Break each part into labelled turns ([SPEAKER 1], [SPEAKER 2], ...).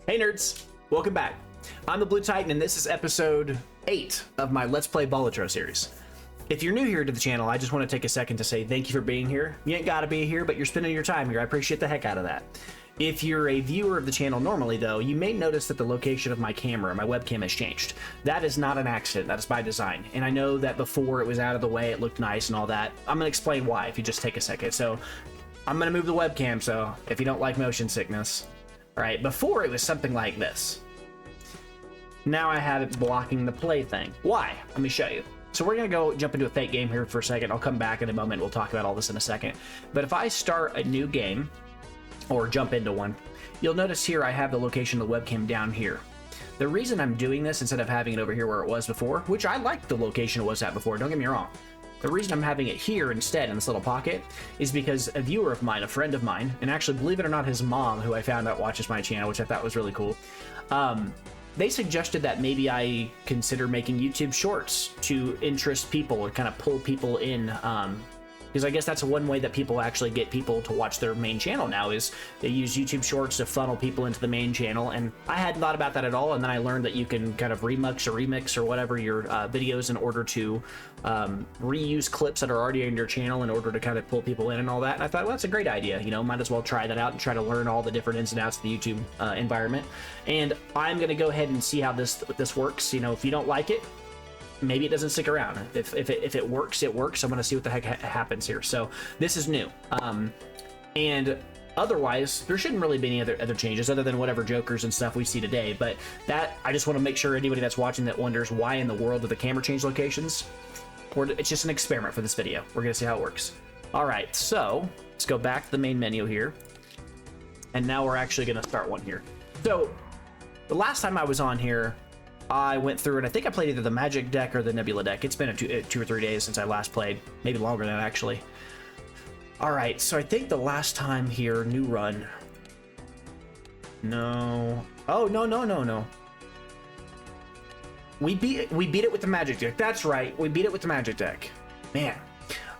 [SPEAKER 1] Hey nerds, welcome back. I'm the Blue Titan and this is episode 8 of my Let's Play Balatro series. If you're new here to the channel, I just want to take a second to say thank you for being here. You ain't gotta be here, but you're spending your time here. I appreciate the heck out of that. If you're a viewer of the channel normally though, you may notice that the location of my camera, my webcam, has changed. That is not an accident, that is by design. And I know that before it was out of the way, it looked nice and all that. I'm gonna explain why if you just take a second. So I'm gonna move the webcam, so if you don't like motion sickness. All right, before it was something like this. Now I have it blocking the play thing. Why? Let me show you. So we're gonna go jump into a fake game here for a second. I'll come back in a moment. We'll talk about all this in a second. But if I start a new game or jump into one, you'll notice here I have the location of the webcam down here. The reason I'm doing this instead of having it over here where it was before, which I liked the location it was at before, don't get me wrong. The reason I'm having it here instead in this little pocket is because a viewer of mine, a friend of mine, and actually believe it or not his mom, who I found out watches my channel, which I thought was really cool, they suggested that maybe I consider making YouTube shorts to interest people or kind of pull people in, because I guess that's one way that people actually get people to watch their main channel now, is they use YouTube shorts to funnel people into the main channel. And I hadn't thought about that at all, and then I learned that you can kind of remix or whatever your videos in order to reuse clips that are already in your channel in order to kind of pull people in and all that. And I thought, well, that's a great idea, you know, might as well try that out and try to learn all the different ins and outs of the YouTube environment. And I'm gonna go ahead and see how this works. You know, if you don't like it, maybe it doesn't stick around. If it works, it works. I'm gonna see what the heck happens here. So this is new, and otherwise there shouldn't really be any other changes other than whatever jokers and stuff we see today. But that, I just want to make sure anybody that's watching that wonders why in the world did the camera change locations, it's just an experiment for this video. We're gonna see how it works. All right, so let's go back to the main menu here, and now we're actually gonna start one here. So the last time I was on here, I went through and I think I played either the Magic Deck or the Nebula Deck. It's been 2 or 3 days since I last played, maybe longer than that actually. All right, so I think the last time here, new run. No. Oh, no. We beat it with the Magic Deck. That's right, we beat it with the Magic Deck. Man.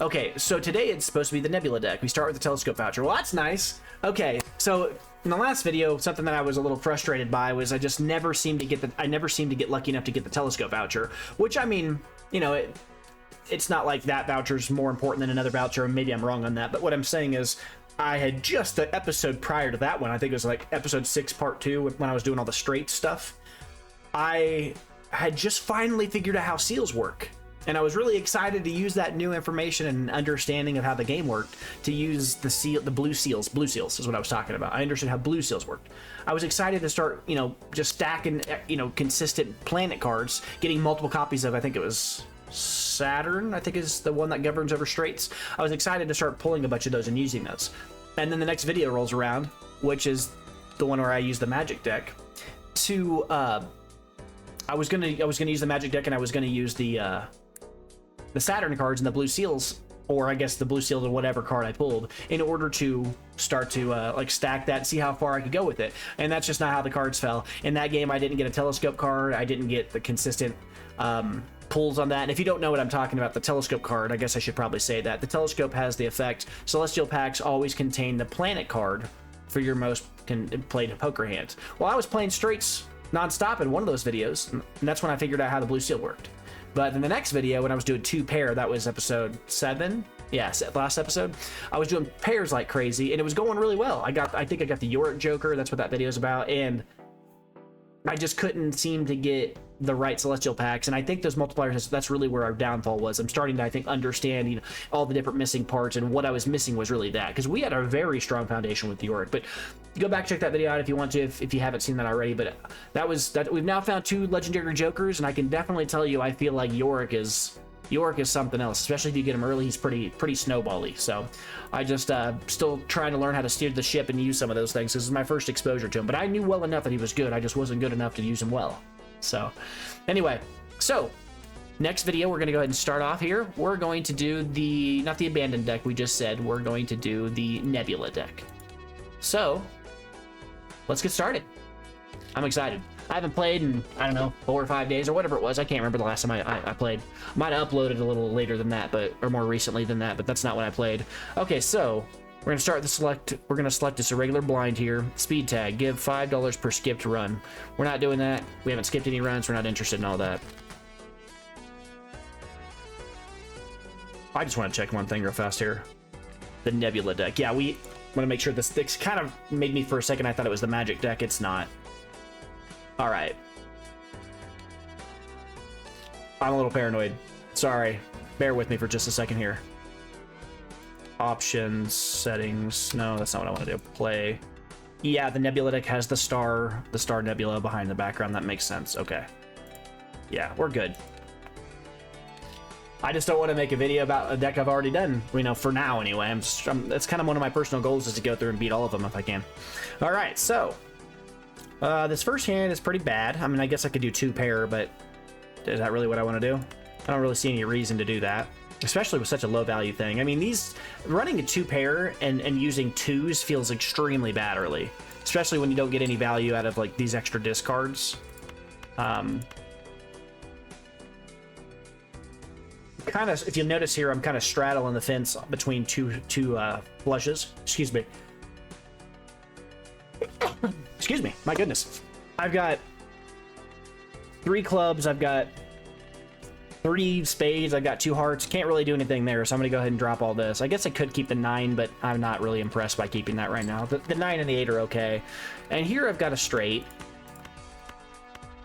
[SPEAKER 1] Okay, so today it's supposed to be the Nebula Deck. We start with the Telescope Voucher. Well, that's nice. Okay, so in the last video, something that I was a little frustrated by was I just never seemed to get lucky enough to get the Telescope Voucher, which, I mean, you know, it's not like that voucher's more important than another voucher, and maybe I'm wrong on that, but what I'm saying is I had just the episode prior to that one, I think it was like episode 6 part 2 when I was doing all the straight stuff, I had just finally figured out how seals work. And I was really excited to use that new information and understanding of how the game worked to use the blue seals. Blue seals is what I was talking about. I understood how blue seals worked. I was excited to start, you know, just stacking, you know, consistent planet cards, getting multiple copies of, I think it was Saturn, I think is the one that governs over straits. I was excited to start pulling a bunch of those and using those. And then the next video rolls around, which is the one where I use the Magic Deck to, I was gonna use the Magic Deck and I was gonna use the Saturn cards and the blue seals, or I guess the blue seal to whatever card I pulled, in order to start to like stack that, see how far I could go with it. And that's just not how the cards fell. In that game, I didn't get a telescope card. I didn't get the consistent pulls on that. And if you don't know what I'm talking about, the telescope card, I guess I should probably say that. The telescope has the effect, Celestial packs always contain the planet card for your most played poker hand. Well, I was playing straights nonstop in one of those videos, and that's when I figured out how the blue seal worked. But in the next video, when I was doing 2 pair, that was episode 7. Yeah, last episode. I was doing pairs like crazy, and it was going really well. I think I got the Hologram Joker. That's what that video is about. And I just couldn't seem to get the right Celestial packs. And I think those multipliers, that's really where our downfall was. I'm starting to, I think, understand, you know, all the different missing parts, and what I was missing was really that. Because we had a very strong foundation with the Hologram. But go back, check that video out if you want to, if you haven't seen that already. But that we've now found 2 legendary Jokers, and I can definitely tell you I feel like Yorick is something else, especially if you get him early. He's pretty snowbally. So I just still trying to learn how to steer the ship and use some of those things. This is my first exposure to him, but I knew well enough that he was good. I just wasn't good enough to use him well. So anyway, so next video, we're going to go ahead and start off here. We're going to do not the abandoned deck we just said, we're going to do the Nebula deck. So let's get started. I'm excited. I haven't played in, I don't know, 4 or 5 days or whatever it was. I can't remember the last time I played. Might have uploaded a little later than that, or more recently than that, but that's not when I played. Okay, so We're gonna start the select. We're gonna select this irregular blind here. Speed tag. Give $5 per skipped run. We're not doing that. We haven't skipped any runs. We're not interested in all that. I just want to check one thing real fast here. The Nebula deck. Yeah, we want to make sure this kind of made me for a second. I thought it was the Magic deck. It's not. All right. I'm a little paranoid. Sorry. Bear with me for just a second here. Options, settings. No, that's not what I want to do. Play. Yeah, the Nebula deck has the star nebula behind the background. That makes sense. Okay. Yeah, we're good. I just don't want to make a video about a deck I've already done, you know, for now anyway. That's kind of one of my personal goals, is to go through and beat all of them if I can. All right, so this first hand is pretty bad. I mean, I guess I could do 2 pair, but is that really what I want to do? I don't really see any reason to do that, especially with such a low value thing. I mean, running a 2 pair and using 2s feels extremely bad early, especially when you don't get any value out of like these extra discards. Kind of, if you'll notice here, I'm kind of straddling the fence between two flushes. Excuse me. Excuse me. My goodness. I've got 3 clubs. I've got 3 spades. I've got 2 hearts. Can't really do anything there, so I'm going to go ahead and drop all this. I guess I could keep the 9, but I'm not really impressed by keeping that right now. The 9 and the 8 are okay. And here I've got a straight.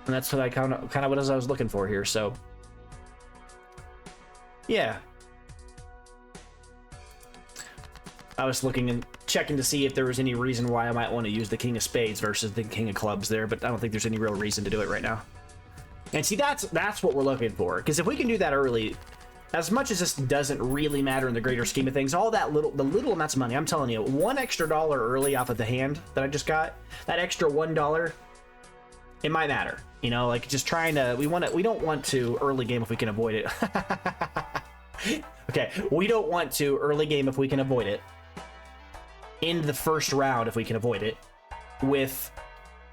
[SPEAKER 1] And that's what I kind of what I was looking for here, so... yeah. I was looking and checking to see if there was any reason why I might want to use the King of Spades versus the King of Clubs there, but I don't think there's any real reason to do it right now. And see, that's what we're looking for, because if we can do that early, as much as this doesn't really matter in the greater scheme of things, all that the little amounts of money, I'm telling you, $1 extra early off of the hand that I just got, that extra $1, it might matter. You know, like just trying to, we don't want to early game if we can avoid it. Okay, we don't want to early game if we can avoid it. In the first round if we can avoid it, with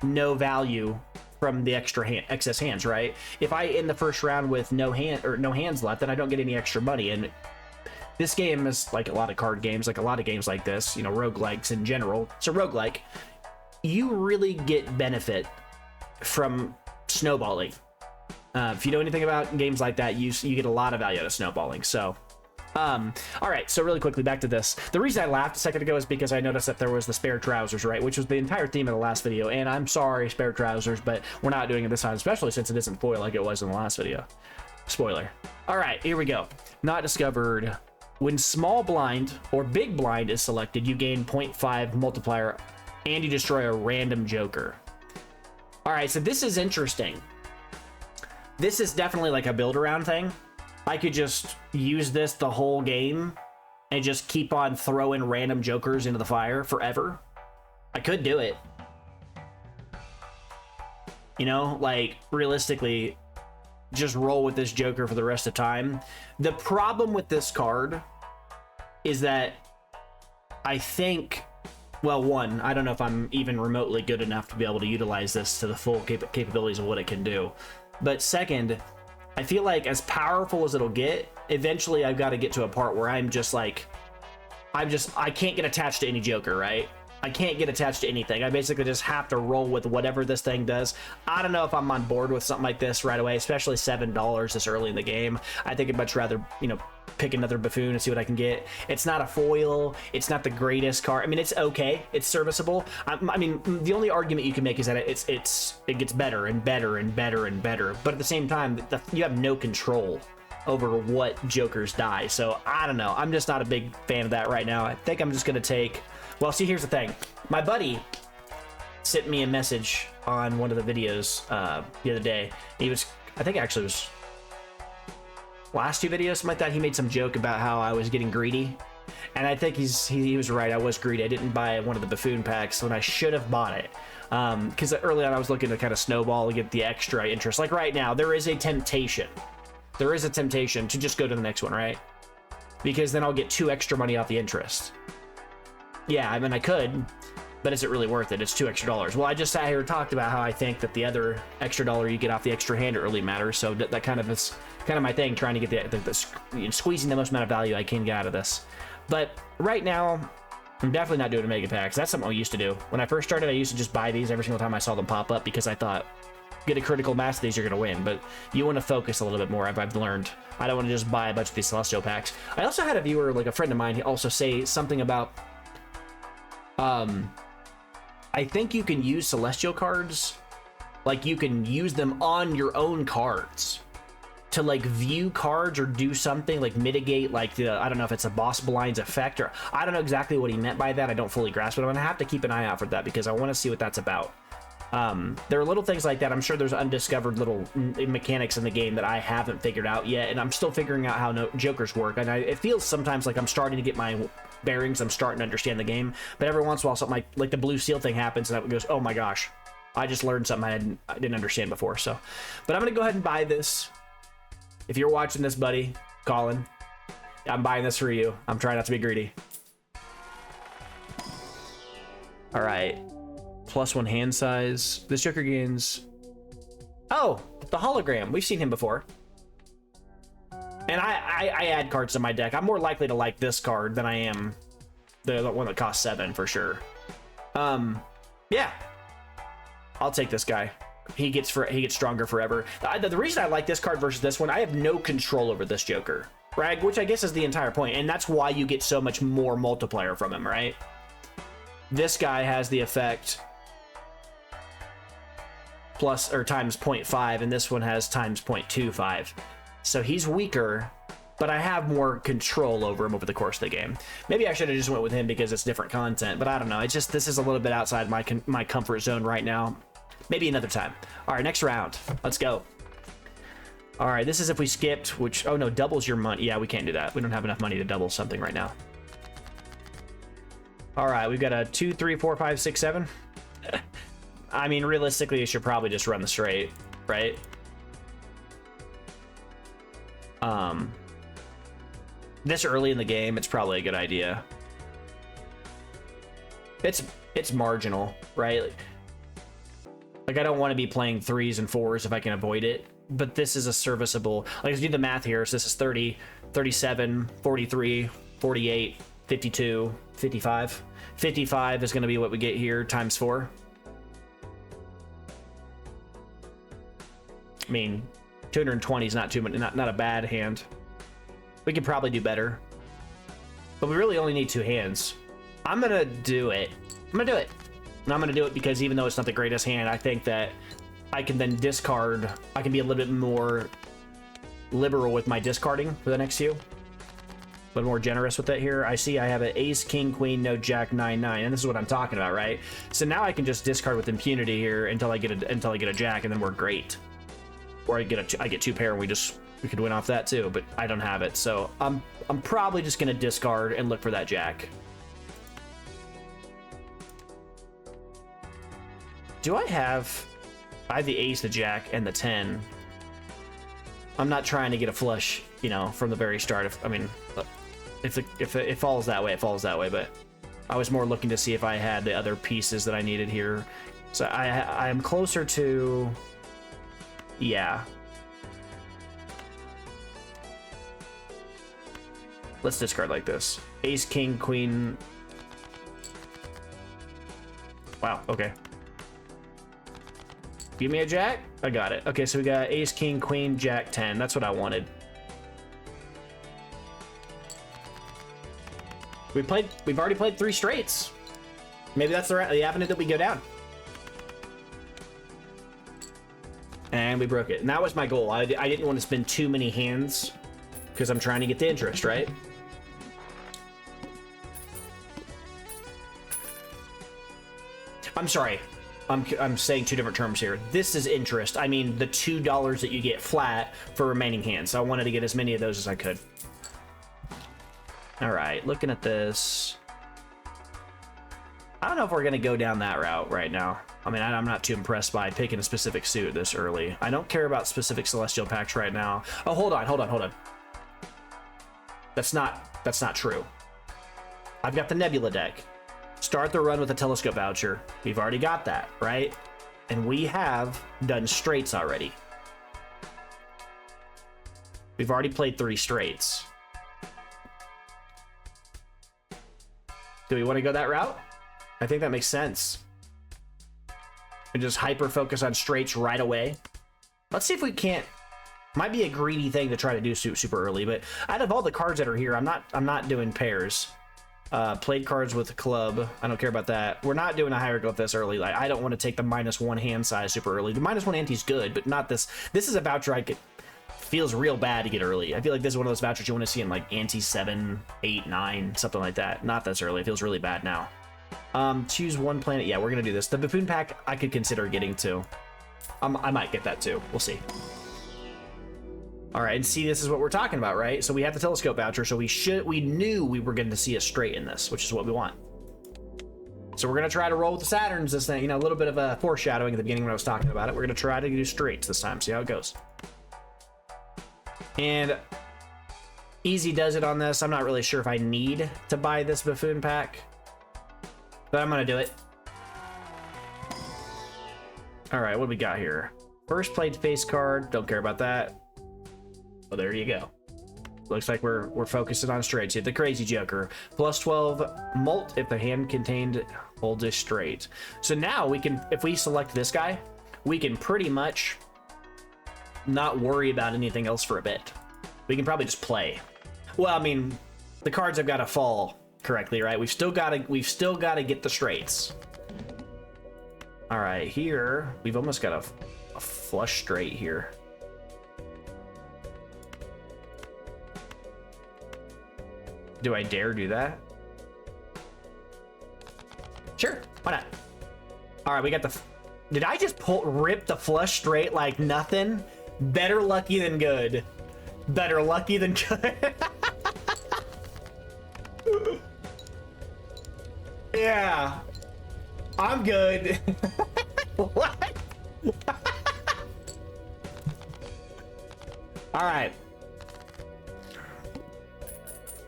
[SPEAKER 1] no value from the excess hands, right? If I end the first round with no hands left, then I don't get any extra money. And this game is like a lot of card games, like a lot of games like this, you know, roguelikes in general. It's a roguelike. You really get benefit from snowballing. If you know anything about games like that, you get a lot of value out of snowballing. So all right, so really quickly back to this. The reason I laughed a second ago is because I noticed that there was the spare trousers, right, which was the entire theme of the last video. And I'm sorry, spare trousers, but we're not doing it this time, especially since it isn't foil like it was in the last video. Spoiler. All right, here we go. Not discovered. When small blind or big blind is selected, you gain 0.5 multiplier and you destroy a random joker. All right, so this is interesting. This is definitely like a build around thing. I could just use this the whole game and just keep on throwing random jokers into the fire forever. I could do it. You know, like realistically, just roll with this joker for the rest of time. The problem with this card is that I think, well, one, I don't know if I'm even remotely good enough to be able to utilize this to the full capabilities of what it can do. But second, I feel like as powerful as it'll get, eventually I've got to get to a part where I'm just like, I can't get attached to any joker, right? I can't get attached to anything. I basically just have to roll with whatever this thing does. I don't know if I'm on board with something like this right away, especially $7 this early in the game. I think I'd much rather, you know, pick another buffoon and see what I can get. It's not a foil. It's not the greatest card. I mean, it's okay. It's serviceable. I mean, the only argument you can make is that it gets better and better and better and better. But at the same time, you have no control over what jokers die. So I don't know. I'm just not a big fan of that right now. I think I'm just going to take... Well, see, here's the thing. My buddy sent me a message on one of the videos the other day. He was, I think actually it was last 2 videos, something like that. He made some joke about how I was getting greedy. And I think he was right. I was greedy. I didn't buy one of the buffoon packs when I should have bought it. Because early on I was looking to kind of snowball and get the extra interest. Like right now, there is a temptation. There is a temptation to just go to the next one, right? Because then I'll get 2 extra money off the interest. Yeah, I mean, I could, but is it really worth it? It's $2 extra. Well, I just sat here and talked about how I think that the other extra dollar you get off the extra hand early matters. So that kind of is kind of my thing, trying to get the squeezing the most amount of value I can get out of this. But right now, I'm definitely not doing a mega pack, 'cause that's something I used to do. When I first started, I used to just buy these every single time I saw them pop up because I thought, get a critical mass of these, you're going to win. But you want to focus a little bit more, I've learned. I don't want to just buy a bunch of these Celestial packs. I also had a viewer, like a friend of mine, he also say something about, I think you can use Celestial cards, like you can use them on your own cards to like view cards or do something like mitigate like the, I don't know if it's a boss blinds effect, or I don't know exactly what he meant by that. I don't fully grasp it. I'm gonna have to keep an eye out for that because I want to see what that's about. There are little things like that. I'm sure there's undiscovered little mechanics in the game that I haven't figured out yet, and I'm still figuring out how Jokers work. And it feels sometimes like I'm starting to get my bearings. I'm starting to understand the game, but every once in a while something like the blue seal thing happens and that goes, oh my gosh, I just learned something I didn't understand before. So, but I'm gonna go ahead and buy this. If you're watching this, buddy, Colin, I'm buying this for you. I'm trying not to be greedy. All right. +1 hand size. This Joker gains... Oh, the hologram. We've seen him before. And I add cards to my deck. I'm more likely to like this card than I am the one that costs 7 for sure. Yeah. I'll take this guy. He gets stronger forever. The reason I like this card versus this one, I have no control over this Joker, right? Which I guess is the entire point, and that's why you get so much more multiplier from him, right? This guy has the effect plus or times 0.5, and this one has times 0.25. So he's weaker, but I have more control over him over the course of the game. Maybe I should have just went with him because it's different content, but I don't know. It's just, this is a little bit outside my comfort zone right now. Maybe another time. All right, next round. Let's go. All right, this is if we skipped, which, oh no, doubles your money. Yeah, we can't do that. We don't have enough money to double something right now. All right, we've got a 2, 3, 4, 5, 6, 7. I mean, realistically, you should probably just run the straight, right? This early in the game, it's probably a good idea. It's marginal, right? Like I don't want to be playing 3s and 4s if I can avoid it, but this is a serviceable, like let's do the math here. So this is 30, 37, 43, 48, 52, 55. 55 is going to be what we get here times 4. I mean, 220 is not too much, not a bad hand. We could probably do better, but we really only need 2 hands. I'm gonna do it. I'm gonna do it. And I'm gonna do it because even though it's not the greatest hand, I think that I can then discard. I can be a little bit more liberal with my discarding for the next few. A little more generous with it here. I see I have an ace, king, queen, no jack, 9, 9, and this is what I'm talking about, right? So now I can just discard with impunity here until I get a jack, and then we're great. Or I get 2 pair, and we could win off that too, but I don't have it, so I'm probably just gonna discard and look for that jack. I have the ace, the jack, and the 10. I'm not trying to get a flush, you know, from the very start. I mean, if it falls that way, it falls that way. But I was more looking to see if I had the other pieces that I needed here. So I am closer to, yeah. Let's discard like this. Ace, king, queen. Wow. Okay. Give me a jack. I got it. Okay, so we got ace, king, queen, jack, 10. That's what I wanted. We've already played 3 straights. Maybe that's the avenue that we go down. And we broke it. And that was my goal. I didn't want to spend too many hands because I'm trying to get the interest, right? I'm sorry. I'm saying 2 different terms here. This is interest. I mean the $2 that you get flat for remaining hands. So I wanted to get as many of those as I could. All right, looking at this. I don't know if we're going to go down that route right now. I mean, I'm not too impressed by picking a specific suit this early. I don't care about specific Celestial packs right now. Oh, hold on. That's not true. I've got the Nebula deck. Start the run with a Telescope Voucher. We've already got that, right? And we have done straights already. We've already played 3 straights. Do we want to go that route? I think that makes sense. And just hyper focus on straights right away. Let's see if we can't. Might be a greedy thing to try to do super early, but out of all the cards that are here, I'm not doing pairs. Played cards with a club. I don't care about that. We're not doing a hieroglyph this early. Like, I don't want to take the -1 hand size super early. The -1 ante is good, but not this. This is a voucher I could. Feels real bad to get early. I feel like this is one of those vouchers you want to see in like ante 7, 8, 9, something like that. Not this early. It feels really bad now. Choose one planet. Yeah, we're gonna do this. The buffoon pack I could consider getting too. I might get that too. We'll see. All right, and see, this is what we're talking about, right? So we have the telescope voucher, so we knew we were going to see a straight in this, which is what we want. So we're going to try to roll with the Saturns this thing, you know, a little bit of a foreshadowing at the beginning when I was talking about it. We're going to try to do straights this time, see how it goes. And easy does it on this. I'm not really sure if I need to buy this buffoon pack, but I'm going to do it. All right, what do we got here? First played face card, don't care about that. Well, there you go. Looks like we're focusing on straights. You have the crazy Joker. +12 Mult if the hand contained holds a straight. So now we can, if we select this guy, we can pretty much not worry about anything else for a bit. We can probably just play. Well, I mean, the cards have got to fall correctly, right? We've still got to get the straights. All right, here we've almost got a flush straight here. Do I dare do that? Sure, why not? All right, we got the. Did I just rip the flush straight like nothing? Better lucky than good. Better lucky than good. Yeah, I'm good. What? All right.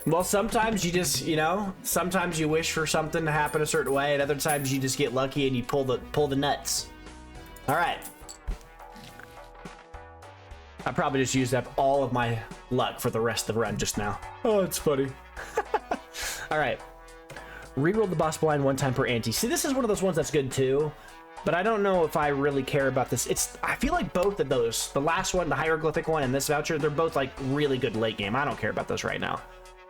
[SPEAKER 1] Well, sometimes you just, you know, sometimes you wish for something to happen a certain way, and other times you just get lucky and you pull the nuts. All right. I probably just used up all of my luck for the rest of the run just now. Oh, it's funny. All right. Reroll the boss blind 1 time per ante. See, this is one of those ones that's good too, but I don't know if I really care about this. I feel like both of those, the last one, the hieroglyphic one, and this voucher, they're both like really good late game. I don't care about those right now.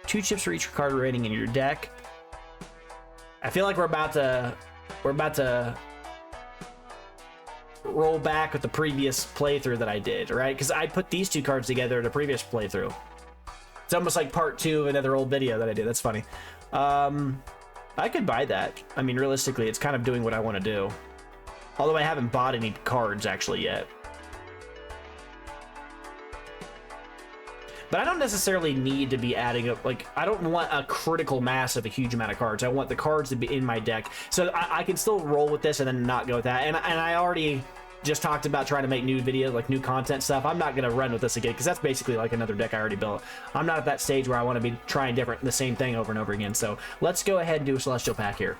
[SPEAKER 1] 2 chips for each card rating in your deck. I feel like we're about to roll back with the previous playthrough that I did, right? Because I put these 2 cards together in a previous playthrough. It's almost like part 2 of another old video that I did. That's funny. I could buy that. I mean, realistically, it's kind of doing what I want to do. Although I haven't bought any cards actually yet. But I don't necessarily need to be adding up, like, I don't want a critical mass of a huge amount of cards. I want the cards to be in my deck. So I can still roll with this and then not go with that. And I already just talked about trying to make new videos, like new content stuff. I'm not going to run with this again because that's basically like another deck I already built. I'm not at that stage where I want to be trying the same thing over and over again. So let's go ahead and do a Celestial pack here.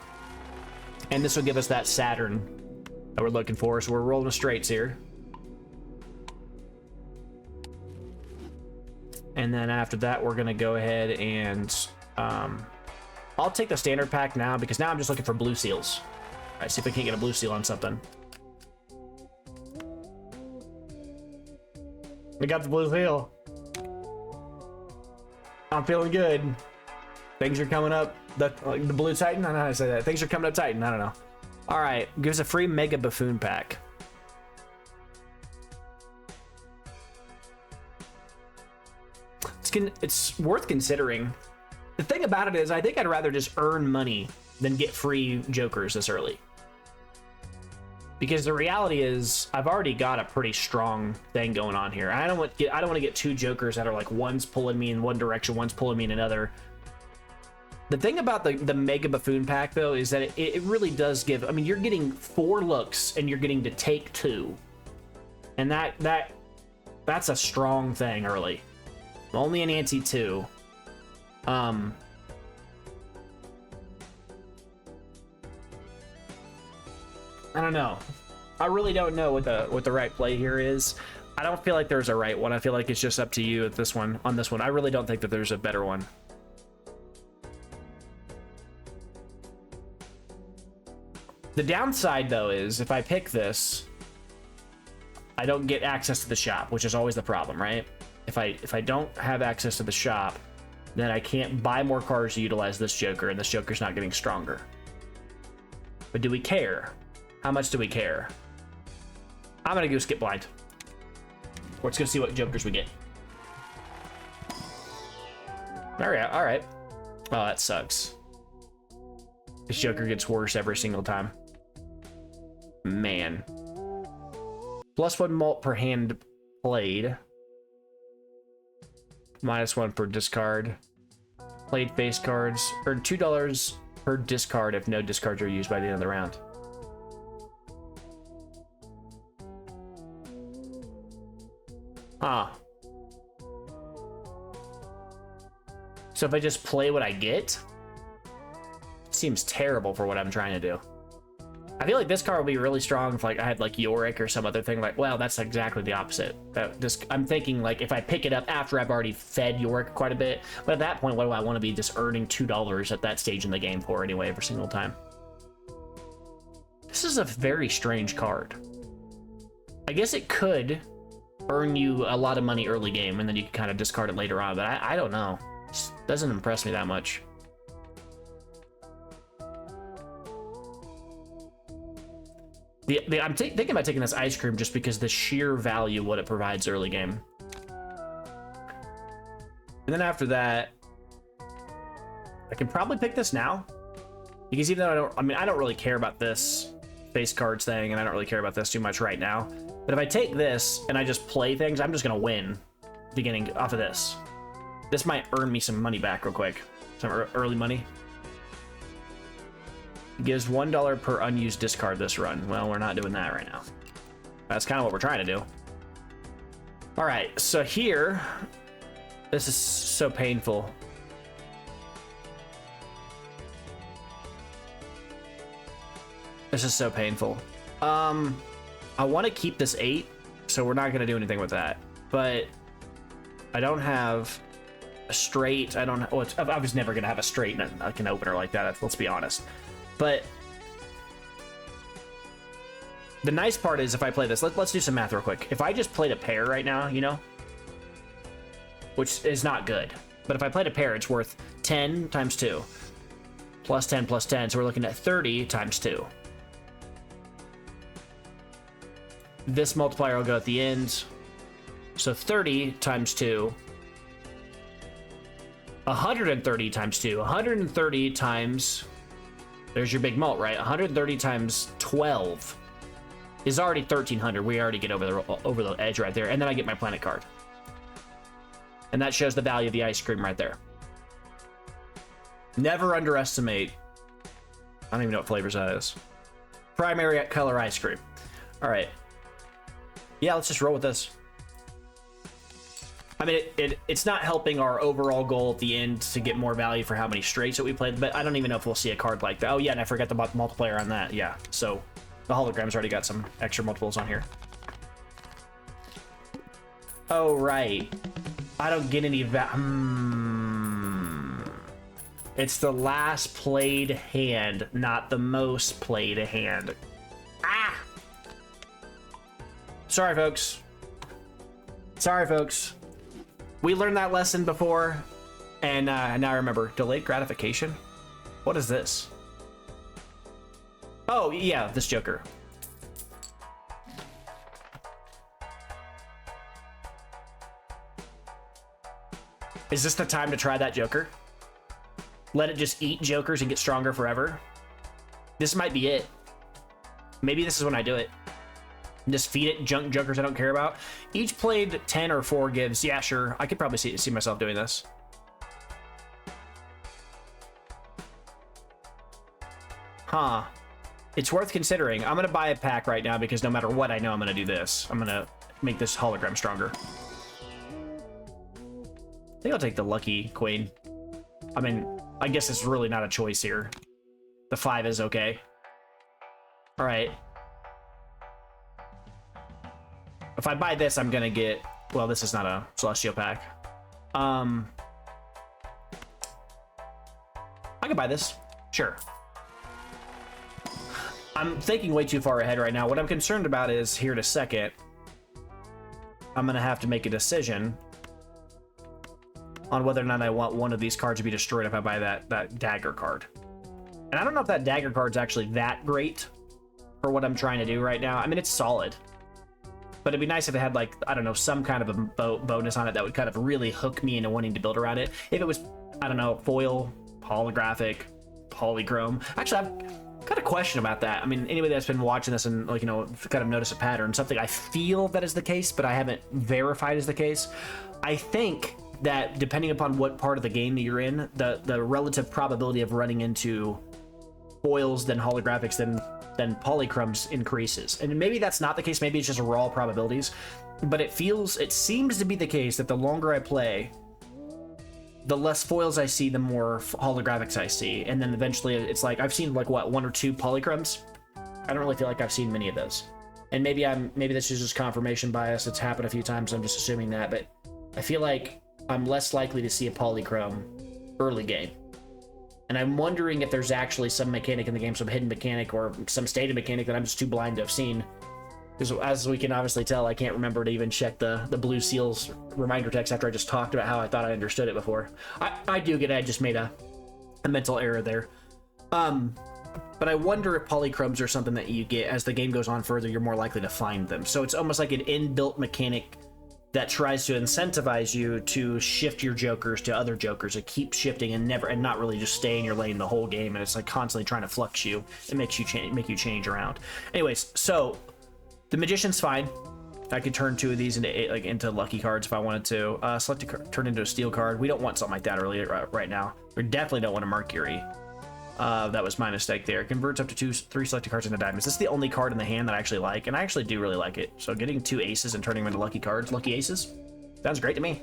[SPEAKER 1] And this will give us that Saturn that we're looking for. So we're rolling with straights here. And then after that, we're going to go ahead and I'll take the standard pack now because now I'm just looking for blue seals. All right, see if I can't get a blue seal on something. We got the blue seal. I'm feeling good. Things are coming up. The blue Titan? I don't know how to say that. Things are coming up Titan. I don't know. All right, gives a free Mega Buffoon pack. It's worth considering. The thing about it is, I think I'd rather just earn money than get free Jokers this early. Because the reality is, I've already got a pretty strong thing going on here. I don't want to get 2 Jokers that are like one's pulling me in one direction, one's pulling me in another. The thing about the Mega Buffoon pack though is that it really does give. I mean, you're getting 4 looks and you're getting to take 2, and that's a strong thing early. Only an ante 2. I don't know. I really don't know what the right play here is. I don't feel like there's a right one. I feel like it's just up to you at this one. On this one, I really don't think that there's a better one. The downside, though, is if I pick this, I don't get access to the shop, which is always the problem, right? If I don't have access to the shop, then I can't buy more cards to utilize this Joker, and this Joker's not getting stronger. But do we care? How much do we care? I'm gonna go skip blind. Let's go see what Jokers we get. All right. Oh, that sucks. This Joker gets worse every single time. Man. +1 mult per hand played. -1 per discard. Played face cards. Earn $2 per discard if no discards are used by the end of the round. Huh. So if I just play what I get, it seems terrible for what I'm trying to do. I feel like this card would be really strong if like I had like Yorick or some other thing. Like, well, that's exactly the opposite. I'm thinking like if I pick it up after I've already fed Yorick quite a bit, but at that point, what do I want to be just earning $2 at that stage in the game for anyway every single time? This is a very strange card. I guess it could earn you a lot of money early game and then you can kind of discard it later on, but I don't know. It doesn't impress me that much. I'm thinking about taking this ice cream just because the sheer value what it provides early game. And then after that, I can probably pick this now. Because even though I don't really care about this face cards thing, and I don't really care about this too much right now. But if I take this and I just play things, I'm just gonna win beginning off of this. This might earn me some money back real quick. Some early money. It gives $1 per unused discard this run. Well, we're not doing that right now. That's kind of what we're trying to do. All right, so here, this is so painful. This is so painful. I want to keep this 8, so we're not going to do anything with that. But I don't have a straight. I don't. Well, I was never going to have a straight like an opener like that. Let's be honest. But the nice part is if I play this, let's do some math real quick. If I just played a pair right now, you know, which is not good. But if I played a pair, it's worth 10 times 2. Plus 10 plus 10. So we're looking at 30 times 2. This multiplier will go at the end. So 30 times 2. 130 times 2. 130 times... There's your big mult, right? 130 times 12 is already 1,300. We already get over the edge right there. And then I get my planet card. And that shows the value of the ice cream right there. Never underestimate... I don't even know what flavors that is. Primary color ice cream. All right. Yeah, let's just roll with this. I mean, it's not helping our overall goal at the end to get more value for how many straights that we played, but I don't even know if we'll see a card like that. Oh, yeah, and I forgot the multiplier on that. Yeah, so the hologram's already got some extra multiples on here. Oh, right. I don't get any It's the last played hand, not the most played hand. Ah! Sorry, folks. Sorry, folks. We learned that lesson before, and now I remember. Delayed gratification? What is this? Oh, yeah, this Joker. Is this the time to try that Joker? Let it just eat Jokers and get stronger forever? This might be it. Maybe this is when I do it. Just feed it junk Jokers I don't care about. Each played 10 or 4 gives. Yeah, sure. I could probably see myself doing this. Huh. It's worth considering. I'm going to buy a pack right now because no matter what, I know I'm going to do this. I'm going to make this hologram stronger. I think I'll take the Lucky Queen. I mean, I guess it's really not a choice here. The 5 is okay. All right. If I buy this, I'm gonna get... Well, this is not a Celestial pack. I can buy this. Sure. I'm thinking way too far ahead right now. What I'm concerned about is here in a second, I'm going to have to make a decision on whether or not I want one of these cards to be destroyed if I buy that dagger card. And I don't know if that dagger card's actually that great for what I'm trying to do right now. I mean, it's solid, but it'd be nice if it had, like, I don't know, some kind of a bonus on it that would kind of really hook me into wanting to build around it. If it was, I don't know, foil, holographic, polychrome. Actually, I've got a question about that. I mean, anybody that's been watching this and, like, you know, kind of notice a pattern, something I feel that is the case, but I haven't verified is the case. I think that depending upon what part of the game that you're in, the relative probability of running into foils, then holographics, then polychromes increases. And maybe that's not the case. Maybe it's just raw probabilities, but it seems to be the case that the longer I play, the less foils I see, the more holographics I see. And then eventually it's like, I've seen like what, 1 or 2 polychromes. I don't really feel like I've seen many of those. And maybe this is just confirmation bias. It's happened a few times. I'm just assuming that, but I feel like I'm less likely to see a polychrome early game. And I'm wondering if there's actually some mechanic in the game, some hidden mechanic or some stated mechanic that I'm just too blind to have seen. Because as we can obviously tell, I can't remember to even check the Blue Seals reminder text after I just talked about how I thought I understood it before. I do get it, I just made a mental error there. But I wonder if polychromes are something that you get as the game goes on further, you're more likely to find them. So it's almost like an inbuilt mechanic that tries to incentivize you to shift your jokers to other jokers, to keep shifting and not really just stay in your lane the whole game. And it's like constantly trying to flux you. It makes you change around. Anyways, so the Magician's fine. I could turn 2 of these into lucky cards if I wanted to. Select a card, turn into a steel card. We don't want something like that right now. We definitely don't want a Mercury. That was my mistake there. Converts up to 3 selected cards into diamonds. This is the only card in the hand that I actually like, and I actually do really like it. So getting 2 aces and turning them into lucky cards, lucky aces, sounds great to me.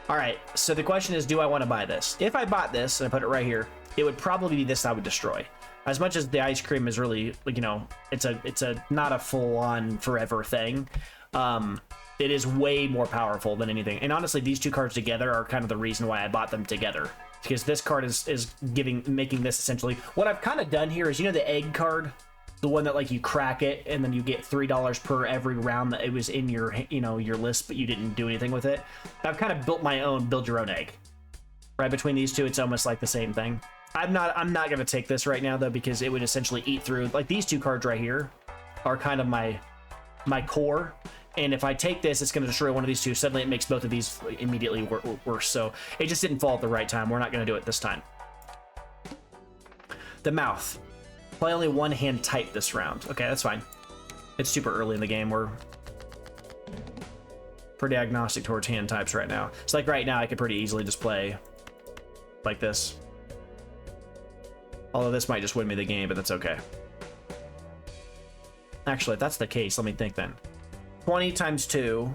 [SPEAKER 1] All right, so the question is, do I want to buy this? If I bought this and I put it right here, it would probably be this I would destroy. As much as the ice cream is really, like, you know, it's a not a full-on forever thing. It is way more powerful than anything. And honestly, these 2 cards together are kind of the reason why I bought them together. Because this card is making this essentially what I've kind of done here is, you know, the egg card, the one that like you crack it and then you get $3 per every round that it was in your, you know, your list, but you didn't do anything with it. I've kind of built my own build your own egg. Right between these 2, it's almost like the same thing. I'm not going to take this right now though, because it would essentially eat through, like, these 2 cards right here are kind of my core. And if I take this, it's going to destroy one of these 2. Suddenly it makes both of these immediately worse. So it just didn't fall at the right time. We're not going to do it this time. The mouth. Play only 1 hand type this round. Okay, that's fine. It's super early in the game. We're pretty agnostic towards hand types right now. It's like right now I could pretty easily just play like this. Although this might just win me the game, but that's okay. Actually, if that's the case, let me think then. 20 times 2,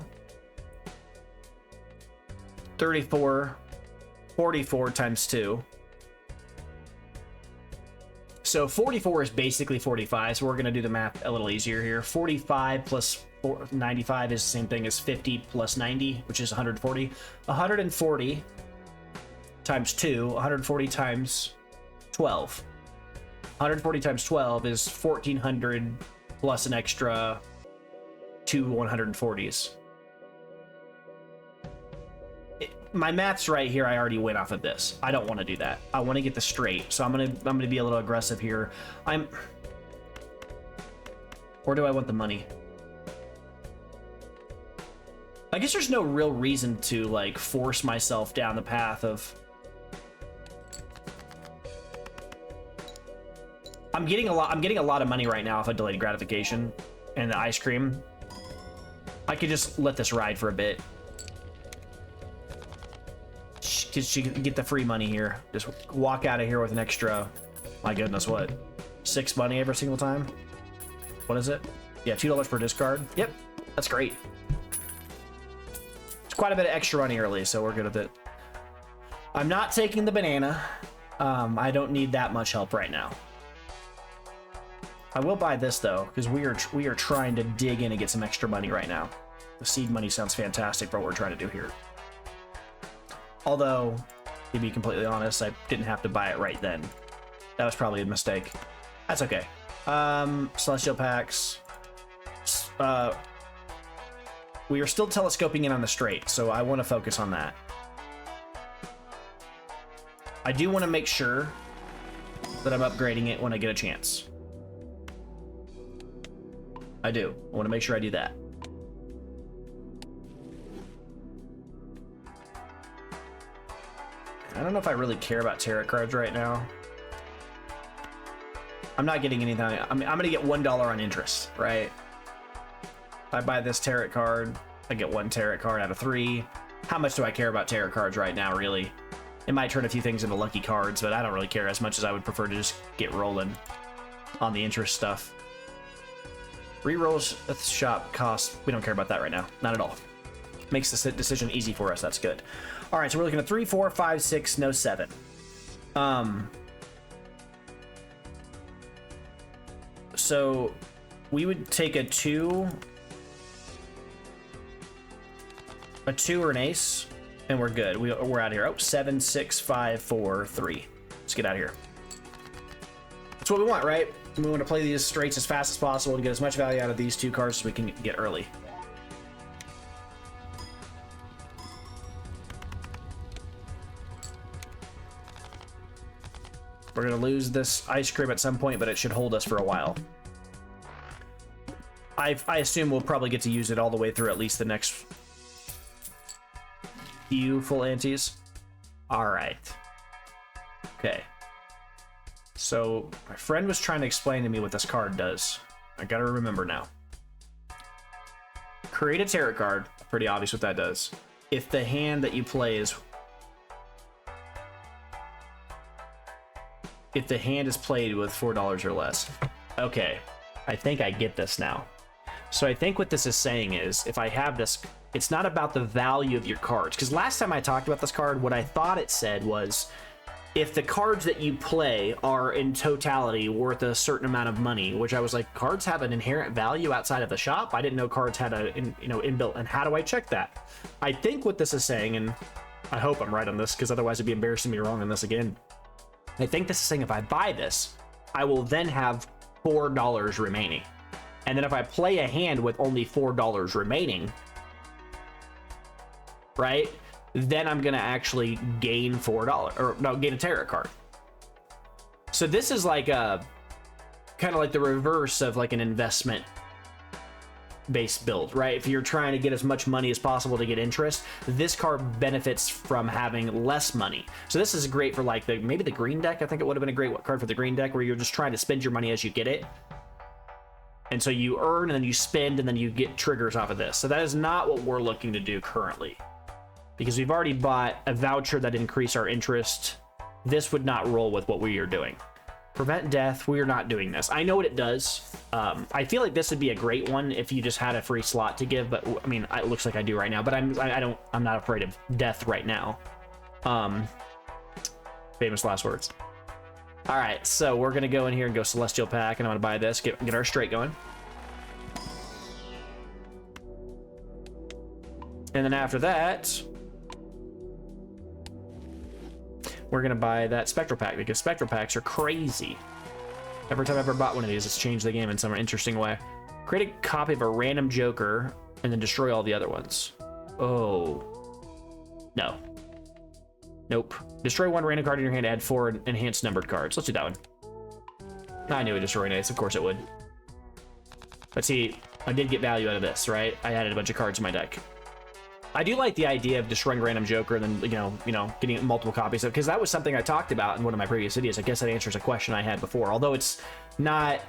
[SPEAKER 1] 34, 44 times 2. So 44 is basically 45, so we're going to do the math a little easier here. 45 plus 95 is the same thing as 50 plus 90, which is 140. 140 times 2, 140 times 12. 140 times 12 is 1,400 plus an extra 2 140s. My math's right here. I already went off of this. I don't want to do that. I want to get this straight. So I'm gonna be a little aggressive here. Or do I want the money? I guess there's no real reason to like force myself down the path of. I'm getting a lot of money right now off of delayed gratification and the ice cream. I could just let this ride for a bit. She can get the free money here. Just walk out of here with an extra, my goodness, what? 6 money every single time? What is it? Yeah, $2 per discard. Yep, that's great. It's quite a bit of extra money early, so we're good with it. I'm not taking the banana. I don't need that much help right now. I will buy this though, because we are trying to dig in and get some extra money right now. The seed money sounds fantastic for what we're trying to do here. Although, to be completely honest, I didn't have to buy it right then. That was probably a mistake. That's okay. Celestial packs. We are still telescoping in on the straight, so I want to focus on that. I do want to make sure that I'm upgrading it when I get a chance. I do. I want to make sure I do that. I don't know if I really care about tarot cards right now. I'm not getting anything. I'm going to get $1 on interest, right? If I buy this tarot card, I get 1 tarot card out of 3. How much do I care about tarot cards right now, really? It might turn a few things into lucky cards, but I don't really care as much as I would prefer to just get rolling on the interest stuff. Rerolls at the shop cost, we don't care about that right now. Not at all. Makes the decision easy for us. That's good. All right, so we're looking at 3, 4, 5, 6, no 7. So we would take a 2 or an ace, and we're good. We're out of here. Oh, 7, 6, 5, 4, 3. Let's get out of here. That's what we want, right? We want to play these straights as fast as possible to get as much value out of these 2 cards as we can get early. We're going to lose this ice cream at some point, but it should hold us for a while. I assume we'll probably get to use it all the way through at least the next few full antes. All right. Okay. So my friend was trying to explain to me what this card does. I gotta remember now. Create a tarot card. Pretty obvious what that does. If the hand that you play is... If the hand is played with $4 or less. Okay. I think I get this now. So I think what this is saying is, if I have this, it's not about the value of your cards. Because last time I talked about this card, what I thought it said was, if the cards that you play are in totality worth a certain amount of money, which I was like, cards have an inherent value outside of the shop. I didn't know cards had a inbuilt. And how do I check that? I think what this is saying, and I hope I'm right on this, because otherwise it'd be embarrassing me wrong on this again. I think this is saying if I buy this, I will then have $4 remaining. And then if I play a hand with only $4 remaining, right, then I'm going to actually gain $4, or no, gain a tarot card. So this is like a, kind of like the reverse of like an investment based build, right? If you're trying to get as much money as possible to get interest, this card benefits from having less money. So this is great for like maybe the green deck. I think it would have been a great card for the green deck, where you're just trying to spend your money as you get it. And so you earn and then you spend and then you get triggers off of this. So that is not what we're looking to do currently, because we've already bought a voucher that increased our interest. This would not roll with what we are doing. Prevent death, we are not doing this. I know what it does. I feel like this would be a great one if you just had a free slot to give, but I mean, it looks like I do right now, but I'm not afraid of death right now. Famous last words. All right, so we're gonna go in here and go Celestial Pack, and I'm gonna buy this, get our straight going. And then after that, we're gonna buy that Spectral Pack, because Spectral Packs are crazy. Every time I've ever bought one of these, it's changed the game in some interesting way. Create a copy of a random Joker, and then destroy all the other ones. Oh. No. Nope. Destroy 1 random card in your hand, add 4 enhanced numbered cards. Let's do that one. I knew it destroyed ace, of course it would. But see, I did get value out of this, right? I added a bunch of cards to my deck. I do like the idea of destroying random Joker and then, you know, getting multiple copies of, because that was something I talked about in one of my previous videos. I guess that answers a question I had before, although it's not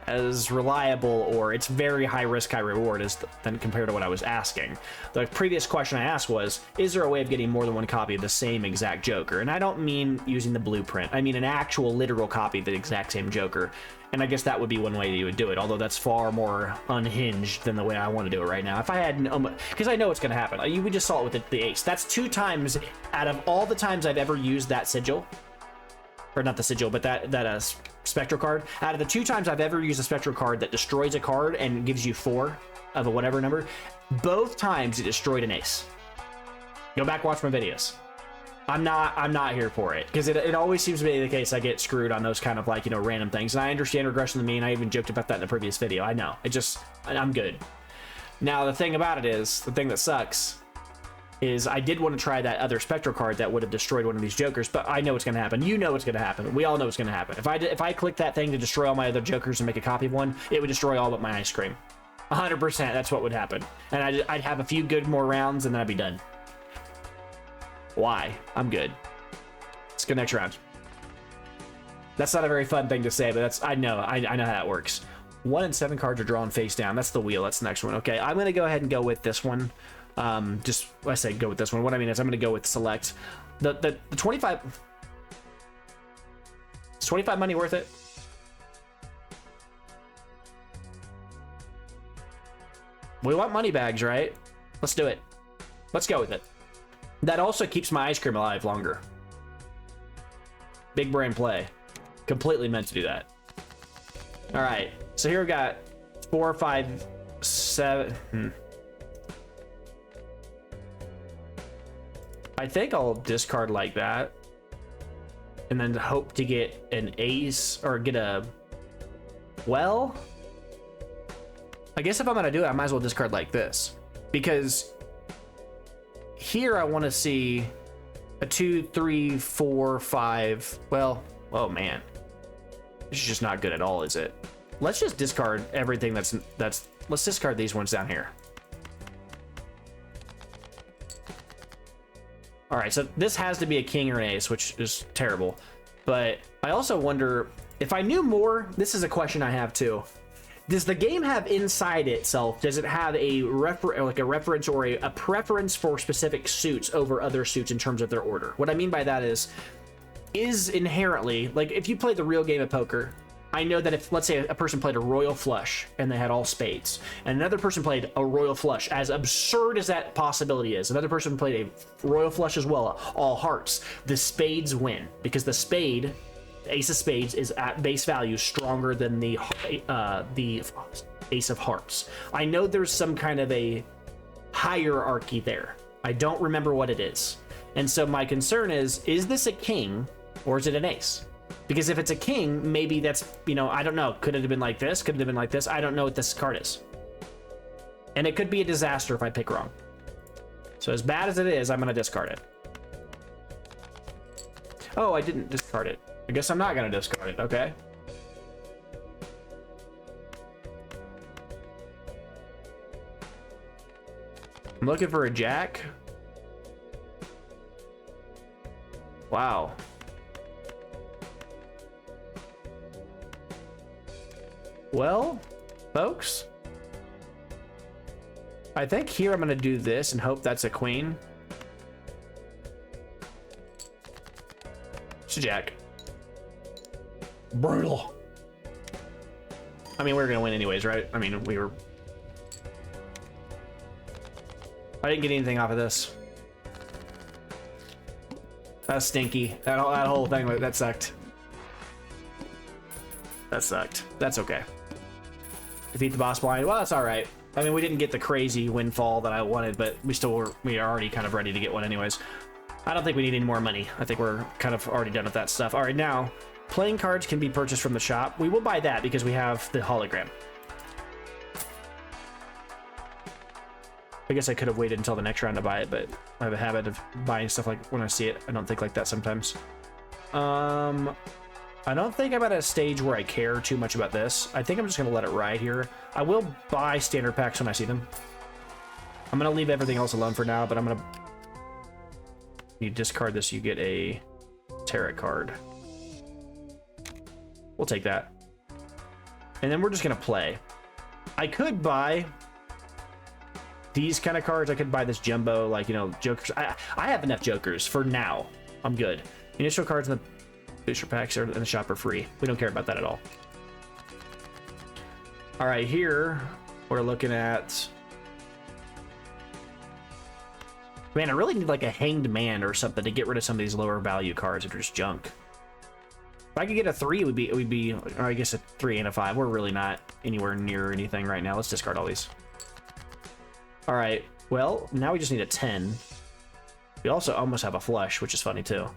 [SPEAKER 1] as reliable, or it's very high risk, high reward than compared to what I was asking. The previous question I asked was, is there a way of getting more than 1 copy of the same exact Joker? And I don't mean using the blueprint. I mean an actual literal copy of the exact same Joker. And I guess that would be one way you would do it, although that's far more unhinged than the way I want to do it right now. If I had, because I know it's going to happen. We just saw it with the ace. That's 2 times out of all the times I've ever used that sigil, or not the sigil, but that spectral card. Out of the 2 times I've ever used a spectral card that destroys a card and gives you 4 of a whatever number, both times it destroyed an ace. Go back, watch my videos. I'm not here for it, because it always seems to be the case I get screwed on those kind of, like, you know, random things. And I understand regression to the mean. I even joked about that in the previous video. I know. I'm good. Now, the thing about it is, the thing that sucks is I did want to try that other spectral card that would have destroyed one of these jokers, but I know what's going to happen. You know what's going to happen. We all know what's going to happen. If I click that thing to destroy all my other jokers and make a copy of one, it would destroy all but my ice cream. 100%, that's what would happen. And I'd have a few good more rounds, and then I'd be done. Why? I'm good. Let's go next round. That's not a very fun thing to say, but I know how that works. 1 and 7 cards are drawn face down. That's the wheel. That's the next one. Okay, I'm going to go ahead and go with this one. Just, I say go with this one. What I mean is I'm going to go with select. The 25... Is 25 money worth it? We want money bags, right? Let's do it. Let's go with it. That also keeps my ice cream alive longer. Big brain play. Completely meant to do that. All right. So here we got 4, 5, 7. I think I'll discard like that. And then hope to get an ace or get a... Well... I guess if I'm gonna do it, I might as well discard like this, because here I want to see a 2, 3, 4, 5. Well, oh man, this is just not good at all, is it? Let's just discard everything that's. Let's discard these ones down here. All right, so this has to be a king or an ace, which is terrible. But I also wonder if I knew more. This is a question I have too. Does the game have inside itself, does it have a reference or a preference for specific suits over other suits in terms of their order? What I mean by that is inherently, like if you play the real game of poker, I know that if, let's say a person played a royal flush and they had all spades, and another person played a royal flush, as absurd as that possibility is, another person played a royal flush as well, all hearts, the spades win, because the spade... Ace of Spades is at base value stronger than the Ace of Hearts. I know there's some kind of a hierarchy there. I don't remember what it is. And so my concern is this a king or is it an ace? Because if it's a king, maybe that's, you know, I don't know. Could it have been like this? Could it have been like this? I don't know what this card is. And it could be a disaster if I pick wrong. So as bad as it is, I'm going to discard it. Oh, I didn't discard it. I guess I'm not going to discard it, okay? I'm looking for a jack. Wow. Well, folks, I think here I'm going to do this and hope that's a queen. It's a jack. Brutal. I mean, we were gonna win anyways, right? I mean, we were... I didn't get anything off of this. That's stinky. That whole thing, that sucked. That sucked. That's okay. Defeat the boss blind. Well, that's all right. I mean, we didn't get the crazy windfall that I wanted, but we are already kind of ready to get one anyways. I don't think we need any more money. I think we're kind of already done with that stuff. All right, now... Playing cards can be purchased from the shop. We will buy that because we have the hologram. I guess I could have waited until the next round to buy it, but I have a habit of buying stuff like when I see it. I don't think like that sometimes. I don't think I'm at a stage where I care too much about this. I think I'm just going to let it ride here. I will buy standard packs when I see them. I'm going to leave everything else alone for now, but I'm going to... You discard this, you get a tarot card. We'll take that. And then we're just going to play. I could buy these kind of cards. I could buy this jumbo, like, you know, jokers. I have enough jokers for now. I'm good. Initial cards in the booster packs in the shop are free. We don't care about that at all. All right, here we're looking at... Man, I really need like a hanged man or something to get rid of some of these lower value cards that are just junk. If I could get a 3, it would be, or I guess a 3 and a 5. We're really not anywhere near anything right now. Let's discard all these. All right. Well, now we just need a 10. We also almost have a flush, which is funny too.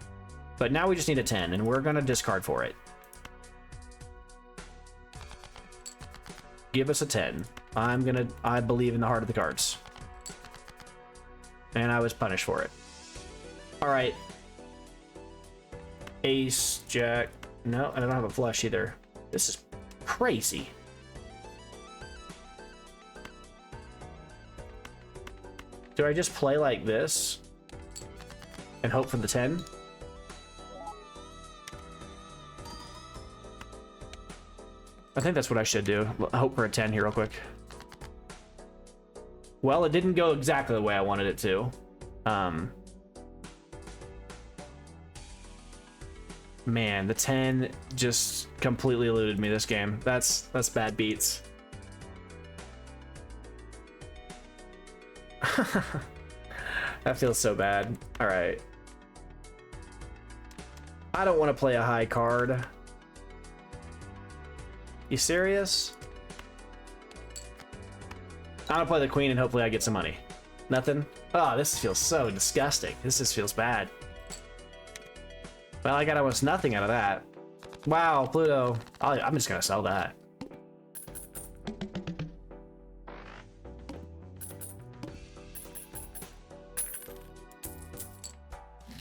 [SPEAKER 1] But now we just need a 10, and we're gonna discard for it. Give us a 10. I believe in the heart of the cards. And I was punished for it. All right. Ace, Jack. No, I don't have a flush either. This is crazy. Do I just play like this and hope for the 10? I think that's what I should do. Hope for a 10 here real quick. Well, it didn't go exactly the way I wanted it to. Man, the 10 just completely eluded me this game. That's bad beats. That feels so bad. All right. I don't want to play a high card. You serious? I'm gonna play the queen and hopefully I get some money. Nothing? Oh, this feels so disgusting. This just feels bad. Well, I got almost nothing out of that. Wow, Pluto. I'm just gonna sell that.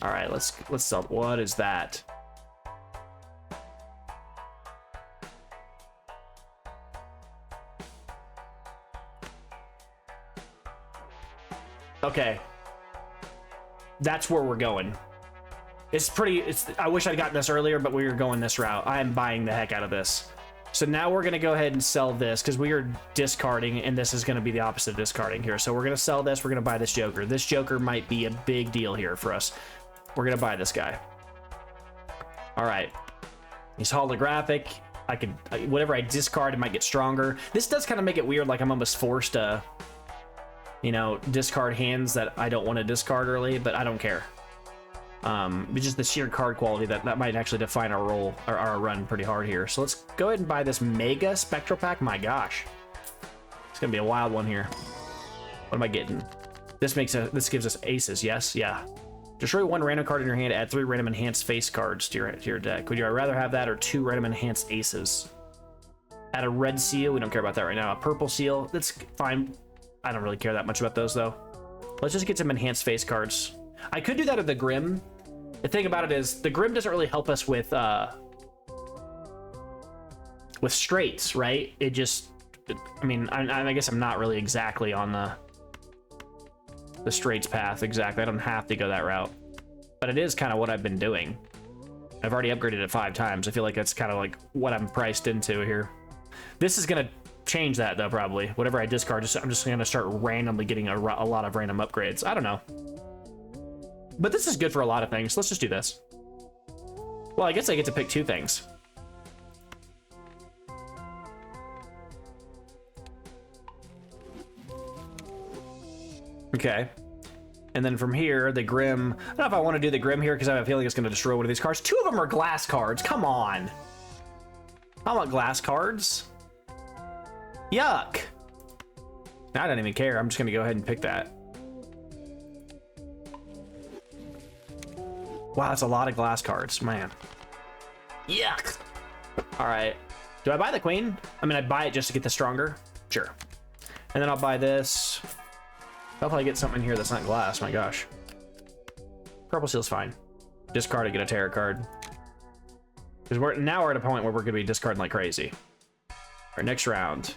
[SPEAKER 1] All right, let's sell. What is that? Okay. That's where we're going. I wish I'd gotten this earlier, but we were going this route. I am buying the heck out of this. So now we're gonna go ahead and sell this because we are discarding, and this is gonna be the opposite of discarding here. So we're gonna sell this, we're gonna buy this Joker. This Joker might be a big deal here for us. We're gonna buy this guy. All right. He's holographic. Whatever I discard, it might get stronger. This does kind of make it weird, like I'm almost forced to, you know, discard hands that I don't want to discard early, but I don't care. But just the sheer card quality that might actually define our roll or our run pretty hard here. So let's go ahead and buy this Mega Spectral Pack. My gosh, it's gonna be a wild one here. What am I getting? This gives us aces. Yes, yeah. Destroy one random card in your hand. Add 3 random enhanced face cards to your deck. Would you rather have that or 2 random enhanced aces? Add a red seal. We don't care about that right now. A purple seal. That's fine. I don't really care that much about those though. Let's just get some enhanced face cards. I could do that with the Grim. The thing about it is the Grim doesn't really help us with straights, right? I guess I'm not really exactly on the straights path exactly. I don't have to go that route, but it is kind of what I've been doing. I've already upgraded it 5 times. I feel like that's kind of like what I'm priced into here. This is gonna change that though, probably. Whatever I discard, I'm just gonna start randomly getting a lot of random upgrades. I don't know. But this is good for a lot of things. Let's just do this. Well, I guess I get to pick 2 things. Okay. And then from here, the Grim. I don't know if I want to do the Grim here because I have a feeling it's going to destroy one of these cards. 2 of them are glass cards. Come on. I want glass cards. Yuck. I don't even care. I'm just going to go ahead and pick that. Wow, that's a lot of glass cards, man. Yuck. All right. Do I buy the queen? I mean, I'd buy it just to get the stronger. Sure. And then I'll buy this. Hopefully I get something in here that's not glass. My gosh. Purple seal's fine. Discard to get a tarot card. Because we're at a point where we're going to be discarding like crazy. Our next round.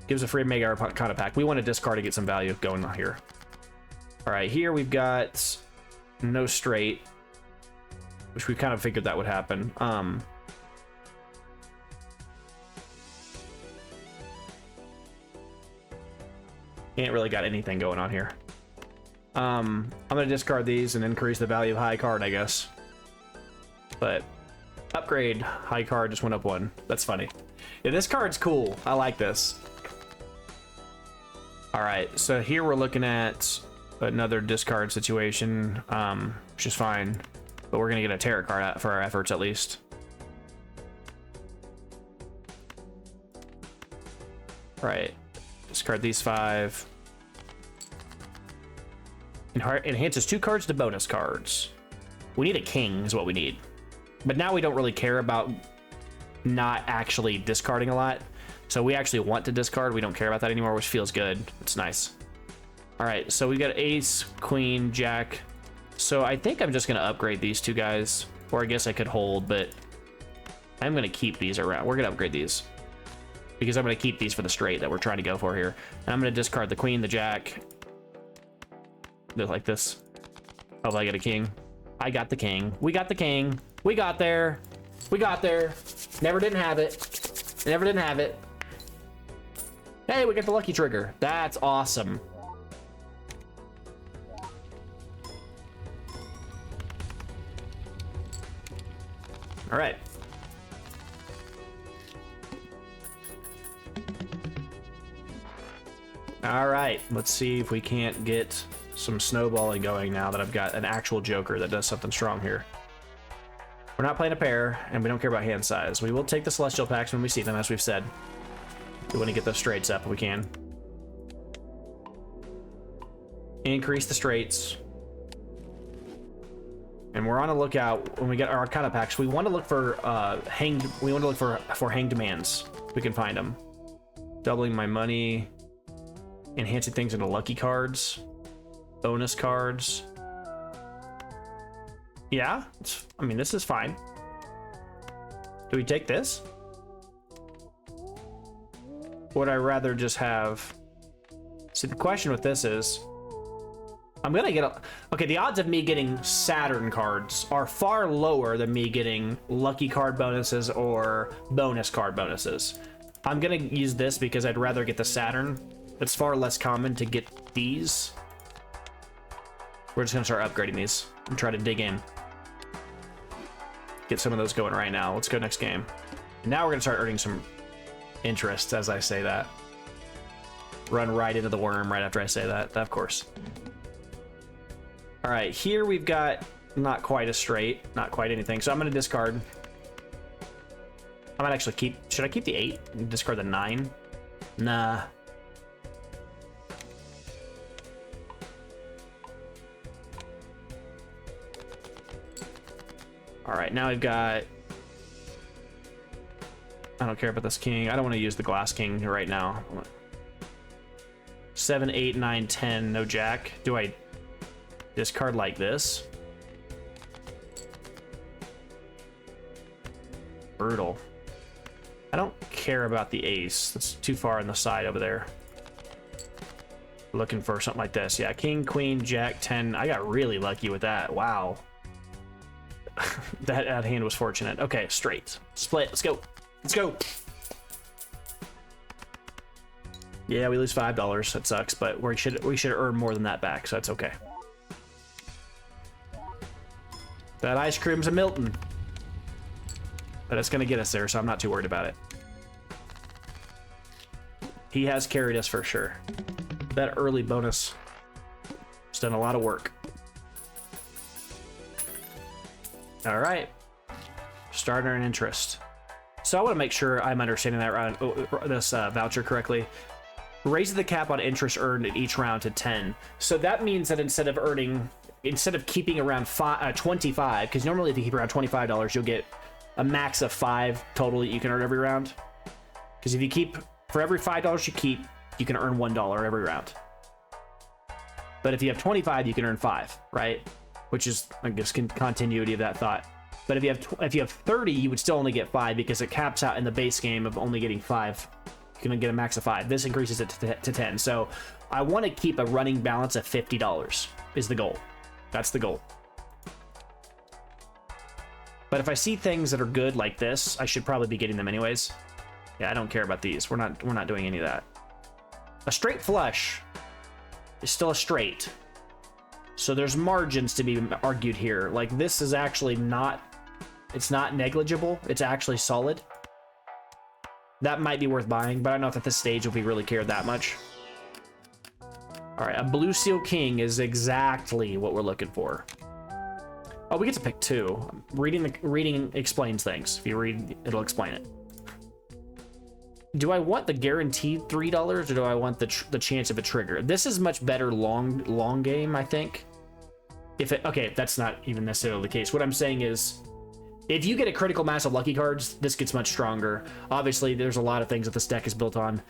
[SPEAKER 1] Gives a free Mega Arcana pack. We want to discard to get some value going on here. All right, here we've got no straight, which we kind of figured that would happen. Ain't really got anything going on here. I'm gonna discard these and increase the value of high card, I guess. But upgrade high card just went up 1. That's funny. Yeah, this card's cool. I like this. All right, so here we're looking at another discard situation, which is fine, but we're gonna get a tarot card out for our efforts at least. Right, discard these 5. Enhances 2 cards to bonus cards. We need a king is what we need. But now we don't really care about not actually discarding a lot. So we actually want to discard. We don't care about that anymore, which feels good. It's nice. All right, so we got ace, queen, jack. So I think I'm just going to upgrade these 2 guys. Or I guess I could hold, but I'm going to keep these around. We're going to upgrade these. Because I'm going to keep these for the straight that we're trying to go for here. And I'm going to discard the queen, the jack. Like this. Oh, I got a king. I got the king. We got the king. We got there. We got there. Never didn't have it. Never didn't have it. Hey, we got the lucky trigger. That's awesome. All right. All right. Let's see if we can't get some snowballing going now that I've got an actual Joker that does something strong here. We're not playing a pair, and we don't care about hand size. We will take the Celestial Packs when we see them, as we've said. We want to get those straights up if we can. Increase the straights. And we're on a lookout when we get our Arcana packs. We want to look for hanged. We want to look for hanged demands. We can find them. Doubling my money. Enhancing things into lucky cards. Bonus cards. Yeah, I mean, this is fine. Do we take this? Would I rather just have... See, the question with this is... I'm gonna get a... Okay, the odds of me getting Saturn cards are far lower than me getting lucky card bonuses or bonus card bonuses. I'm gonna use this because I'd rather get the Saturn. It's far less common to get these. We're just gonna start upgrading these and try to dig in. Get some of those going right now. Let's go next game. And now we're gonna start earning some interest as I say that. Run right into the worm right after I say that, of course. All right, here we've got not quite a straight, not quite anything. So I'm gonna discard. I might actually keep, should I keep the 8 and discard the 9? Nah. All right, now we've got, I don't care about this king. I don't want to use the glass king right now. 7, 8, 9, 10, no jack. Do I discard like this? Brutal. I don't care about the ace. That's too far on the side over there. Looking for something like this. Yeah, king, queen, jack, 10. I got really lucky with that. Wow. that hand was fortunate. Okay, straight. Split. Let's go. Let's go. Yeah, we lose $5. That sucks, but we should earn more than that back, so that's okay. That ice cream's a Milton. But it's gonna get us there, so I'm not too worried about it. He has carried us for sure. That early bonus has done a lot of work. All right. Start earn interest. So I want to make sure I'm understanding that round, this voucher correctly. Raises the cap on interest earned in each round to 10. So that means that instead of keeping around 25, because normally if you keep around $25, you'll get a max of 5 total that you can earn every round. Because if you keep, for every $5 you keep, you can earn $1 every round. But if you have 25, you can earn 5, right? Which is, I guess, continuity of that thought. But if you have 30, you would still only get 5 because it caps out in the base game of only getting 5. You're gonna get a max of 5. This increases it to 10. So I want to keep a running balance of $50 is the goal. That's the goal. But if I see things that are good like this, I should probably be getting them anyways. Yeah, I don't care about these. We're not doing any of that. A straight flush is still a straight. So there's margins to be argued here. Like this is actually not, it's not negligible. It's actually solid. That might be worth buying, but I don't know if at this stage if we really care that much. All right, a blue seal king is exactly what we're looking for. Oh, we get to pick 2. Reading explains things. If you read, it'll explain it. do I want the guaranteed $3 or do I want the chance of a trigger? This is much better long game, I think. Okay, that's not even necessarily the case. What I'm saying is, if you get a critical mass of lucky cards, this gets much stronger. Obviously, there's a lot of things that this deck is built on.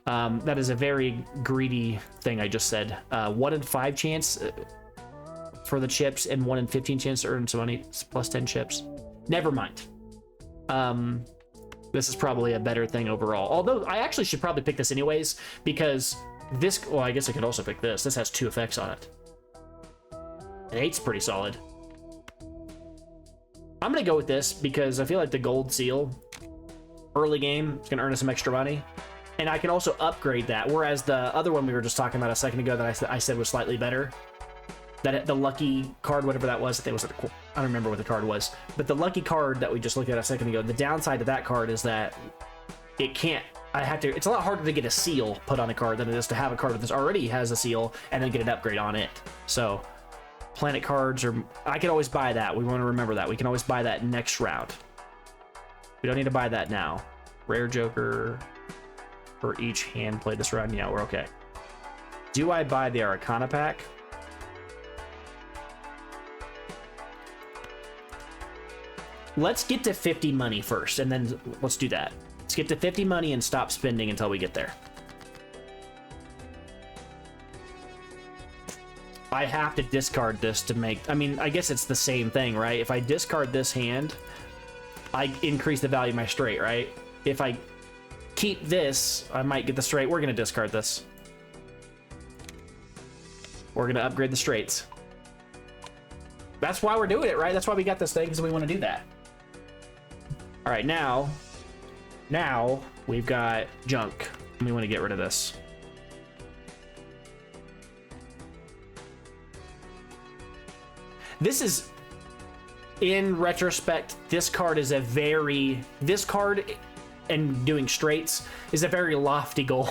[SPEAKER 1] That is a very greedy thing I just said. 1 in 5 chance for the chips and 1 in 15 chance to earn some money, plus 10 chips. Never mind. This is probably a better thing overall. Although I actually should probably pick this anyways, because this, well, I guess I could also pick this. This has 2 effects on it. An 8's pretty solid. I'm gonna go with this because I feel like the gold seal early game is gonna earn us some extra money. And I can also upgrade that, whereas the other one we were just talking about a second ago that I said was slightly better, that the lucky card, whatever that was, I think it was, I don't remember what the card was, but the lucky card that we just looked at a second ago, the downside to that card is that it can't, it's a lot harder to get a seal put on a card than it is to have a card that already has a seal and then get an upgrade on it. So planet cards, or I can always buy that. We want to remember that. We can always buy that next round. We don't need to buy that now. Rare Joker for each hand play this round. Yeah, we're okay. Do I buy the Arcana pack? Let's get to 50 money first, and then let's do that. Let's get to 50 money and stop spending until we get there. I have to discard this to make... I mean, I guess it's the same thing, right? If I discard this hand, I increase the value of my straight, right? If I keep this, I might get the straight. We're going to discard this. We're going to upgrade the straights. That's why we're doing it, right? That's why we got this thing, because we want to do that. All right, now we've got junk. We want to get rid of this. This is, in retrospect, this card is this card and doing straights is a very lofty goal.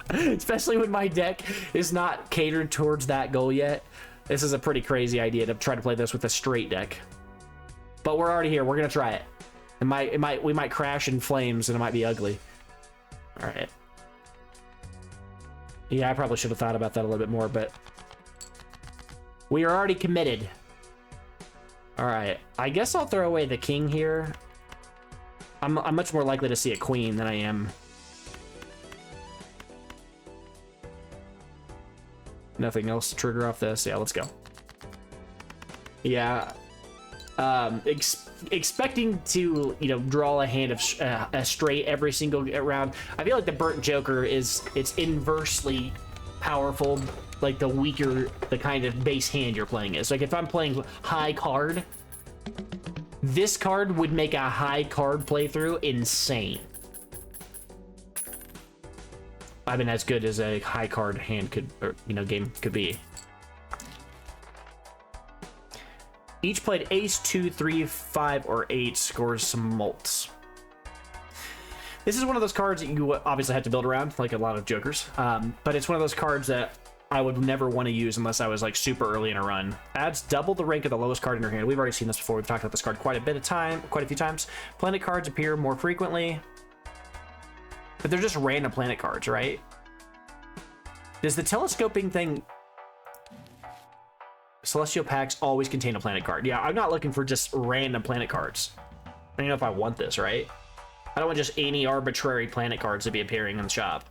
[SPEAKER 1] Especially when my deck is not catered towards that goal yet. This is a pretty crazy idea to try to play this with a straight deck. But we're already here. We're gonna try it. We might crash in flames and it might be ugly. All right. Yeah, I probably should have thought about that a little bit more, but we are already committed. All right. I guess I'll throw away the king here. I'm much more likely to see a queen than I am. Nothing else to trigger off this. Yeah, let's go. Yeah. Expecting to, you know, draw a hand of a straight every single round. I feel like the burnt joker it's inversely powerful, like the weaker the kind of base hand you're playing is. Like if I'm playing high card, this card would make a high card playthrough insane. I mean, as good as a high card hand could, or, you know, game could be. Each played ace, 2, 3, 5, or 8 scores some mults. This is one of those cards that you obviously have to build around, like a lot of jokers. But it's one of those cards that I would never want to use unless I was like super early in a run. Adds double the rank of the lowest card in your hand. We've already seen this before. We've talked about this card quite a few times. Planet cards appear more frequently, but they're just random planet cards, right? Does the telescoping thing... Celestial packs always contain a planet card. Yeah, I'm not looking for just random planet cards. I don't even know if I want this, right? I don't want just any arbitrary planet cards to be appearing in the shop.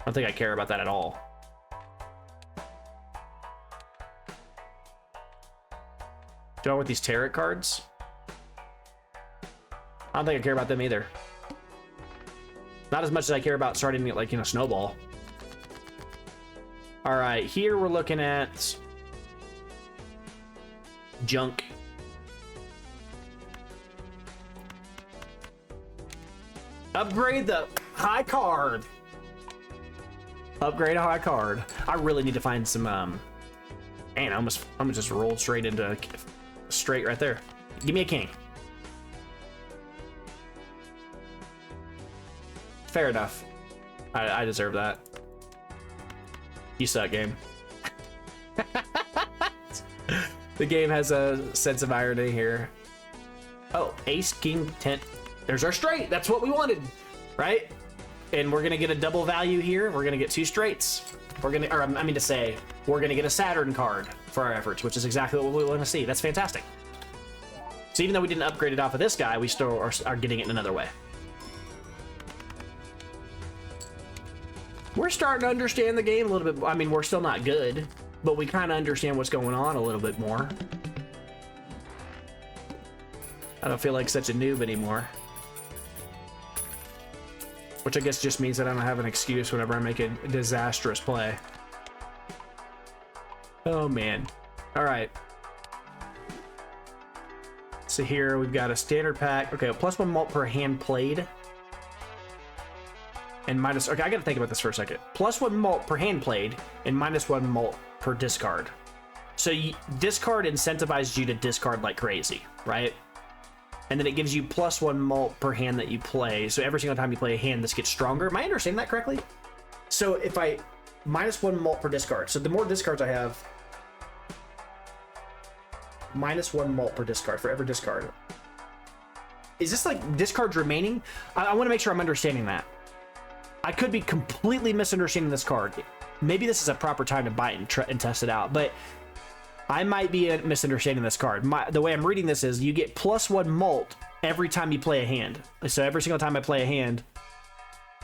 [SPEAKER 1] I don't think I care about that at all. Do I want these tarot cards? I don't think I care about them either. Not as much as I care about starting to, like, you know, snowball. All right, here we're looking at junk. Upgrade the high card. Upgrade a high card. I really need to find some man, I'm gonna just roll straight into straight right there. Give me a king. Fair enough. I deserve that. You suck, game. The game has a sense of irony here. Oh, ace, king, 10. There's our straight. That's what we wanted, right? And we're gonna get a double value here. We're gonna get 2 straights. We're gonna, or I mean to say, we're gonna get a Saturn card for our efforts, which is exactly what we want to see. That's fantastic. So even though we didn't upgrade it off of this guy, we still are getting it in another way. We're starting to understand the game a little bit. I mean, we're still not good, but we kind of understand what's going on a little bit more. I don't feel like such a noob anymore. Which I guess just means that I don't have an excuse whenever I make a disastrous play. Oh, man. All right. So here we've got a standard pack. Okay, +1 mult per hand played. And minus... Okay, I got to think about this for a second. +1 mult per hand played and -1 mult per discard. So discard incentivizes you to discard like crazy, right? And then it gives you +1 mult per hand that you play. So every single time you play a hand, this gets stronger. Am I understanding that correctly? So if I -1 mult per discard. So the more discards I have, -1 mult per discard for every discard. Is this like discards remaining? I want to make sure I'm understanding that. I could be completely misunderstanding this card. Maybe this is a proper time to buy it and test it out, but I might be misunderstanding this card. The way I'm reading this is you get +1 mult every time you play a hand. So every single time I play a hand,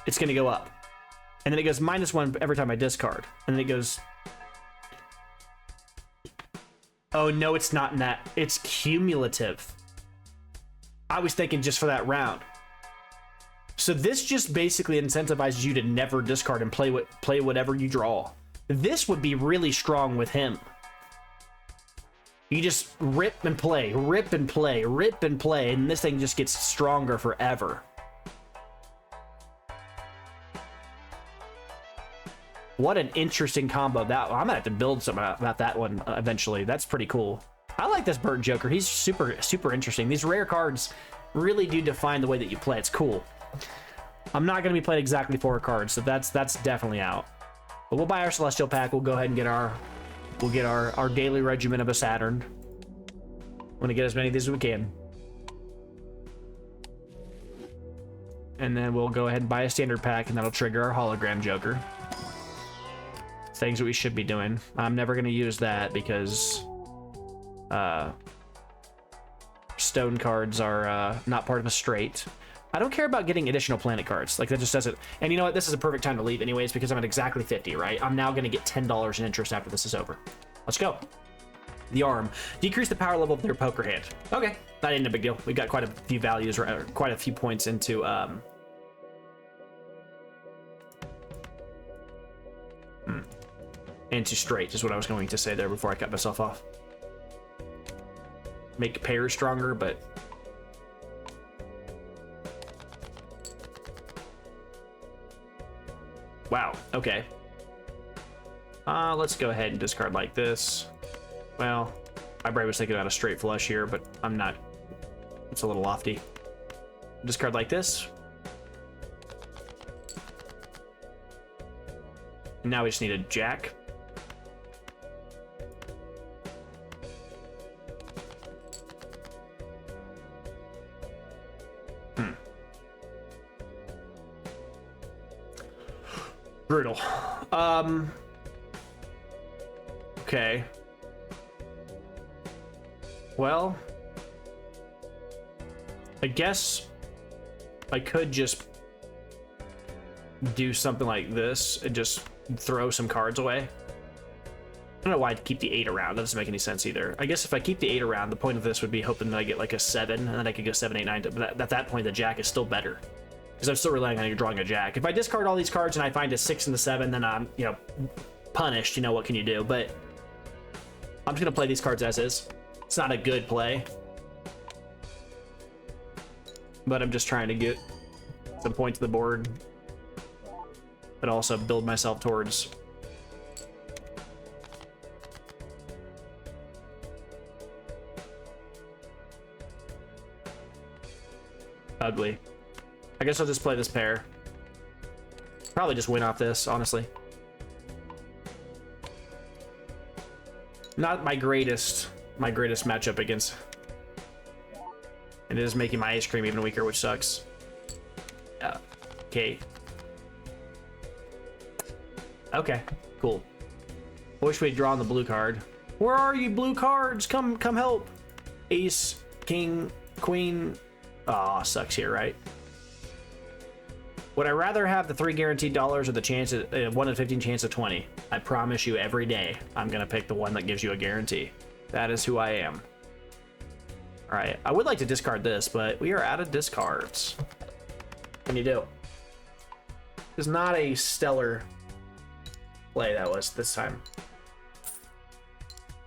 [SPEAKER 1] it's going to go up. And then it goes -1 every time I discard. And then it goes... Oh, no, it's not in that. It's cumulative. I was thinking just for that round. So this just basically incentivizes you to never discard and play whatever you draw. This would be really strong with him. You just rip and play, rip and play, rip and play, and this thing just gets stronger forever. What an interesting combo. That I'm gonna have to build something about that one eventually. That's pretty cool. I like this Bird Joker. He's super interesting. These rare cards really do define the way that you play. It's cool. I'm not gonna be playing exactly 4 cards, so that's definitely out. But we'll buy our Celestial pack. We'll go ahead and get our daily regimen of a Saturn. I'm gonna get as many of these as we can. And then we'll go ahead and buy a standard pack, and that'll trigger our Hologram Joker. Things that we should be doing. I'm never gonna use that because stone cards are not part of a straight. I don't care about getting additional planet cards. Like, that just doesn't... And you know what? This is a perfect time to leave anyways, because I'm at exactly 50, right? I'm now going to get $10 in interest after this is over. Let's go. The arm. Decrease the power level of their poker hand. Okay. That ain't a big deal. We got quite a few values, or quite a few points into... into straight is what I was going to say there before I cut myself off. Make pairs stronger, but... Wow, okay. Let's go ahead and discard like this. Well, my brain was thinking about a straight flush here, but I'm not. It's a little lofty. Discard like this. And now we just need a jack. Brutal. Okay. Well, I guess I could just do something like this and just throw some cards away. I don't know why I'd keep the 8 around. That doesn't make any sense either. I guess if I keep the 8 around, the point of this would be hoping that I get like a 7, and then I could go 7, 8, 9. But at that point, the jack is still better, because I'm still relying on you drawing a jack. If I discard all these cards and I find a 6 and a 7, then I'm, you know, punished. You know, what can you do? But I'm just gonna play these cards as is. It's not a good play, but I'm just trying to get some points to the board, but also build myself towards ugly. I guess I'll just play this pair. Probably just win off this, honestly. Not my greatest matchup against And it is making my ice cream even weaker, which sucks. Okay. Okay, cool. Wish we'd drawn the blue card. Where are you, blue cards? Come help. Ace, king, queen. Aw, sucks here, right? Would I rather have the 3 guaranteed dollars or the chance at 1 in 15 chance of 20? I promise you every day, I'm gonna pick the one that gives you a guarantee. That is who I am. All right, I would like to discard this, but we are out of discards. What can you do? It's not a stellar play that was this time.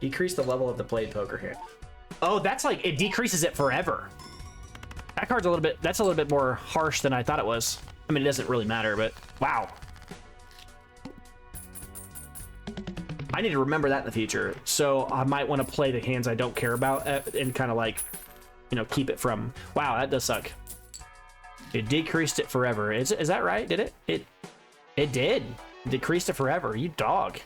[SPEAKER 1] Decrease the level of the played poker hand. Oh, that's like, it decreases it forever. That card's that's a little bit more harsh than I thought it was. I mean, it doesn't really matter, but wow. I need to remember that in the future. So I might want to play the hands I don't care about and kind of like, you know, keep it from, wow, that does suck. It decreased it forever. Is that right? Did it? It did. Decreased it forever. You dog.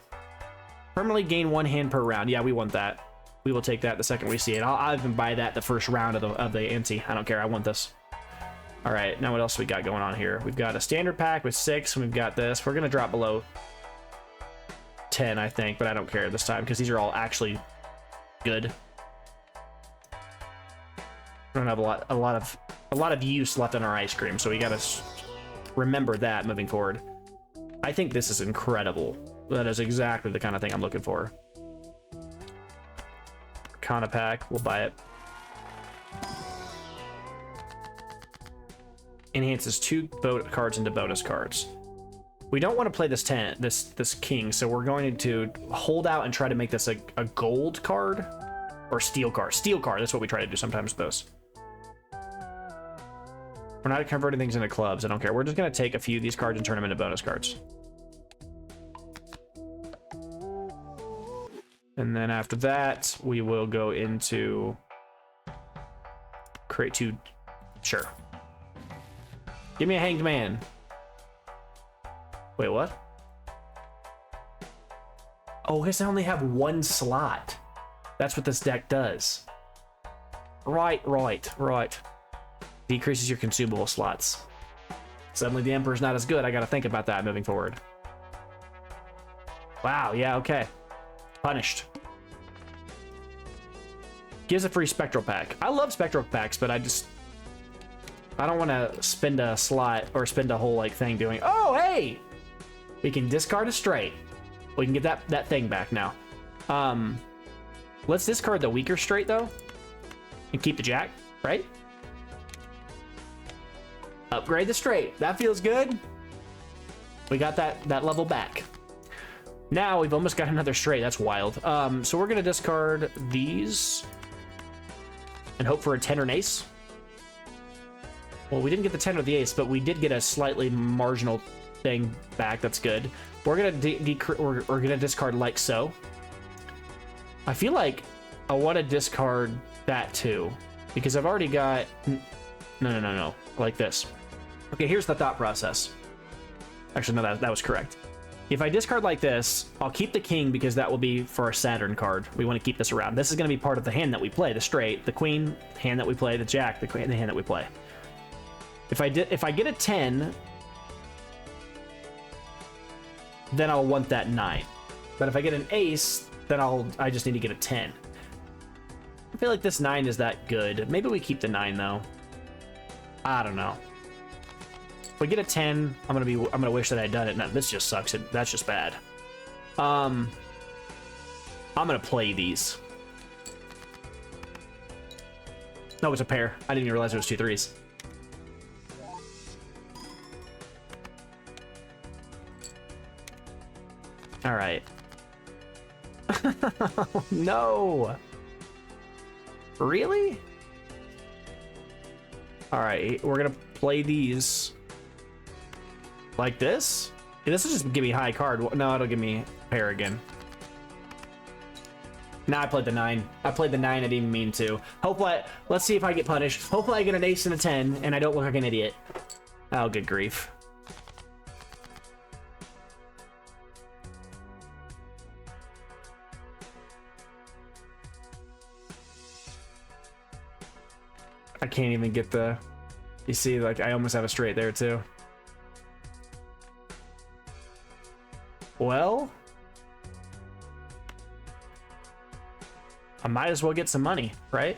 [SPEAKER 1] Permanently gain 1 hand per round. Yeah, we want that. We will take that the second we see it. I'll even buy that the first round of the ante. I don't care. I want this. All right, now what else we got going on here? We've got a standard pack with 6, and we've got this. We're gonna drop below 10, I think, but I don't care this time because these are all actually good. We don't have a lot of use left in our ice cream, so we gotta remember that moving forward. I think this is incredible. That is exactly the kind of thing I'm looking for. Arcana pack, we'll buy it. Enhances 2 cards into bonus cards. We don't want to play this this king, so we're going to hold out and try to make this a gold card or steel card. Steel card, that's what we try to do sometimes with those. We're not converting things into clubs, I don't care. We're just going to take a few of these cards and turn them into bonus cards. And then after that, we will go into create 2. Sure. Give me a hanged man. Wait, what? Oh, I guess I only have 1 slot. That's what this deck does. Right. Decreases your consumable slots. Suddenly the Emperor's not as good. I gotta think about that moving forward. Wow, yeah, okay. Punished. Gives a free spectral pack. I love spectral packs, but I don't want to spend a slot or spend a whole like thing doing, oh, hey, we can discard a straight. We can get that thing back now. Let's discard the weaker straight though and keep the jack, right? Upgrade the straight. That feels good. We got that level back. Now we've almost got another straight. That's wild. So we're gonna discard these and hope for a 10 or an ace. Well, we didn't get the 10 or the ace, but we did get a slightly marginal thing back. That's good. We're gonna we're gonna discard like so. I feel like I want to discard that too because I've already got no, like this. Okay, here's the thought process. Actually, no, that was correct. If I discard like this, I'll keep the king because that will be for a Saturn card. We want to keep this around. This is going to be part of the hand that we play, the straight, the queen hand that we play, the jack, the queen, the hand that we play. If I get a 10, then I'll want that 9. But if I get an ace, then I just need to get a 10. I feel like this 9 is that good. Maybe we keep the 9 though. I don't know. If we get a 10, I'm gonna wish that I'd done it. No, this just sucks. That's just bad. I'm gonna play these. No, it's a pair. I didn't even realize it was 2 3s. All right. No. Really? All right, we're gonna play these like this. Yeah, this will just give me high card. No, it'll give me pair again. Nah, I played the 9. I played the 9. I didn't even mean to. Hopefully, let's see if I get punished. Hopefully, I get an ace and a 10, and I don't look like an idiot. Oh, good grief. I can't even get the... You see, like, I almost have a straight there, too. Well... I might as well get some money, right?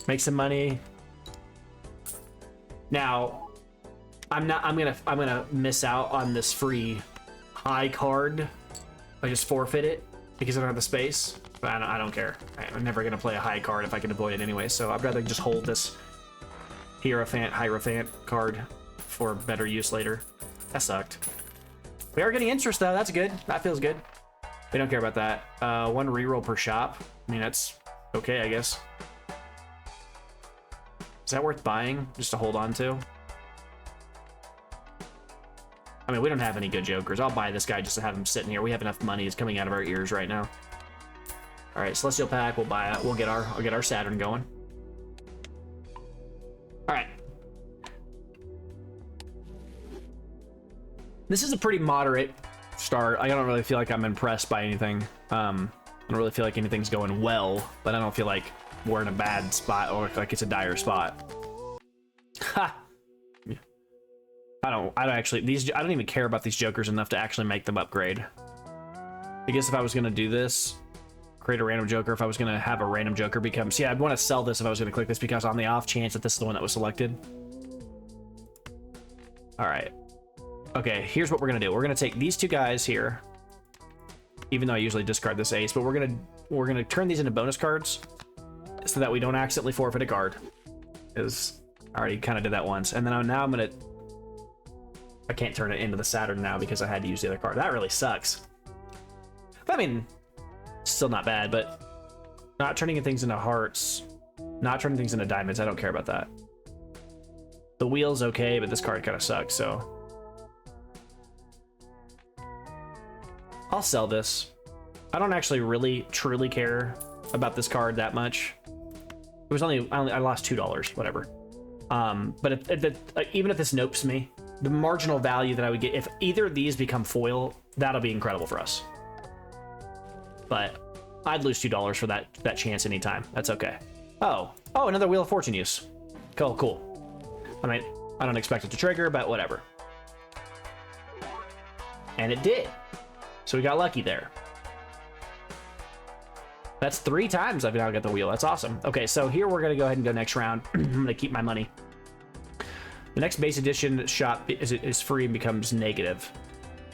[SPEAKER 1] Make some money. Now, I'm gonna miss out on this free high card. I just forfeit it because I don't have the space. But I don't care. I'm never gonna play a high card if I can avoid it anyway. So I'd rather just hold this Hierophant card for better use later. That sucked. We are getting interest though. That's good. That feels good. We don't care about that. One reroll per shop. I mean, that's okay, I guess. Is that worth buying just to hold on to? I mean, we don't have any good jokers. I'll buy this guy just to have him sitting here. We have enough money. It's coming out of our ears right now. All right, Celestial Pack. We'll buy it. I'll get our Saturn going. All right. This is a pretty moderate start. I don't really feel like I'm impressed by anything. I don't really feel like anything's going well, but I don't feel like we're in a bad spot or like it's a dire spot. Ha! I don't actually, I don't even care about these jokers enough to actually make them upgrade. I guess if I was gonna do this, create a random joker, if I was gonna have a random joker become, see, I'd want to sell this if I was gonna click this because on the off chance that this is the one that was selected. All right. Okay, here's what we're gonna do. We're gonna take these two guys here, even though I usually discard this ace, but we're gonna turn these into bonus cards so that we don't accidentally forfeit a card. Because I already kind of did that once, and then I can't turn it into the Saturn now because I had to use the other card. That really sucks. But I mean, still not bad. But not turning things into hearts, not turning things into diamonds. I don't care about that. The wheel's okay, but this card kind of sucks. So. I'll sell this. I don't actually really truly care about this card that much. It was I lost $2, whatever. But even if this nopes me, the marginal value that I would get if either of these become foil, that'll be incredible for us. But I'd lose $2 for that chance anytime. That's okay. Oh, another Wheel of Fortune use. Cool. I mean, I don't expect it to trigger, but whatever. And it did. So we got lucky there. That's 3 times I've now got the wheel. That's awesome. Okay, so here we're going to go ahead and go next round. I'm going to keep my money. The next base edition shop is free and becomes negative.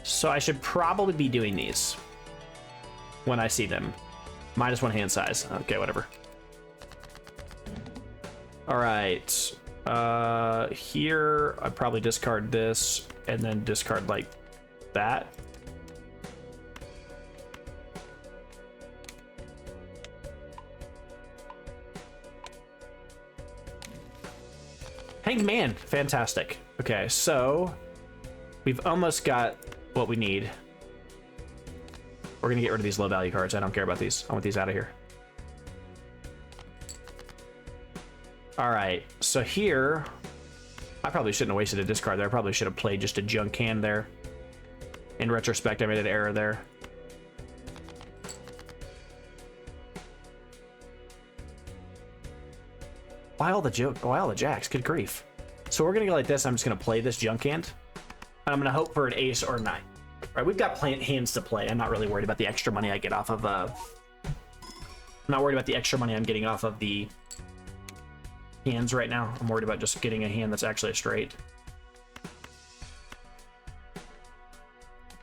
[SPEAKER 1] So I should probably be doing these when I see them. -1 hand size. Okay, whatever. All right. Here, I probably discard this and then discard like that. Hanged Man, fantastic. Okay, so we've almost got what we need. We're gonna get rid of these low value cards. I don't care about these. I want these out of here. All right, so here, I probably shouldn't have wasted a discard there. I probably should have played just a junk hand there. In retrospect, I made an error there. Why all the jacks? Good grief. So we're gonna go like this. I'm just gonna play this junk hand. And I'm gonna hope for an ace or 9. All right, we've got hands to play. I'm not really worried about the extra money I get off of. I'm not worried about the extra money I'm getting off of the hands right now. I'm worried about just getting a hand that's actually a straight.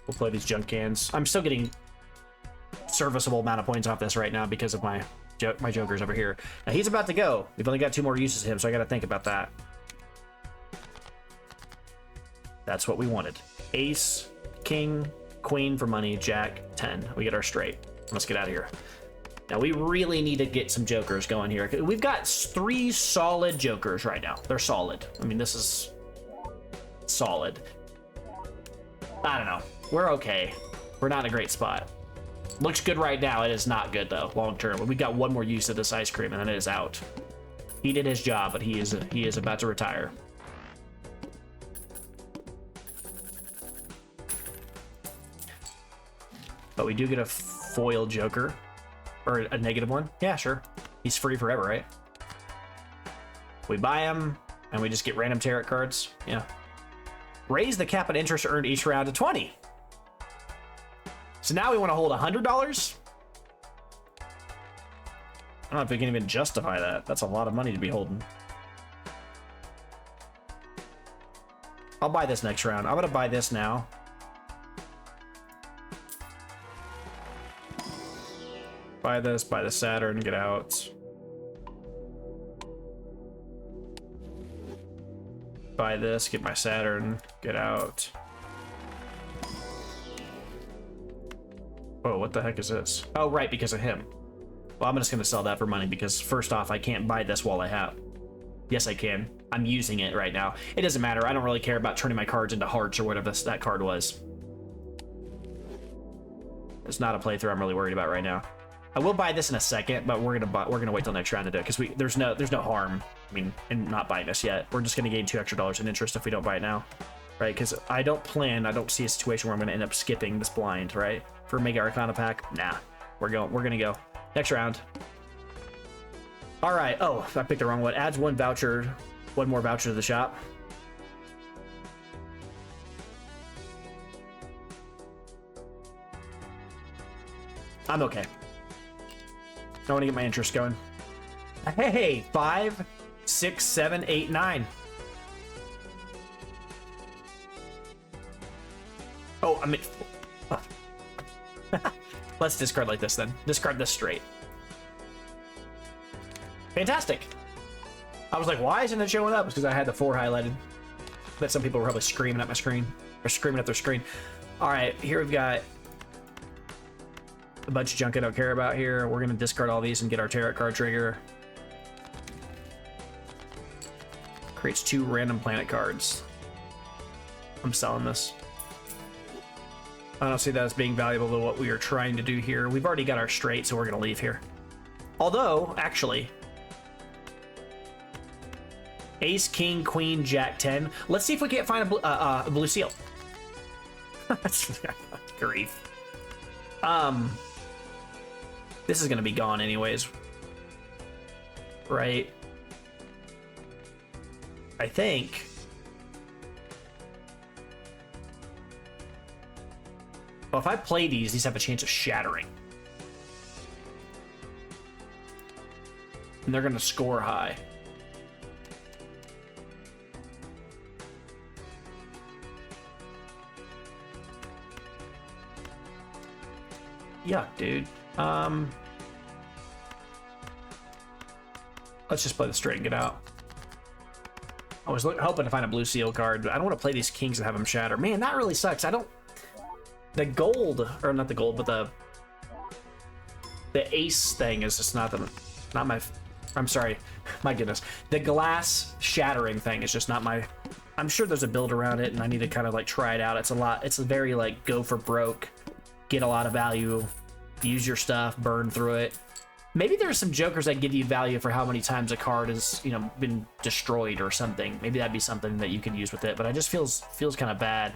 [SPEAKER 1] We'll play these junk hands. I'm still getting serviceable amount of points off this right now because of my joker's over here. Now he's about to go. We've only got 2 more uses of him, so I got to think about that. That's what we wanted. Ace, king, queen for money, jack, 10. We get our straight. Let's get out of here. Now we really need to get some jokers going here. We've got 3 solid jokers right now. They're solid. I mean, this is solid. I don't know. We're okay. We're not in a great spot. Looks good right now. It is not good though, long term. We got 1 more use of this ice cream and then it is out. He did his job, but he is about to retire. But we do get a foil joker, or a negative one. Yeah, sure. He's free forever, right? We buy him, and we just get random tarot cards. Yeah. Raise the cap on interest earned each round to 20. So now we want to hold $100? I don't know if we can even justify that. That's a lot of money to be holding. I'll buy this next round. I'm going to buy this now. Buy this, buy the Saturn, get out. Buy this, get my Saturn, get out. Oh, what the heck is this? Oh, right, because of him. Well, I'm just going to sell that for money because first off, I can't buy this while I have. Yes, I can. I'm using it right now. It doesn't matter. I don't really care about turning my cards into hearts or whatever that card was. It's not a playthrough I'm really worried about right now. I will buy this in a second, but we're gonna wait till next round to do it because there's no harm. I mean, in not buying this yet. We're just gonna gain $2 extra in interest if we don't buy it now, right? Because I don't see a situation where I'm gonna end up skipping this blind, right? For Mega Arcana pack, nah. We're gonna go next round. All right. Oh, I picked the wrong one. Adds one more voucher to the shop. I'm okay. I want to get my interest going. Hey, 5, 6, 7, 8, 9. Oh, I mean, oh. Let's discard like this then. Discard this straight. Fantastic. I was like, why isn't it showing up? It's because I had the 4 highlighted. But some people were probably screaming at my screen. Or screaming at their screen. All right, here we've got a bunch of junk I don't care about here. We're going to discard all these and get our tarot card trigger. Creates 2 random planet cards. I'm selling this. I don't see that as being valuable to what we are trying to do here. We've already got our straight, so we're going to leave here. Although, actually, Ace, King, Queen, Jack, 10. Let's see if we can't find a blue seal. Grief. This is going to be gone anyways. Right? I think. Well, if I play these have a chance of shattering. And they're going to score high. Yuck, dude. Let's just play the straight and get out. I was hoping to find a blue seal card, but I don't want to play these kings and have them shatter. Man, that really sucks. The gold, or not the gold, but the ace thing is just not my. I'm sorry, my goodness. The glass shattering thing is just not my. I'm sure there's a build around it, and I need to kind of like try it out. It's a lot. It's a very like go for broke, get a lot of value, use your stuff, burn through it. Maybe there's some jokers that give you value for how many times a card has, been destroyed or something. Maybe that'd be something that you could use with it. But it just feels kind of bad.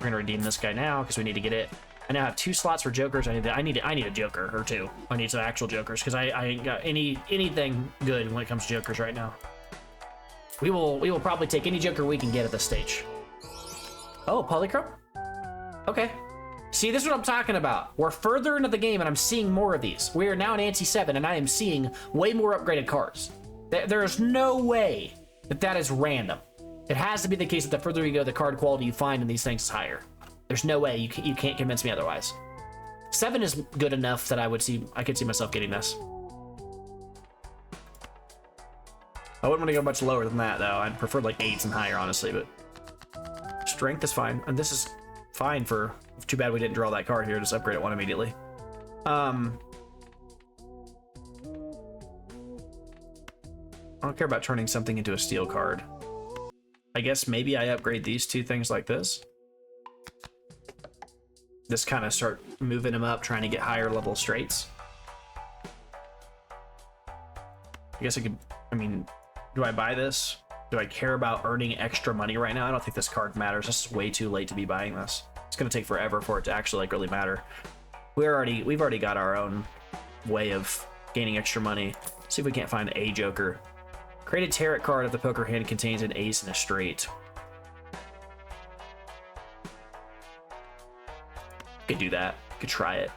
[SPEAKER 1] We're gonna redeem this guy now because we need to get it. I now have 2 slots for jokers. I need a joker or 2. I need some actual jokers because I ain't got anything good when it comes to jokers right now. We will probably take any joker we can get at this stage. Oh, polychrome? Okay. See, this is what I'm talking about. We're further into the game and I'm seeing more of these. We are now in Ante 7 and I am seeing way more upgraded cards. There is no way that is random. It has to be the case that the further you go, the card quality you find in these things is higher. There's no way. You can't convince me otherwise. 7 is good enough that I could see myself getting this. I wouldn't want to go much lower than that, though. I'd prefer like 8s and higher, honestly, but strength is fine. And this is fine for... Too bad we didn't draw that card here. Just upgrade it 1 immediately. I don't care about turning something into a steel card. I guess maybe I upgrade these 2 things like this. Just kind of start moving them up, trying to get higher level straights. I guess I could... I mean, do I buy this? Do I care about earning extra money right now? I don't think this card matters. This is way too late to be buying this. It's gonna take forever for it to actually like really matter. We've already got our own way of gaining extra money. See if we can't find a Joker. Create a tarot card if the poker hand contains an ace and a straight. Could do that. Could try it.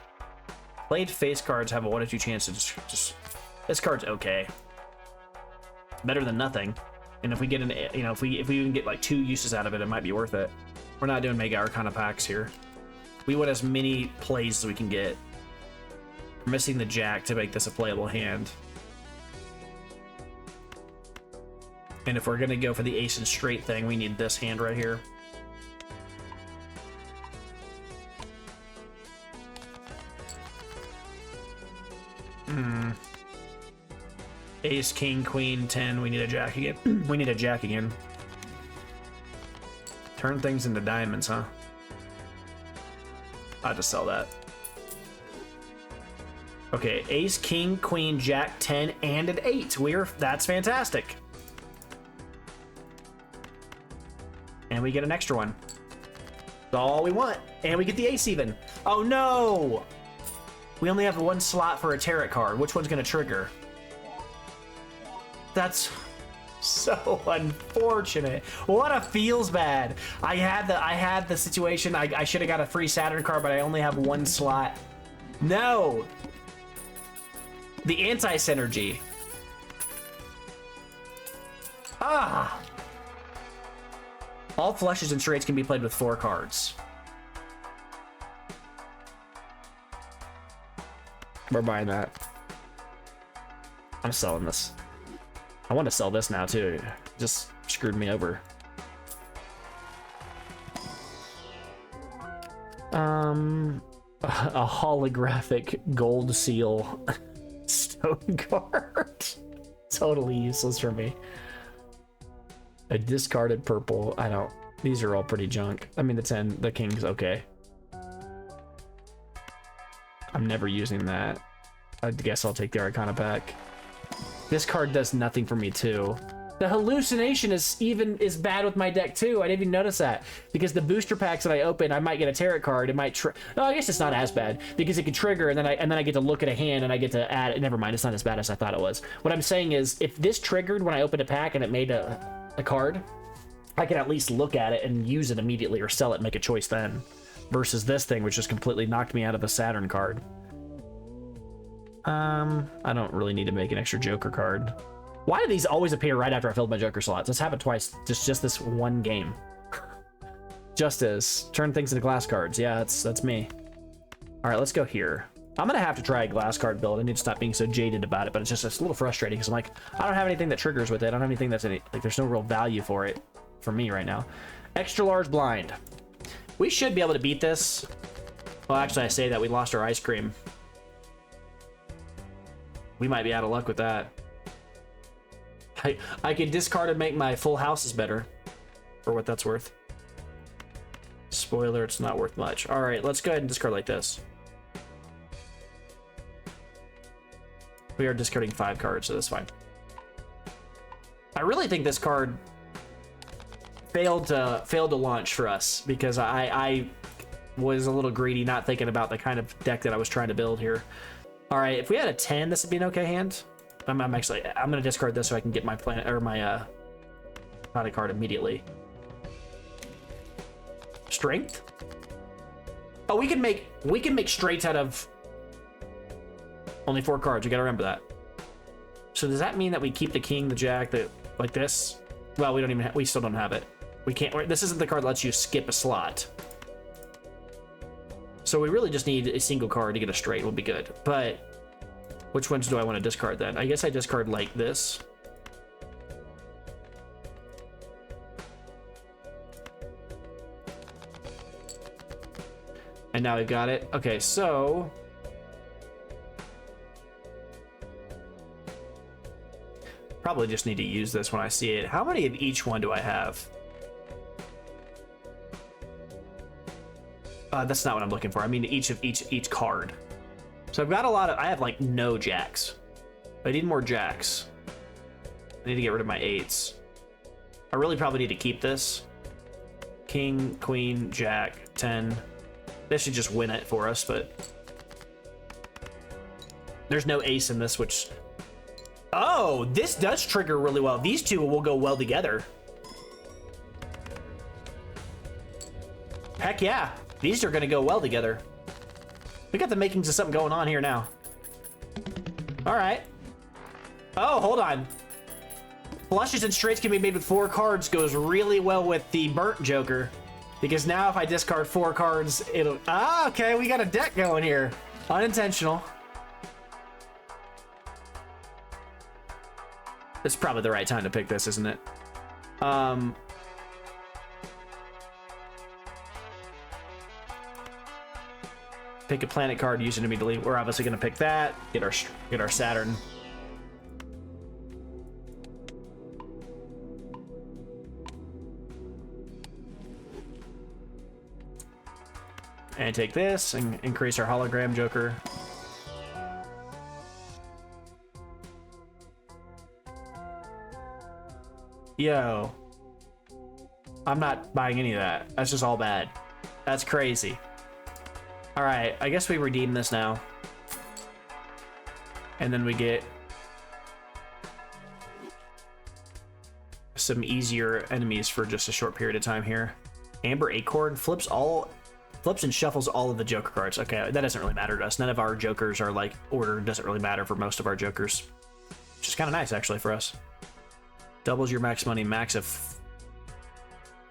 [SPEAKER 1] Played face cards have a 1 in 2 chance to just this card's okay. Better than nothing. And if we get an, you know, if we even get like 2 uses out of it, it might be worth it. We're not doing Mega Arcana packs here. We want as many plays as we can get. We're missing the Jack to make this a playable hand. And if we're gonna go for the ace and straight thing, we need this hand right here. Ace, king, queen, 10. We need a jack again. We need a jack again. Turn things into diamonds, huh? I'll just sell that. Okay, ace, king, queen, jack, 10, and an 8. That's fantastic. And we get an extra one. That's all we want. And we get the ace even. Oh no! We only have 1 slot for a tarot card. Which one's gonna trigger? That's so unfortunate. What a feels bad. I had the situation. I should have got a free Saturn card, but I only have 1 slot. No. The anti-synergy. Ah. All flushes and straights can be played with 4 cards. We're buying that. I'm selling this. I want to sell this now too. Just screwed me over. A holographic gold seal stone card. Totally useless for me. A discarded purple. I don't. These are all pretty junk. I mean, the 10, the king's okay. I'm never using that. I guess I'll take the Arcana pack. This card does nothing for me too. The hallucination is bad with my deck too. I didn't even notice that because the booster packs that I open, I might get a tarot card. It might. No, I guess it's not as bad because it can trigger, and then I get to look at a hand and I get to add. Never mind, it's not as bad as I thought it was. What I'm saying is, if this triggered when I opened a pack and it made a card, I can at least look at it and use it immediately or sell it and make a choice then. Versus this thing, which just completely knocked me out of a Saturn card. I don't really need to make an extra Joker card. Why do these always appear right after I filled my Joker slots? This happened twice, just this one game. Justice, turn things into glass cards. Yeah, that's me. All right, let's go here. I'm gonna have to try a glass card build. I need to stop being so jaded about it, but it's just a little frustrating because I'm like, I don't have anything that triggers with it. I don't have anything that's like, there's no real value for it for me right now. Extra large blind. We should be able to beat this. Well, actually, I say that we lost our ice cream. We might be out of luck with that. I could discard and make my full houses better, for what that's worth. Spoiler, it's not worth much. All right, let's go ahead and discard like this. We are discarding 5 cards, so that's fine. I really think this card failed to launch for us because I was a little greedy, not thinking about the kind of deck that I was trying to build here. All right, if we had a 10, this would be an okay hand. I'm gonna discard this so I can get my planet or my planet card immediately. Strength. Oh, we can make straights out of only 4 cards. We gotta remember that. So does that mean that we keep the king, the jack, like this? Well, we still don't have it. We can't. This isn't the card that lets you skip a slot. So we really just need a single card to get a straight. Will be good. But which ones do I want to discard then? I guess I discard like this. And now we've got it. Okay, so probably just need to use this when I see it. How many of each one do I have? That's not what I'm looking for. I mean each card. So I've got a lot of, I have like no jacks. I need more jacks. I need to get rid of my 8s. I really probably need to keep this. King, queen, jack, 10. This should just win it for us, but There's no ace in this, which... Oh, this does trigger really well. These two will go well together. Heck yeah. These are going to go well together. We got the makings of something going on here now. All right. Oh, hold on. Flushes and straights can be made with 4 cards goes really well with the burnt Joker. Because now if I discard 4 cards, it'll... Ah, okay, we got a deck going here. Unintentional. It's probably the right time to pick this, isn't it? Pick a planet card, use it immediately. We're obviously going to pick that. Get our Saturn. And take this and increase our Hologram Joker. Yo. I'm not buying any of that. That's just all bad. That's crazy. Alright, I guess we redeem this now. And then we get some easier enemies for just a short period of time here. Amber Acorn flips and shuffles all of the Joker cards. Okay, that doesn't really matter to us. None of our Jokers are like order. Doesn't really matter for most of our Jokers. Which is kind of nice actually for us. Doubles your max money, max of...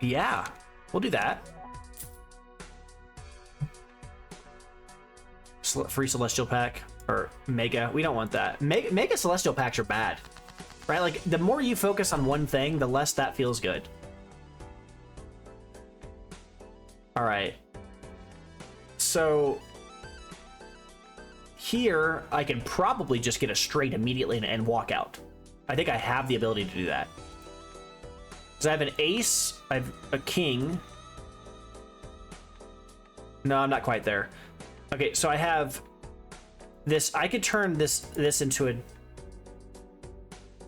[SPEAKER 1] Yeah, we'll do that. Free Celestial Pack, or Mega. We don't want that. Mega Celestial Packs are bad. Right, like the more you focus on one thing, the less that feels good. All right. So here I can probably just get a straight immediately and walk out. I think I have the ability to do that. Because I have an ace, I have a king. No, I'm not quite there. Okay, so I have this. I could turn this into a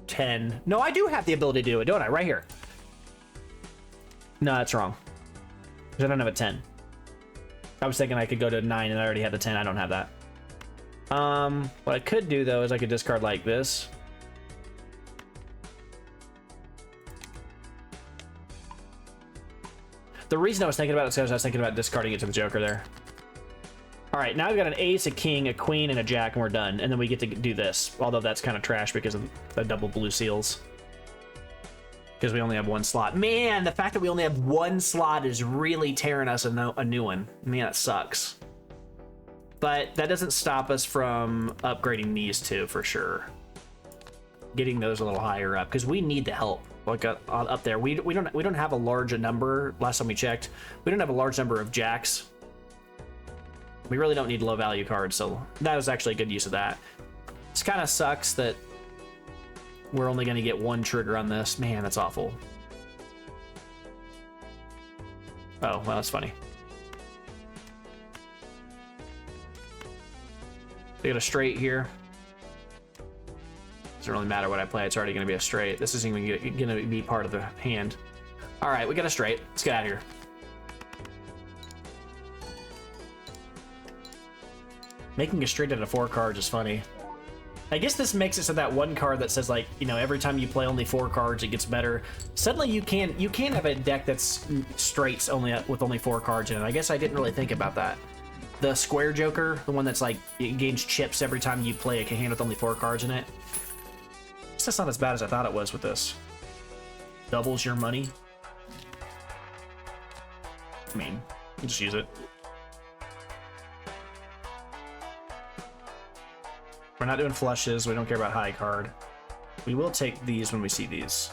[SPEAKER 1] 10. No, I do have the ability to do it, don't I? Right here. No, that's wrong. Because I don't have a 10. I was thinking I could go to 9 and I already had the 10. I don't have that. What I could do though is I could discard like this. The reason I was thinking about it is because I was thinking about discarding it to the Joker there. All right, now we've got an ace, a king, a queen, and a jack, and we're done. And then we get to do this, although that's kind of trash because of the double blue seals. Because we only have 1 slot. Man, the fact that we only have 1 slot is really tearing us a new one. Man, that sucks. But that doesn't stop us from upgrading these two for sure. Getting those a little higher up because we need the help. Like up there, we don't have a large number. Last time we checked, we don't have a large number of jacks. We really don't need low value cards, so that was actually a good use of that. This kind of sucks that we're only going to get 1 trigger on this. Man, that's awful. Oh, well, that's funny. We got a straight here. Doesn't really matter what I play. It's already going to be a straight. This isn't even going to be part of the hand. All right, we got a straight. Let's get out of here. Making a straight out of 4 cards is funny. I guess this makes it so that 1 card that says, like, you know, every time you play only 4 cards, it gets better. Suddenly you can have a deck that's straights only with only 4 cards in it. I guess I didn't really think about that. The square Joker, the one that's like, it gains chips every time you play a hand with only 4 cards in it. I guess that's not as bad as I thought it was with this. Doubles your money. I mean, you just use it. We're not doing flushes. We don't care about high card. We will take these when we see these.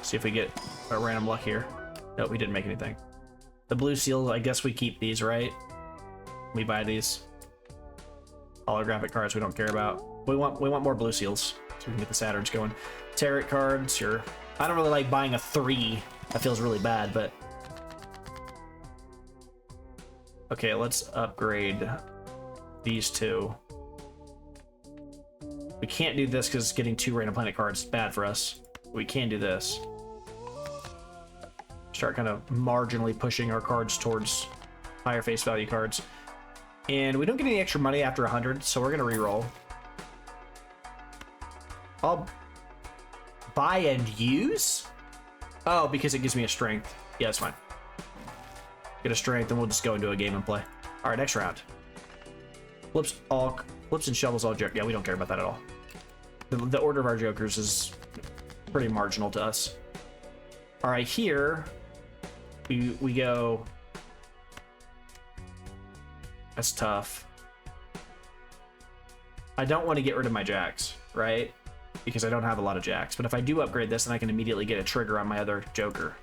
[SPEAKER 1] See if we get a random luck here. Nope, we didn't make anything. The blue seal, I guess we keep these, right? We buy these. Holographic cards we don't care about. We want more blue seals so we can get the Saturns going. Tarot cards, sure. I don't really like buying a 3. That feels really bad, but... Okay, let's upgrade these 2. We can't do this because getting 2 random planet cards is bad for us. We can do this. Start kind of marginally pushing our cards towards higher face value cards. And we don't get any extra money after 100, so we're gonna re-roll. I'll buy and use? Oh, because it gives me a strength. Yeah, that's fine. Get a strength, and we'll just go into a game and play. All right, next round. Flips and shovels all joke. Yeah, we don't care about that at all. The order of our jokers is pretty marginal to us. All right, here we go. That's tough. I don't want to get rid of my jacks, right? Because I don't have a lot of jacks. But if I do upgrade this, then I can immediately get a trigger on my other joker.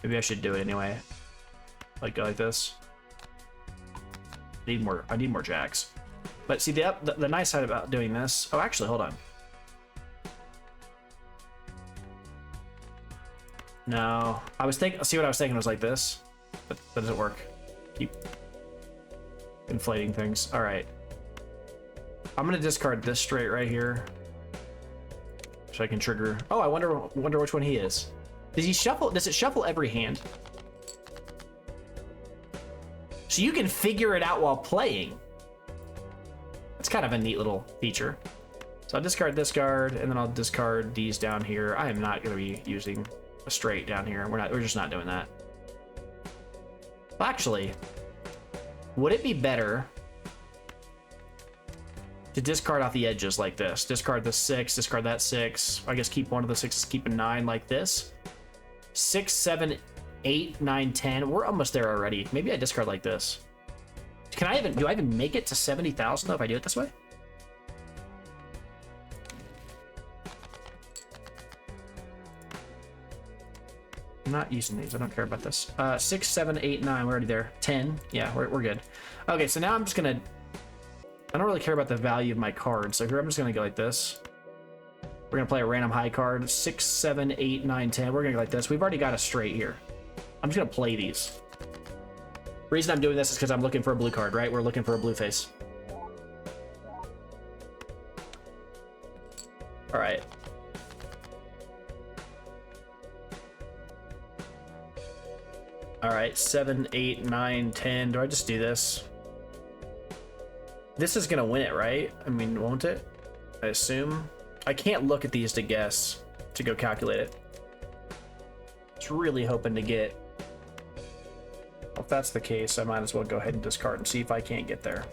[SPEAKER 1] Maybe I should do it anyway. Like go like this. I need more jacks. But see, the nice side about doing this... Oh, actually, hold on. No. I was thinking... See, what I was thinking was like this. But that doesn't work. Keep inflating things. All right. I'm going to discard this straight right here. So I can trigger... Oh, I wonder which one he is. Does he shuffle? Does it shuffle every hand? So you can figure it out while playing. It's kind of a neat little feature. So I'll discard this card, and then I'll discard these down here. I am not going to be using a straight down here. We're just not doing that. Actually, would it be better to discard off the edges like this? Discard this 6, discard that 6. I guess keep one of the 6s, keep a 9 like this. 6, 7, 8, 9, 10. We're almost there already. Maybe I discard like this. Do I even make it to 70,000 though if I do it this way? I'm not using these. I don't care about this. 6, 7, 8, 9. We're already there. 10. Yeah, we're good. Okay, so now I'm just gonna... I don't really care about the value of my card. So here I'm just gonna go like this. We're gonna play a random high card. 6, 7, 8, 9, 10. We're gonna go like this. We've already got a straight here. I'm just gonna play these. Reason I'm doing this is because I'm looking for a blue card, right? We're looking for a blue face. All right. All right, 7, 8, 9, 10. Do I just do this? This is gonna win it, right? I mean, won't it? I assume. I can't look at these to guess, to go calculate it. Just really hoping to get... Well, if that's the case, I might as well go ahead and discard and see if I can't get there.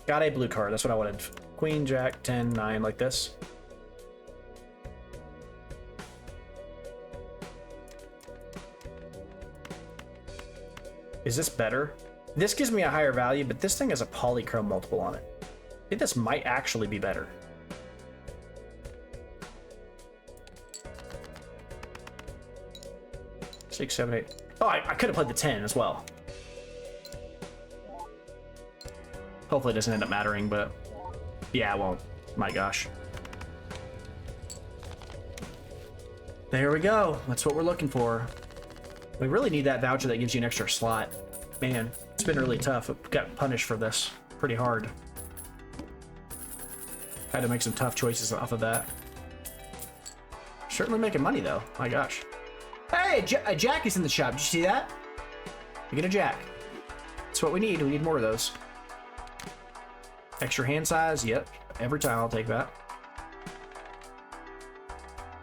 [SPEAKER 1] Got a blue card, that's what I wanted. Queen, Jack, 10, 9, like this. Is this better? This gives me a higher value, but this thing has a polychrome multiple on it. I think this might actually be better. Six, 7, 8. Oh, I could have played the 10 as well. Hopefully it doesn't end up mattering, but yeah, it won't. My gosh. There we go. That's what we're looking for. We really need that voucher that gives you an extra slot. Man, it's been really tough. I got punished for this pretty hard. Had to make some tough choices off of that. Certainly making money though. My gosh. Hey, a Jack is in the shop. Did you see that? We get a Jack. That's what we need. We need more of those. Extra hand size. Yep. Every time I'll take that.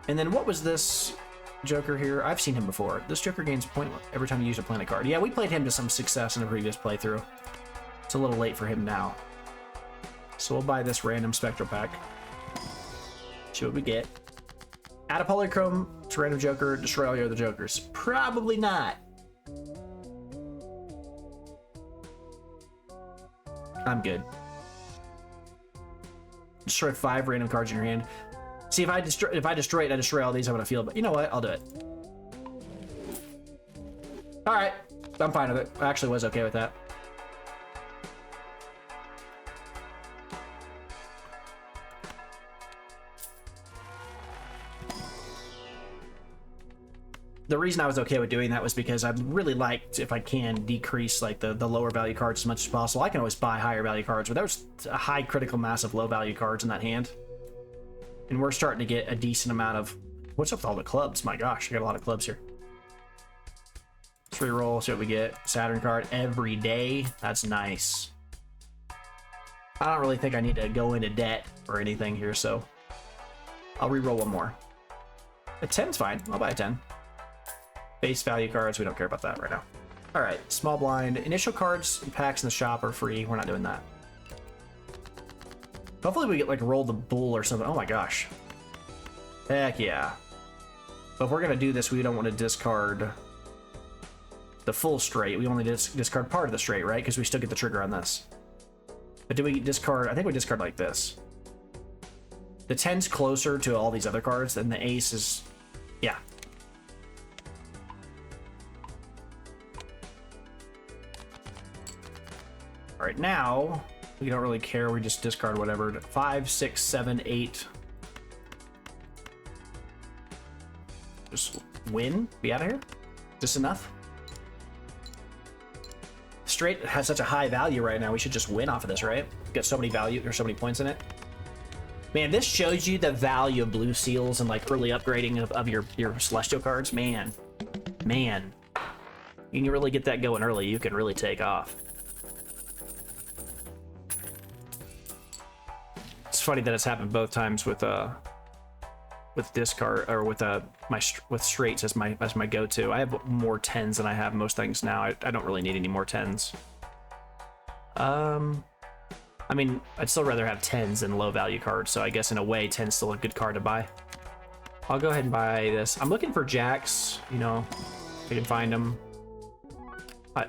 [SPEAKER 1] And then what was this Joker here? I've seen him before. This Joker gains a point every time you use a planet card. Yeah, we played him to some success in a previous playthrough. It's a little late for him now. So we'll buy this random Spectral pack. See what we get. Add a polychrome to random Joker, destroy all your other Jokers. Probably not. I'm good. Destroy 5 random cards in your hand. See, if I destroy it, I destroy all these, I'm gonna feel, but you know what? I'll do it. All right, I'm fine with it. I actually was okay with that. The reason I was okay with doing that was because I really liked, if I can, decrease like the lower value cards as much as possible. I can always buy higher value cards, but there was a high critical mass of low value cards in that hand. And we're starting to get a decent amount of... What's up with all the clubs? My gosh, I got a lot of clubs here. Let's reroll, see what we get. Saturn card every day. That's nice. I don't really think I need to go into debt or anything here, so I'll reroll one more. A 10's fine. I'll buy a 10. Base value cards, we don't care about that right now. All right, small blind. Initial cards and packs in the shop are free. We're not doing that. Hopefully we get like roll the bull or something. Oh my gosh. Heck yeah. But if we're gonna do this, we don't want to discard the full straight. We only discard part of the straight, right? Because we still get the trigger on this. But do we discard? I think we discard like this. The 10's closer to all these other cards than the ace is. Yeah. All right, now we don't really care. We just discard whatever. 5, 6, 7, 8. Just win. Be out of here. Just enough. Straight has such a high value right now. We should just win off of this, right? Get so many value. There's so many points in it. Man, this shows you the value of blue seals and like early upgrading of your celestial cards. Man, you can really get that going early. You can really take off. It's funny that it's happened both times with discard or with straights as my go-to. I have more 10s than I have most things now. I don't really need any more 10s. I mean, I'd still rather have 10s than low value cards, so I guess in a way 10's still a good card to buy. I'll go ahead and buy this. I'm looking for jacks, you know, if I can find them.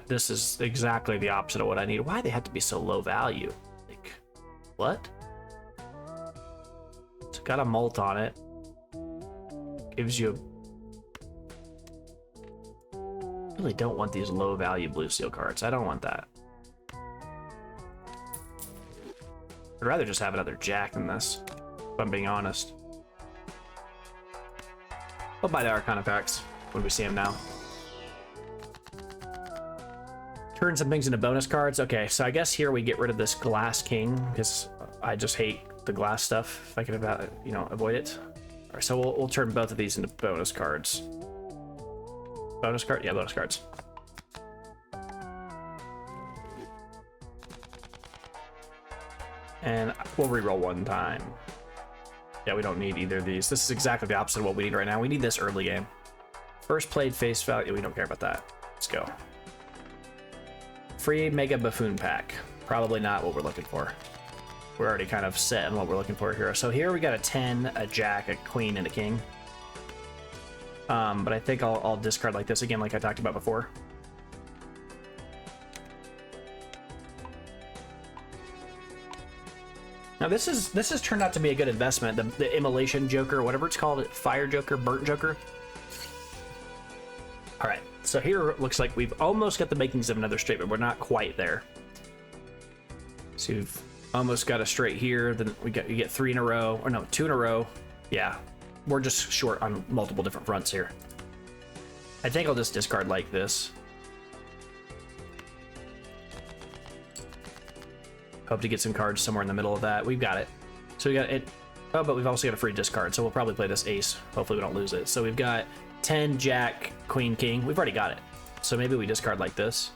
[SPEAKER 1] This is exactly the opposite of what I need. Why they have to be so low value? Like, what? It's got a mult on it. Gives you I really don't want these low value blue seal cards. I don't want that. I'd rather just have another jack than this, if I'm being honest. We'll buy the Arcana packs when we see them now. Turn some things into bonus cards. Okay, so I guess here we get rid of this Glass King, because I just hate the glass stuff, if I could, you know, avoid it. All right, so we'll turn both of these into bonus cards. Bonus card? Yeah, bonus cards. And we'll reroll one time. Yeah, we don't need either of these. This is exactly the opposite of what we need right now. We need this early game. First played face value. We don't care about that. Let's go. Free Mega Buffoon Pack. Probably not what we're looking for. We're already kind of set on what we're looking for here. So here we got a 10, a jack, a queen, and a king. But I think I'll discard like this again, like I talked about before. Now this has turned out to be a good investment. The Immolation Joker, whatever it's called, Fire Joker, Burnt Joker. All right, so here it looks like we've almost got the makings of another straight, but we're not quite there. So we've almost got a straight here. Then you get 3 in a row, or no, 2 in a row. Yeah, we're just short on multiple different fronts here. I think I'll just discard like this. Hope to get some cards somewhere in the middle of that. We've got it. So we got it. Oh, but we've also got a free discard, so we'll probably play this ace. Hopefully we don't lose it. So we've got 10, jack, queen, king. We've already got it. So maybe we discard like this.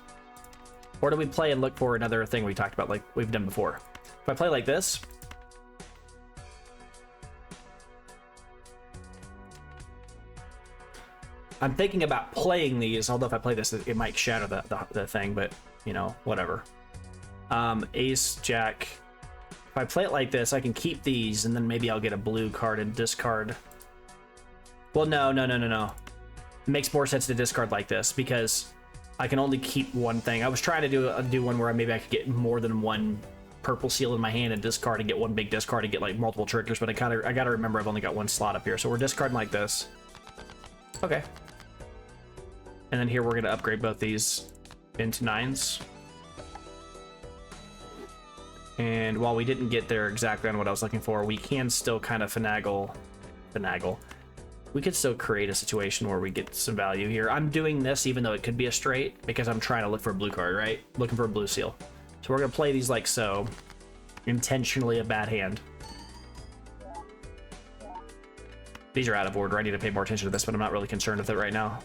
[SPEAKER 1] Or do we play and look for another thing we talked about like we've done before? If I play like this, I'm thinking about playing these, although if I play this, it might shatter the thing, but, you know, whatever. Ace, jack. If I play it like this, I can keep these, and then maybe I'll get a blue card and discard. Well, no. It makes more sense to discard like this, because I can only keep one thing. I was trying to do one where maybe I could get more than one purple seal in my hand and discard and get one big discard and get like multiple triggers, but I gotta remember I've only got one slot up here, so we're discarding like this. Okay. And then here we're gonna upgrade both these into 9s. And while we didn't get there exactly on what I was looking for, we can still kind of finagle. We could still create a situation where we get some value here. I'm doing this even though it could be a straight because I'm trying to look for a blue card, right? Looking for a blue seal. So we're gonna play these like so. Intentionally a bad hand. These are out of order. I need to pay more attention to this, but I'm not really concerned with it right now.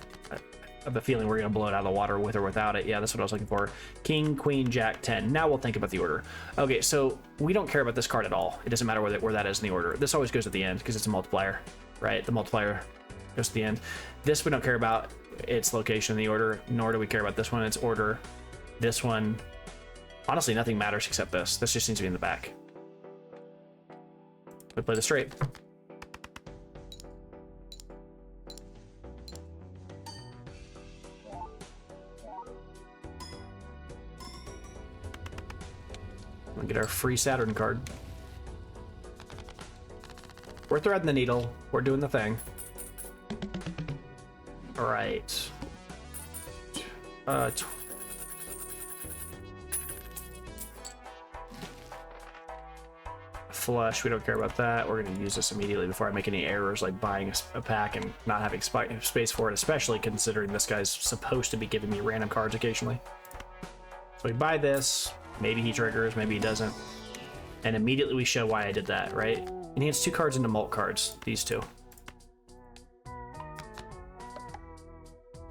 [SPEAKER 1] have a feeling we're gonna blow it out of the water with or without it. Yeah, that's what I was looking for. King, queen, jack, 10. Now we'll think about the order. Okay, so we don't care about this card at all. It doesn't matter where that is in the order. This always goes at the end because it's a multiplier, right? The multiplier goes to the end. This we don't care about its location in the order, nor do we care about this one in its order. This one, honestly, nothing matters except this. This just needs to be in the back. We play the straight. We'll get our free Saturn card. We're threading the needle. We're doing the thing. All right. Flush, we don't care about that. We're going to use this immediately before I make any errors like buying a pack and not having space for it, especially considering this guy's supposed to be giving me random cards occasionally. So we buy this, maybe he triggers, maybe he doesn't, and immediately we show why I did that, right? And he has 2 cards into Mult cards, these 2.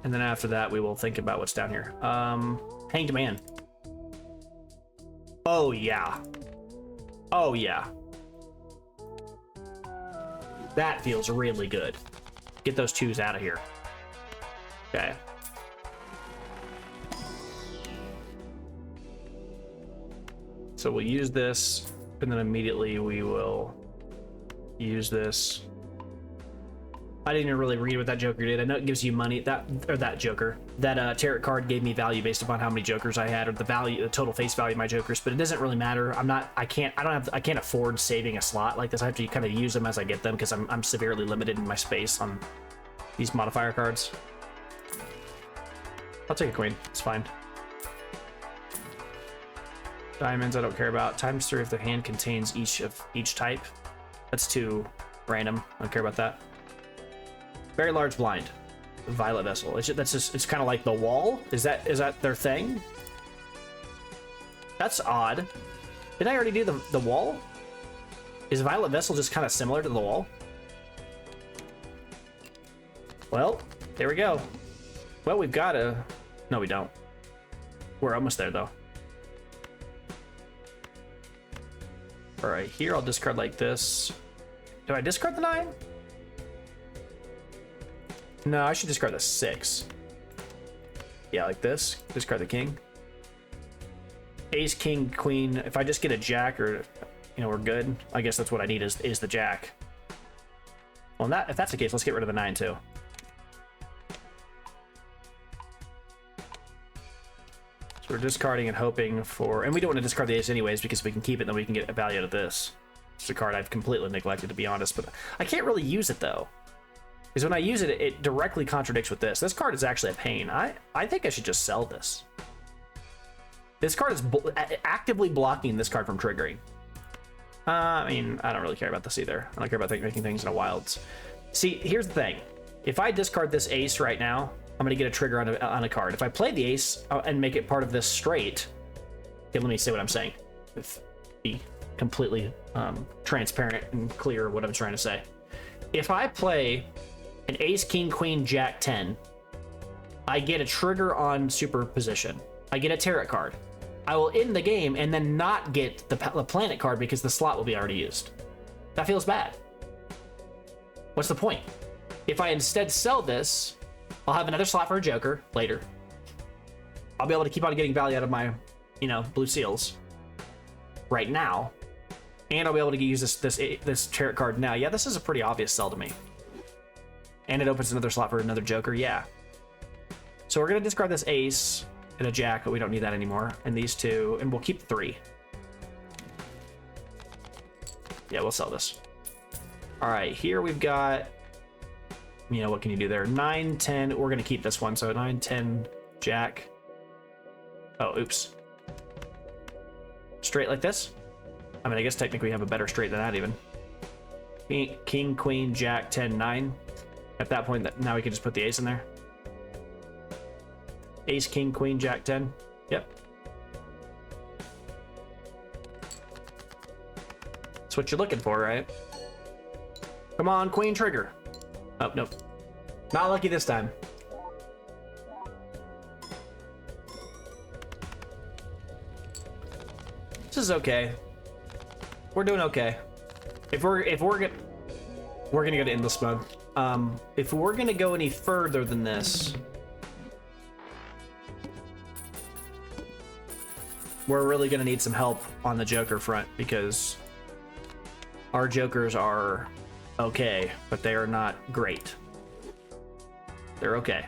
[SPEAKER 1] And then after that, we will think about what's down here. Hanged Man. Oh, yeah. Oh, yeah. That feels really good. Get those 2s out of here. Okay. So we'll use this, and then immediately we will use this. I didn't even really read what that Joker did. I know it gives you money. That Joker. That tarot card gave me value based upon how many Jokers I had, or the total face value of my Jokers. But it doesn't really matter. I can't afford saving a slot like this. I have to kind of use them as I get them because I'm severely limited in my space on these modifier cards. I'll take a queen. It's fine. Diamonds I don't care about. Times 3 if the hand contains each type. That's too random. I don't care about that. Very large blind. Violet vessel. It's kind of like the wall. Is that their thing? That's odd. Didn't I already do the wall? Is violet vessel just kind of similar to the wall? Well, there we go. Well, we've got a... No, we don't. We're almost there, though. All right, here I'll discard like this. Do I discard the 9? No, I should discard the 6. Yeah, like this. Discard the king. Ace, king, queen. If I just get a jack, or we're good. I guess that's what I need is the jack. Well, if that's the case, let's get rid of the 9 too. So we're discarding and hoping for, and we don't want to discard the ace anyways because if we can keep it, then we can get a value out of this. It's a card I've completely neglected, to be honest, but I can't really use it though. Because when I use it, it directly contradicts with this. This card is actually a pain. I think I should just sell this. This card is actively blocking this card from triggering. I mean, I don't really care about this either. I don't care about making things in a wilds. See, here's the thing. If I discard this ace right now, I'm going to get a trigger on a card. If I play the ace and make it part of this straight... Okay, let me say what I'm saying. Be completely transparent and clear what I'm trying to say. If I play... an ace, king, queen, jack, 10. I get a trigger on superposition. I get a tarot card. I will end the game and then not get the planet card because the slot will be already used. That feels bad. What's the point? If I instead sell this, I'll have another slot for a Joker later. I'll be able to keep on getting value out of my, blue seals right now. And I'll be able to use this tarot card now. Yeah, this is a pretty obvious sell to me. And it opens another slot for another Joker, yeah. So we're going to discard this ace and a jack, but we don't need that anymore. And these 2, and we'll keep 3. Yeah, we'll sell this. All right, here we've got, what can you do there? 9, 10, we're going to keep this one. So 9, 10, jack. Oh, oops. Straight like this? I mean, I guess technically we have a better straight than that even. King, queen, jack, 10, 9. At that point, now we can just put the ace in there. Ace, king, queen, jack, 10. Yep. That's what you're looking for, right? Come on, queen trigger. Oh, nope. Not lucky this time. This is okay. We're doing okay. If we're gonna go to endless mode. If we're gonna go any further than this, we're really gonna need some help on the Joker front, because our Jokers are okay, but they are not great. They're okay.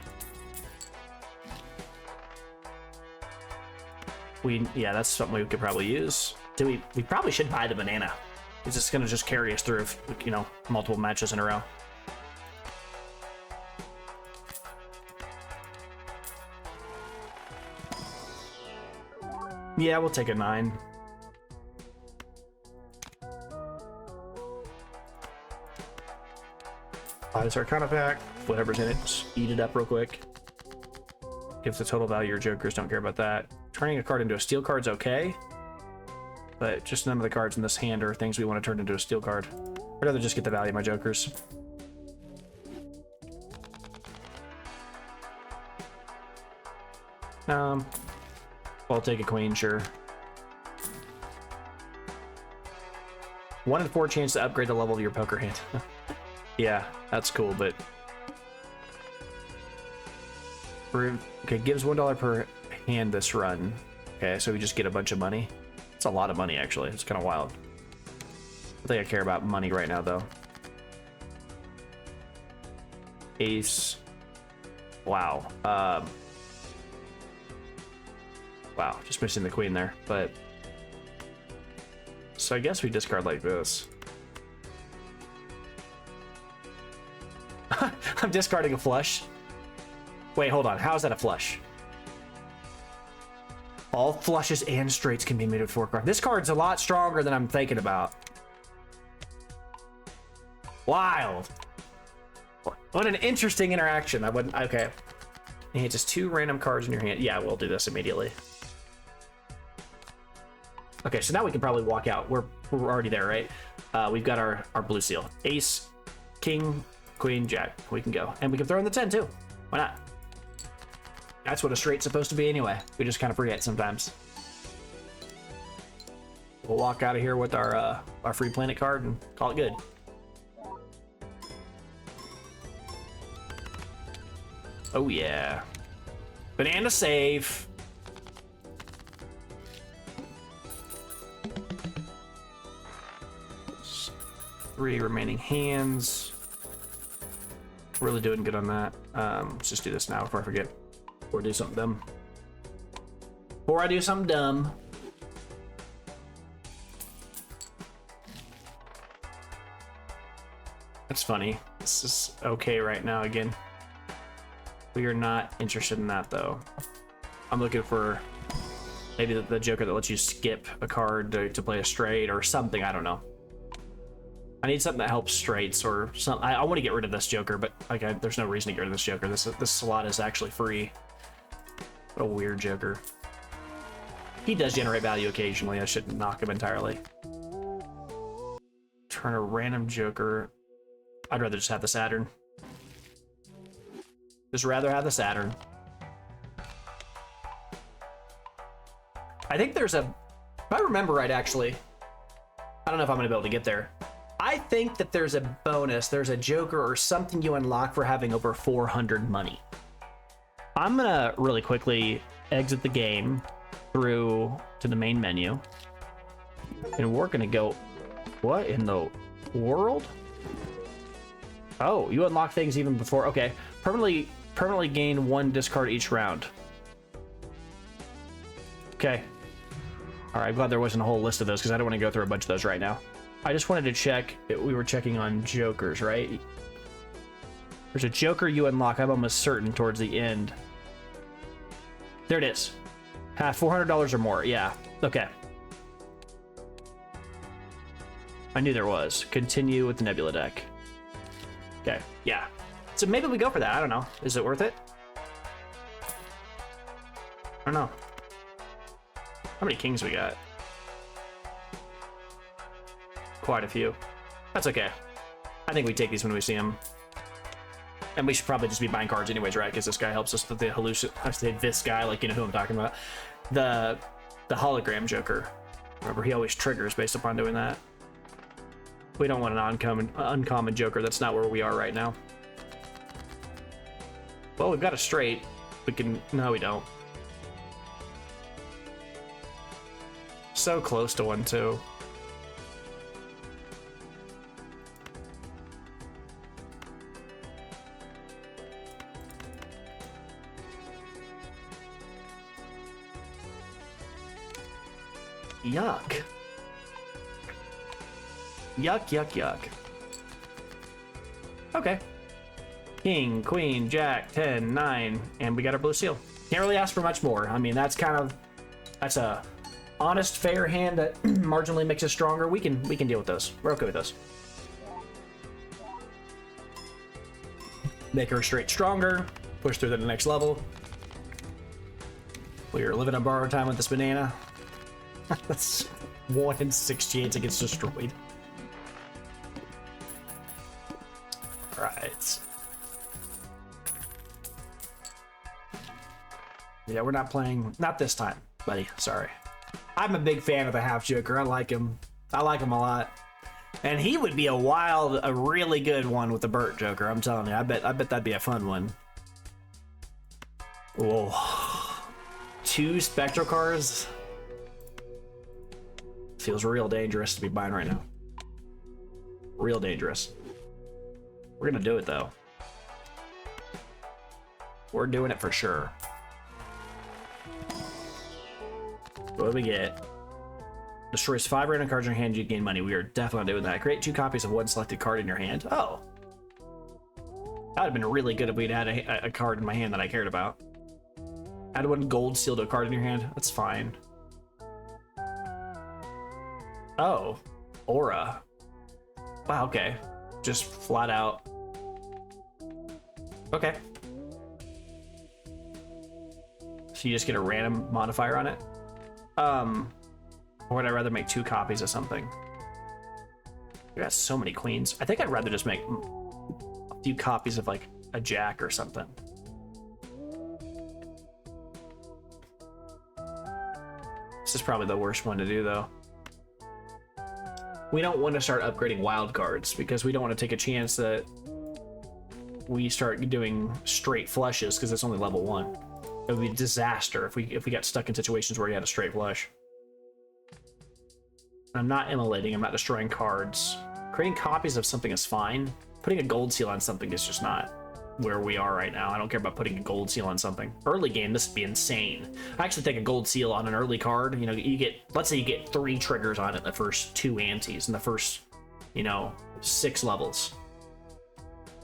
[SPEAKER 1] Yeah, that's something we could probably use. We probably should buy the banana. It's just gonna just carry us through, you know, multiple matches in a row. Yeah, we'll take a 9. Buy this Arcana pack, whatever's in it, just eat it up real quick. Gives the total value your Jokers, don't care about that. Turning a card into a steel card's okay, but just none of the cards in this hand are things we want to turn into a steel card. I'd rather just get the value of my Jokers. I'll take a queen, sure. 1 in 4 chance to upgrade the level of your poker hand. Yeah, that's cool, but... Okay, gives $1 per hand this run. Okay, so we just get a bunch of money. It's a lot of money, actually. It's kind of wild. I think I care about money right now, though. Ace. Wow. Wow, just missing the queen there, but... So I guess we discard like this. I'm discarding a flush. Wait, hold on. How is that a flush? All flushes and straights can be made with 4 cards. This card's a lot stronger than I'm thinking about. Wild. What an interesting interaction. I wouldn't... Okay. And just 2 random cards in your hand. Yeah, we'll do this immediately. Okay, so now we can probably walk out. We're already there, right? We've got our blue seal. Ace, king, queen, jack. We can go. And we can throw in the 10, too. Why not? That's what a straight's supposed to be anyway. We just kind of forget sometimes. We'll walk out of here with our free planet card and call it good. Oh, yeah. Banana save. Three remaining hands. Really doing good on that. Let's just do this now before I forget. Or do something dumb. Before I do something dumb. That's funny. This is okay right now again. We are not interested in that though. I'm looking for maybe the Joker that lets you skip a card to play a straight or something. I don't know. I need something that helps straights or something. I want to get rid of this Joker, but like there's no reason to get rid of this Joker. This slot is actually free. What a weird Joker. He does generate value occasionally. I shouldn't knock him entirely. Turn a random Joker. I'd rather just have the Saturn. Just rather have the Saturn. I think there's a... If I remember right, actually. I don't know if I'm going to be able to get there. I think that there's a bonus. There's a Joker or something you unlock for having over 400 money. I'm going to really quickly exit the game through to the main menu. And we're going to go... What in the world? Oh, you unlock things even before... Okay. Permanently gain 1 discard each round. Okay. All right, I'm glad there wasn't a whole list of those because I don't want to go through a bunch of those right now. I just wanted to check. We were checking on Jokers, right? There's a Joker you unlock. I'm almost certain towards the end. There it is. $400 or more. Yeah. Okay. I knew there was. Continue with the Nebula Deck. Okay. Yeah. So maybe we go for that. I don't know. Is it worth it? I don't know. How many kings we got? Quite a few. That's okay. I think we take these when we see them. And we should probably just be buying cards anyways, right? Because this guy helps us with the I say this guy, like, you know who I'm talking about. The Hologram Joker. Remember, he always triggers based upon doing that. We don't want an uncommon Joker. That's not where we are right now. Well, we've got a straight. We can... No, we don't. So close to 1-2. Yuck. Yuck, yuck, yuck. Okay. King, queen, jack, 10, 9, and we got our blue seal. Can't really ask for much more. I mean, that's a honest, fair hand that marginally makes us stronger. We can deal with this. We're okay with this. Make our straight stronger. Push through to the next level. We are living on borrowed time with this banana. That's 1 in 6 chance it gets destroyed. Alright. Yeah, we're not playing. Not this time, buddy. Sorry. I'm a big fan of the half Joker. I like him. I like him a lot. And he would be a really good one with the Burt Joker. I'm telling you. I bet that'd be a fun one. Whoa. 2 spectral cards. Feels real dangerous to be buying right now. Real dangerous. We're gonna do it though. We're doing it for sure. What do we get? Destroys 5 random cards in your hand, you gain money. We are definitely doing that. Create 2 copies of one selected card in your hand. Oh. That would have been really good if we'd had a card in my hand that I cared about. Add 1 gold seal to a card in your hand. That's fine. Oh. Aura. Wow, okay. Just flat out. Okay. So you just get a random modifier on it? Or would I rather make 2 copies of something? We got so many queens. I think I'd rather just make a few copies of like a jack or something. This is probably the worst one to do though. We don't want to start upgrading wild cards because we don't want to take a chance that we start doing straight flushes because it's only level 1. It would be a disaster if we got stuck in situations where we had a straight flush. I'm not immolating, I'm not destroying cards. Creating copies of something is fine. Putting a gold seal on something is just not where we are right now. I don't care about putting a gold seal on something. Early game, this would be insane. I actually think a gold seal on an early card, you know, you get, let's say you get 3 triggers on it in the first 2 antes, in the first, you know, 6 levels.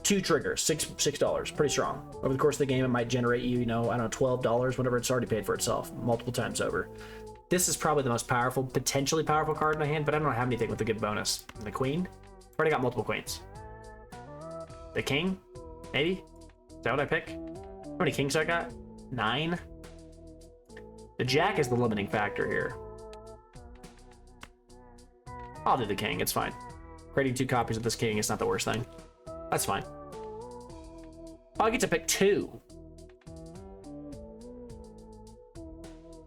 [SPEAKER 1] 2 triggers, $6, pretty strong. Over the course of the game, it might generate you, you know, I don't know, $12, whatever. It's already paid for itself multiple times over. This is probably the most powerful, potentially powerful card in my hand, but I don't have anything with a good bonus. And the queen? I've already got multiple queens. The king? Maybe? Is that what I pick? How many kings I got? 9? The jack is the limiting factor here. I'll do the king, it's fine. Creating 2 copies of this king is not the worst thing. That's fine. Oh, I get to pick 2.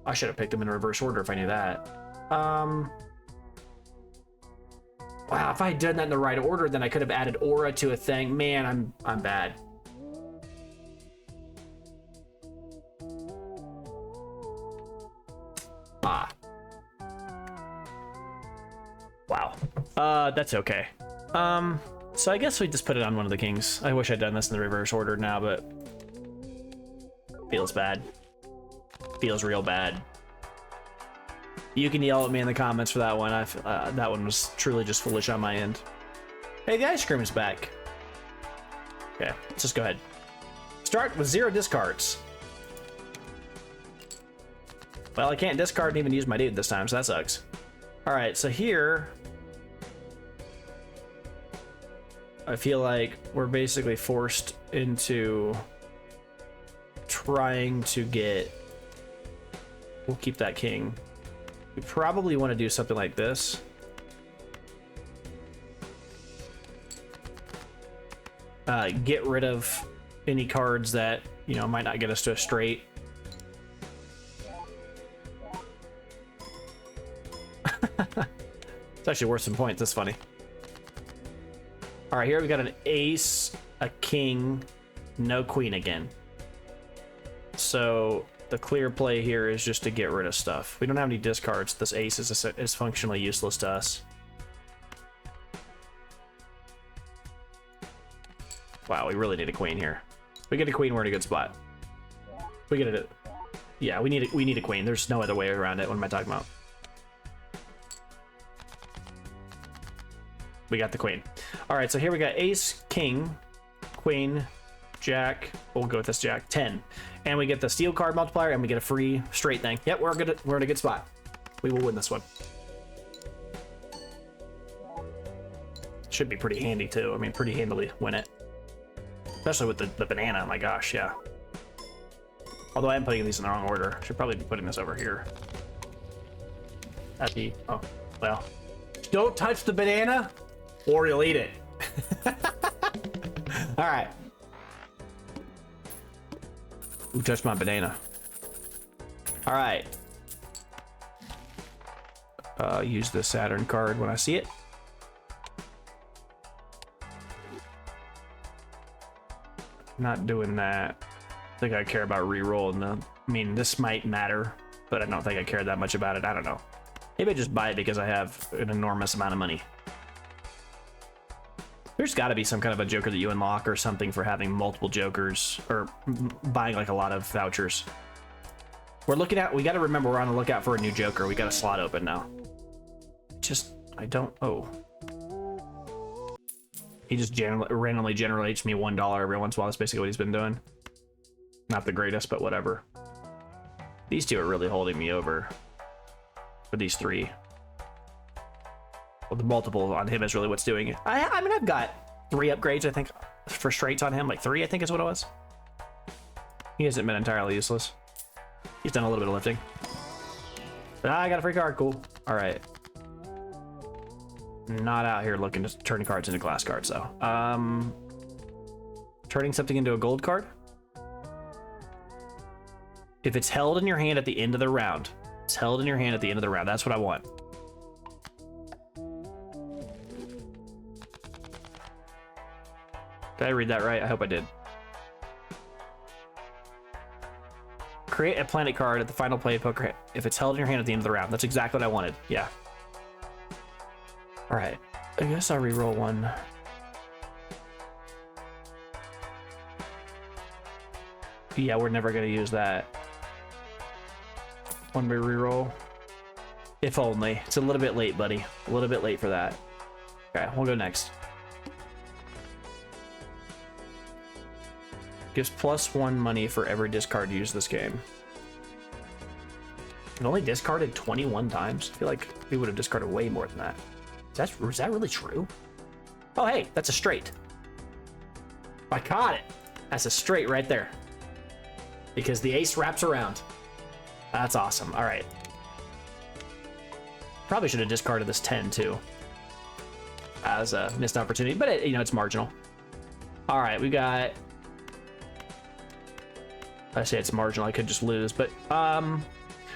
[SPEAKER 1] I should have picked them in reverse order if I knew that. Wow, if I had done that in the right order, then I could have added aura to a thing. Man, I'm bad. Ah. Wow. That's okay. So I guess we just put it on one of the kings. I wish I'd done this in the reverse order now, but feels bad. Feels real bad. You can yell at me in the comments for that one. That one was truly just foolish on my end. Hey, the ice cream is back. Okay, let's just go ahead. Start with 0 discards. Well, I can't discard and even use my dude this time, so that sucks. All right, so here, I feel like we're basically forced into trying to get... We'll keep that king. We probably want to do something like this. Get rid of any cards that, you know, might not get us to a straight. It's actually worth some points. That's funny. All right, here we got an ace, a king, no queen again. So the clear play here is just to get rid of stuff. We don't have any discards. This ace is functionally useless to us. Wow, we really need a queen here. If we get a queen, we're in a good spot. We get it. Yeah, we need a queen. There's no other way around it. What am I talking about? We got the queen. All right, so here we got ace, king, queen, jack. We'll go with this jack. 10, and we get the steel card multiplier, and we get a free straight thing. Yep, we're good. We're in a good spot. We will win this one. Should be pretty handy too. I mean, pretty handily win it. Especially with the banana. Oh my gosh, yeah. Although I am putting these in the wrong order. Should probably be putting this over here. That'd be, oh, well. Don't touch the banana or you'll eat it. All right. Who touched my banana? All right. Use the Saturn card when I see it. Not doing that. I think I care about re-rolling the... I mean, this might matter, but I don't think I care that much about it. I don't know. Maybe I just buy it because I have an enormous amount of money. There's got to be some kind of a joker that you unlock or something for having multiple jokers or buying like a lot of vouchers. We're looking at... We got to remember we're on the lookout for a new joker. We got a slot open now. Just... I don't... Oh. He just randomly generates me $1 every once in a while. That's basically what he's been doing. Not the greatest, but whatever. These two are really holding me over. For these three. Well, the multiple on him is really what's doing it. I mean, I've got 3 upgrades, I think, for straights on him. Like 3, I think is what it was. He hasn't been entirely useless. He's done a little bit of lifting. But I got a free card. Cool. All right. Not out here looking to turn cards into glass cards, though. Turning something into a gold card. If it's held in your hand at the end of the round, it's held in your hand at the end of the round. That's what I want. Did I read that right? I hope I did. Create a planet card at the final play of poker if it's held in your hand at the end of the round. That's exactly what I wanted. Yeah. All right, I guess I'll re-roll one. Yeah, we're never gonna use that. One we re-roll. If only. It's a little bit late, buddy. A little bit late for that. Okay, we'll go next. Gives +1 money for every discard used this game. It only discarded 21 times. I feel like we would have discarded way more than that. Is that really true? Oh, hey, that's a straight. I caught it. That's a straight right there. Because the ace wraps around. That's awesome. All right. Probably should have discarded this 10 too. As a missed opportunity, but it, you know, it's marginal. All right, we got... I say it's marginal, I could just lose, but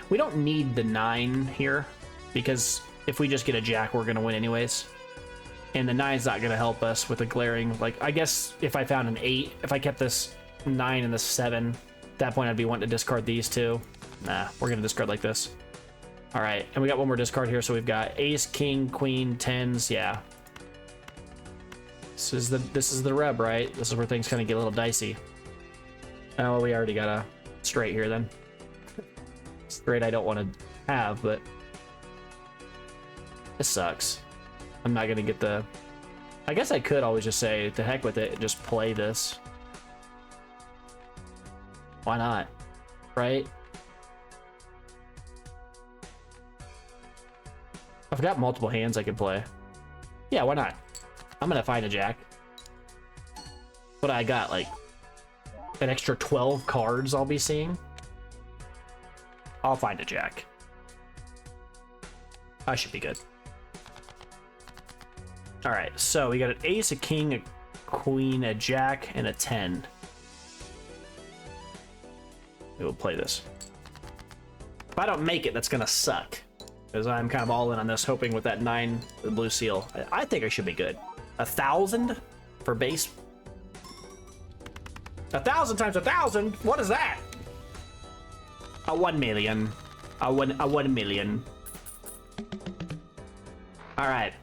[SPEAKER 1] we don't need the 9 here because if we just get a jack, we're gonna win anyways. And the 9's not gonna help us with a glaring, like, I guess if I found an 8, if I kept this 9 and the 7, at that point I'd be wanting to discard these two. Nah, we're gonna discard like this. All right, and we got one more discard here, so we've got ace, king, queen, 10s, yeah. This is the rub, right? This is where things kind of get a little dicey. Oh, well, we already got a straight here then. Straight I don't want to have, but this sucks. I'm not gonna get the... I guess I could always just say, to heck with it, and just play this. Why not? Right? I've got multiple hands I can play. Yeah, why not? I'm gonna find a jack. But I got like an extra 12 cards I'll be seeing. I'll find a jack. I should be good. All right, so we got an ace, a king, a queen, a jack, and a 10. We'll play this. If I don't make it, that's gonna suck. because I'm kind of all in on this, hoping with that 9 the blue seal. I think I should be good. 1,000 for base. 1,000 times 1,000. What is that? A 1 million. A 1 million. All right.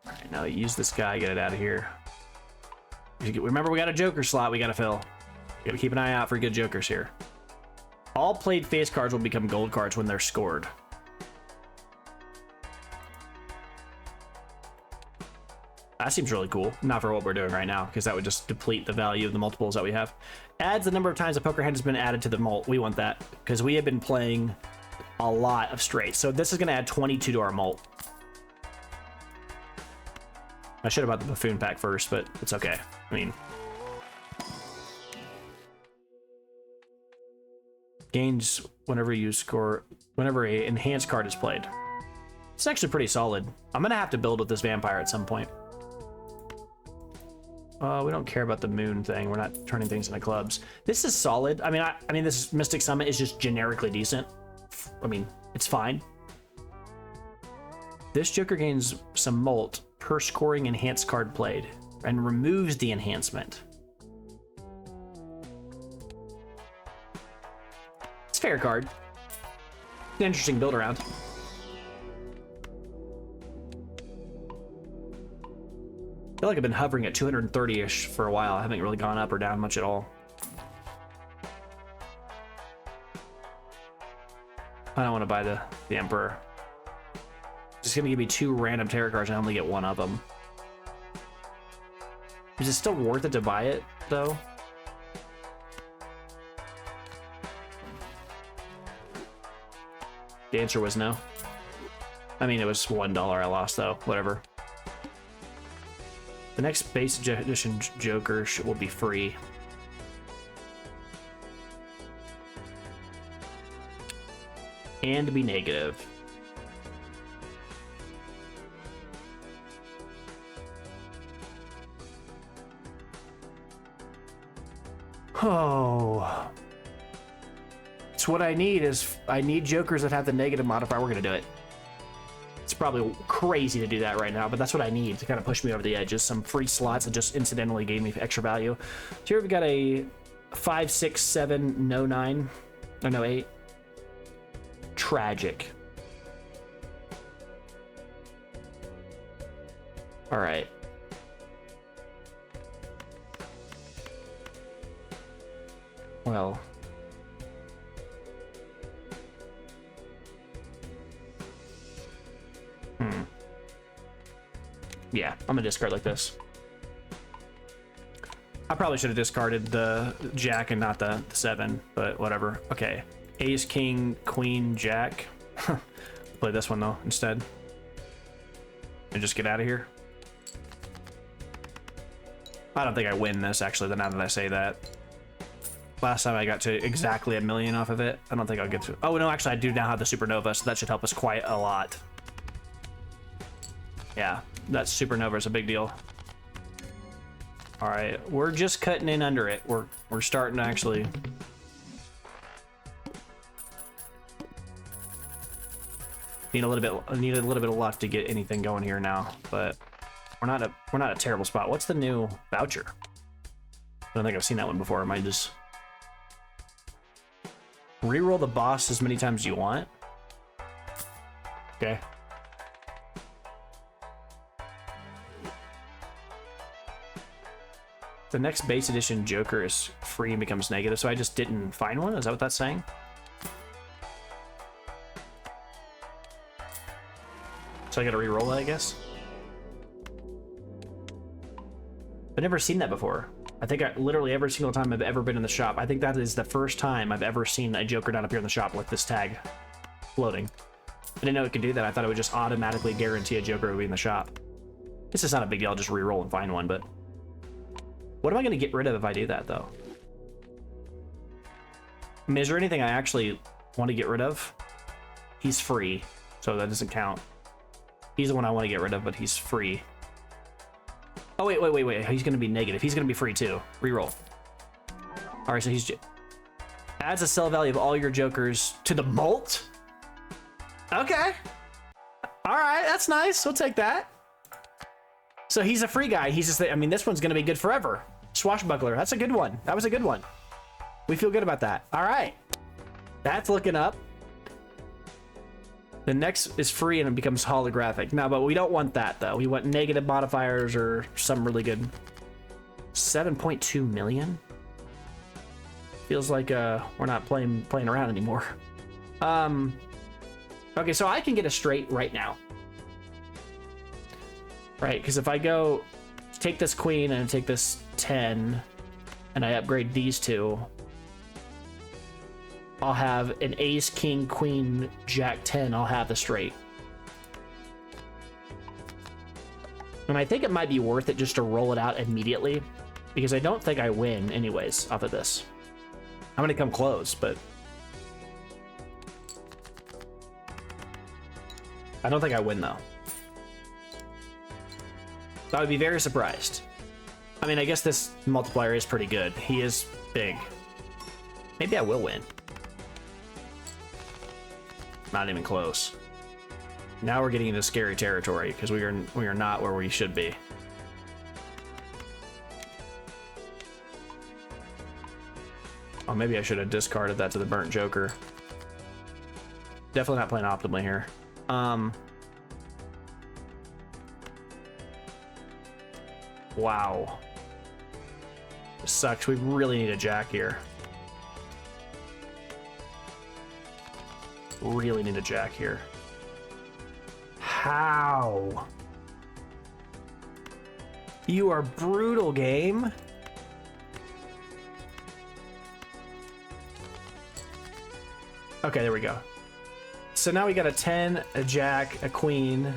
[SPEAKER 1] All right, now use this guy. Get it out of here. Remember, we got a Joker slot we got to fill. Gotta keep an eye out for good Jokers here. All played face cards will become gold cards when they're scored. That seems really cool. Not for what we're doing right now, because that would just deplete the value of the multiples that we have. Adds the number of times a poker hand has been added to the mult. We want that, because we have been playing a lot of straights. So this is going to add 22 to our mult. I should have bought the buffoon pack first, but it's okay. I mean... gains whenever you score, whenever a enhanced card is played. It's actually pretty solid. I'm gonna have to build with this vampire at some point. We don't care about the moon thing. We're not turning things into clubs. This is solid. I mean, this Mystic Summit is just generically decent. I mean, it's fine. This Joker gains some mult per scoring enhanced card played and removes the enhancement. It's a fair card. It's an interesting build around. I feel like I've been hovering at 230-ish for a while. I haven't really gone up or down much at all. I don't want to buy the Emperor. It's just going to give me 2 random tarot cards and I only get 1 of them. Is it still worth it to buy it, though? The answer was no. I mean, it was $1 I lost, though. Whatever. The next base edition Joker will be free. And be negative. Oh. It's what I need is I need Jokers that have the negative modifier. We're gonna do it. It's probably crazy to do that right now, but that's what I need to kind of push me over the edge. Is some free slots that just incidentally gave me extra value. So here we've got a 5, 6, 7, no 9, or no 8. Tragic. All right. Well. Yeah, I'm gonna discard like this. I probably should have discarded the Jack and not the 7, but whatever. Okay, Ace, King, Queen, Jack. Play this one though instead. And just get out of here. I don't think I win this actually, now that I say that. Last time I got to exactly 1 million off of it. I don't think I'll get to... Oh no, actually I do now have the Supernova, so that should help us quite a lot. Yeah, that Supernova is a big deal. All right, we're just cutting in under it. We're starting to actually... Need a little bit of luck to get anything going here now, but we're not a terrible spot. What's the new Voucher? I don't think I've seen that one before. I might just reroll the boss as many times as you want. Okay. The next base edition Joker is free and becomes negative, so I just didn't find one? Is that what that's saying? So I gotta re-roll that, I guess? I've never seen that before. I think literally every single time I've ever been in the shop, I think that is the first time I've ever seen a Joker not appear in the shop with this tag floating. I didn't know it could do that. I thought it would just automatically guarantee a Joker would be in the shop. This is not a big deal. I'll just re-roll and find one, but... What am I gonna get rid of if I do that, though? I mean, is there anything I actually want to get rid of? He's free, so that doesn't count. He's the one I want to get rid of, but he's free. Oh, wait. He's going to be negative. He's going to be free, too. Reroll. All right, so he's... Adds a sell value of all your jokers to the mult. Okay. All right, that's nice. We'll take that. So he's a free guy. He's just, I mean, this one's going to be good forever. Swashbuckler. That's a good one. That was a good one. We feel good about that. All right. That's looking up. The next is free and it becomes holographic. No, but we don't want that though. We want negative modifiers or some really good. 7.2 million? Feels like we're not playing around anymore. Okay, so I can get a straight right now. Right, because if I go take this queen and take this 10 and I upgrade these two, I'll have an ace, king, queen, jack 10. I'll have the straight. And I think it might be worth it just to roll it out immediately because I don't think I win anyways off of this. I'm going to come close, but I don't think I win though. I would be very surprised. I mean, I guess this multiplier is pretty good. He is big. Maybe I will win. Not even close. Now we're getting into scary territory because we are not where we should be. Oh, maybe I should have discarded that to the burnt joker. Definitely not playing optimally here. Wow. This sucks. We really need a jack here. Really need a jack here. How? You are brutal, game. Okay, there we go. So now we got a 10, a jack, a queen,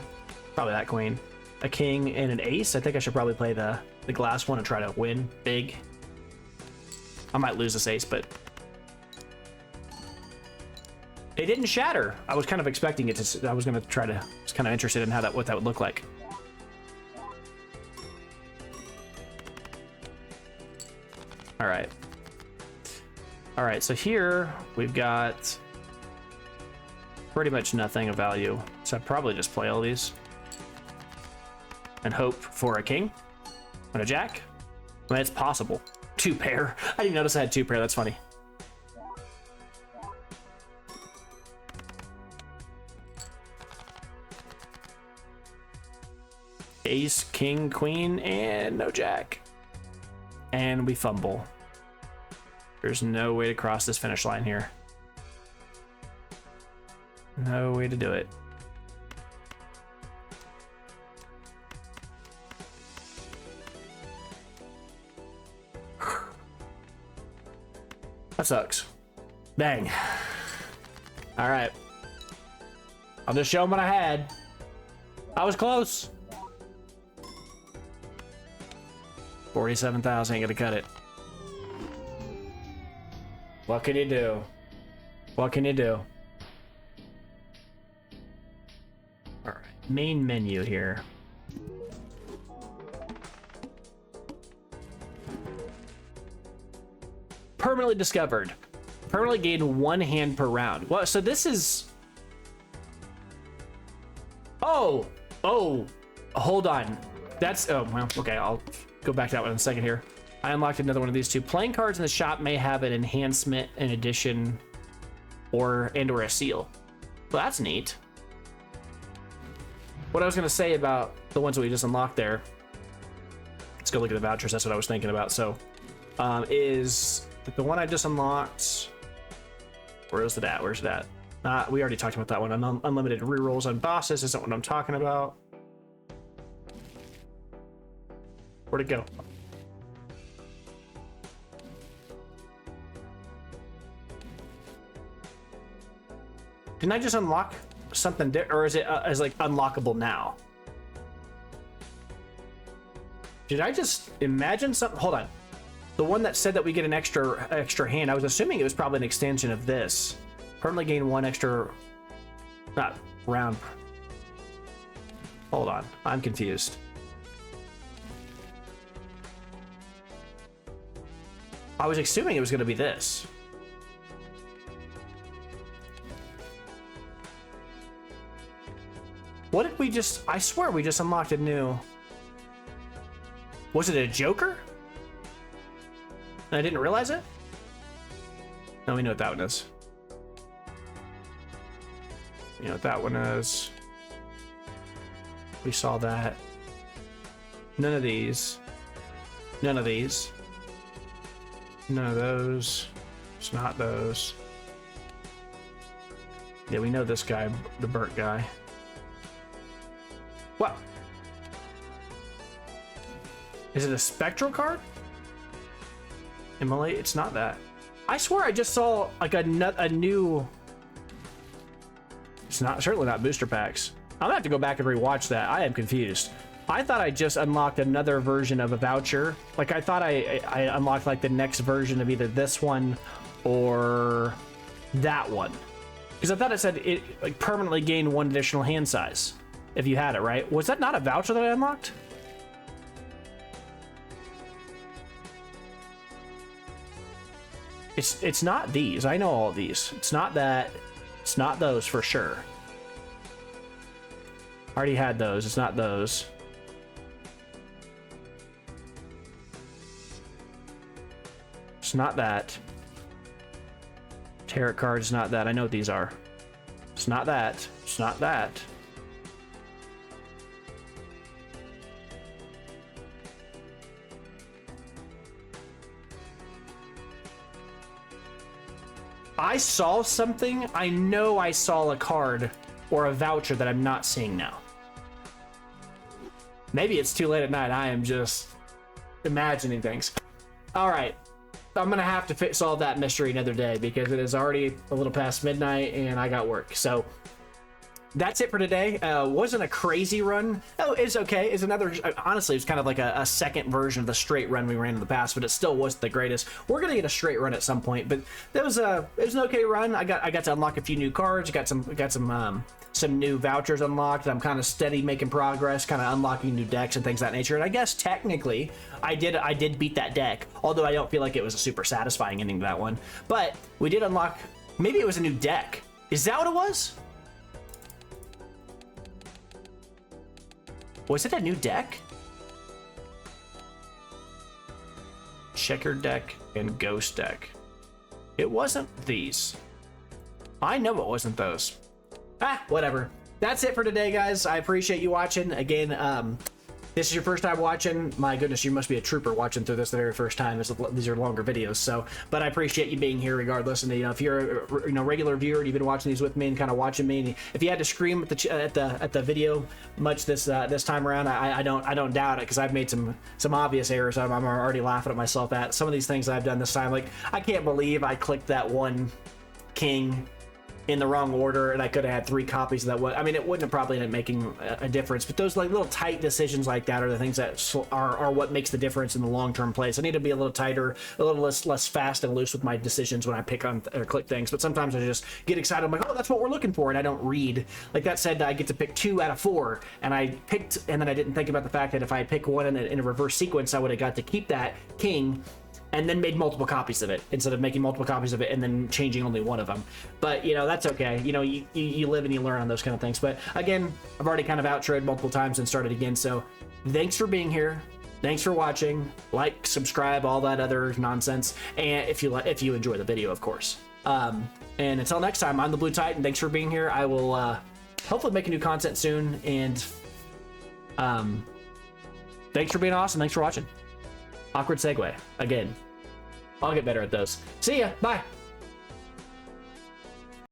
[SPEAKER 1] probably that queen, a king, and an ace. I think I should probably play the glass one and try to win big. I might lose this ace, but it didn't shatter. I was kind of expecting it to. I was going to try to. I was kind of interested in what that would look like. All right. All right. So here we've got pretty much nothing of value. So I'd probably just play all these and hope for a king and a jack. I mean, it's possible. Two pair. I didn't notice I had two pair. That's funny. Ace, king, queen, and no jack. And we fumble. There's no way to cross this finish line here. No way to do it. That sucks. Dang. All right. I'll just show them what I had. I was close. 47,000 ain't gonna cut it. What can you do? What can you do? All right, main menu here. Permanently discovered. Permanently gain 1 hand per round. Well, so this is. Oh, hold on. That's well, okay. I'll go back to that one in a second here. I unlocked another one of these two. Playing cards in the shop may have an enhancement, an addition, or a seal. Well, that's neat. What I was gonna say about the ones that we just unlocked there. Let's go look at the vouchers. That's what I was thinking about. So, is the one I just unlocked? Where is it at? Where's it at? We already talked about that one. Unlimited rerolls on bosses isn't what I'm talking about. Where'd it go? Didn't I just unlock something, or is it as like unlockable now? Did I just imagine something? Hold on. The one that said that we get an extra hand, I was assuming it was probably an extension of this. Permanently gain 1 extra, not round. Hold on, I'm confused. I was assuming it was going to be this. What did we just... I swear we just unlocked a new... Was it a Joker? And I didn't realize it? No, we know what that one is. You know what that one is. We saw that. None of these. None of these. None of those. It's not those. Yeah, we know this guy, the burnt guy. What? Is it a spectral card? Immolate? It's not that. I swear I just saw like a new... It's not, certainly not booster packs. I'm gonna have to go back and rewatch that. I am confused. I thought I just unlocked another version of a voucher. Like I thought I unlocked like the next version of either this one or that one. Because I thought it said it like permanently gained 1 additional hand size if you had it, right? Was that not a voucher that I unlocked? It's not these. I know all these. It's not that. It's not those for sure. Already had those. It's not those. It's not that. Tarot cards, not that. I know what these are. It's not that. It's not that. I saw something. I know I saw a card or a voucher that I'm not seeing now. Maybe it's too late at night. I am just imagining things. All right. I'm going to have to solve that mystery another day because it is already a little past midnight and I got work. So that's it for today. Wasn't a crazy run. Oh, it's okay. It's another, honestly, it's kind of like a second version of the straight run we ran in the past, but it still wasn't the greatest. We're going to get a straight run at some point, but it was an okay run. I got to unlock a few new cards. Got some new vouchers unlocked. I'm kind of steady making progress, kind of unlocking new decks and things of that nature. And I guess technically I did beat that deck, although I don't feel like it was a super satisfying ending to that one. But we did unlock, maybe it was a new deck. Is that what it was? Was it a new deck? Checker deck and ghost deck. It wasn't these. I know it wasn't those. Ah, whatever. That's it for today, guys. I appreciate you watching. Again, this is your first time watching. My goodness, you must be a trooper watching through this the very first time. These are longer videos, so. But I appreciate you being here regardless. And if you're a regular viewer and you've been watching these with me and kind of watching me, and if you had to scream at the video much this time around, I don't doubt it because I've made some obvious errors. I'm already laughing at myself at some of these things that I've done this time. Like I can't believe I clicked that one king in the wrong order and I could have had 3 copies of that one. I mean, it wouldn't have probably ended up making a difference, but those like little tight decisions like that are the things that are what makes the difference in the long-term plays. I need to be a little tighter, a little less fast and loose with my decisions when I pick on or click things, but sometimes I just get excited. I'm like, oh, that's what we're looking for, and I don't read. Like that said, I get to pick 2 out of 4, and I picked, and then I didn't think about the fact that if I pick one in a reverse sequence, I would have got to keep that king and then made multiple copies of it instead of making multiple copies of it and then changing only one of them. But that's okay. You live and you learn on those kind of things. But again, I've already kind of outroed multiple times and started again. So thanks for being here. Thanks for watching. Like, subscribe, all that other nonsense. And if you enjoy the video, of course. And until next time, I'm the Blue Titan. Thanks for being here. I will hopefully make a new content soon. And thanks for being awesome. Thanks for watching. Awkward segue. Again. I'll get better at those. See ya. Bye.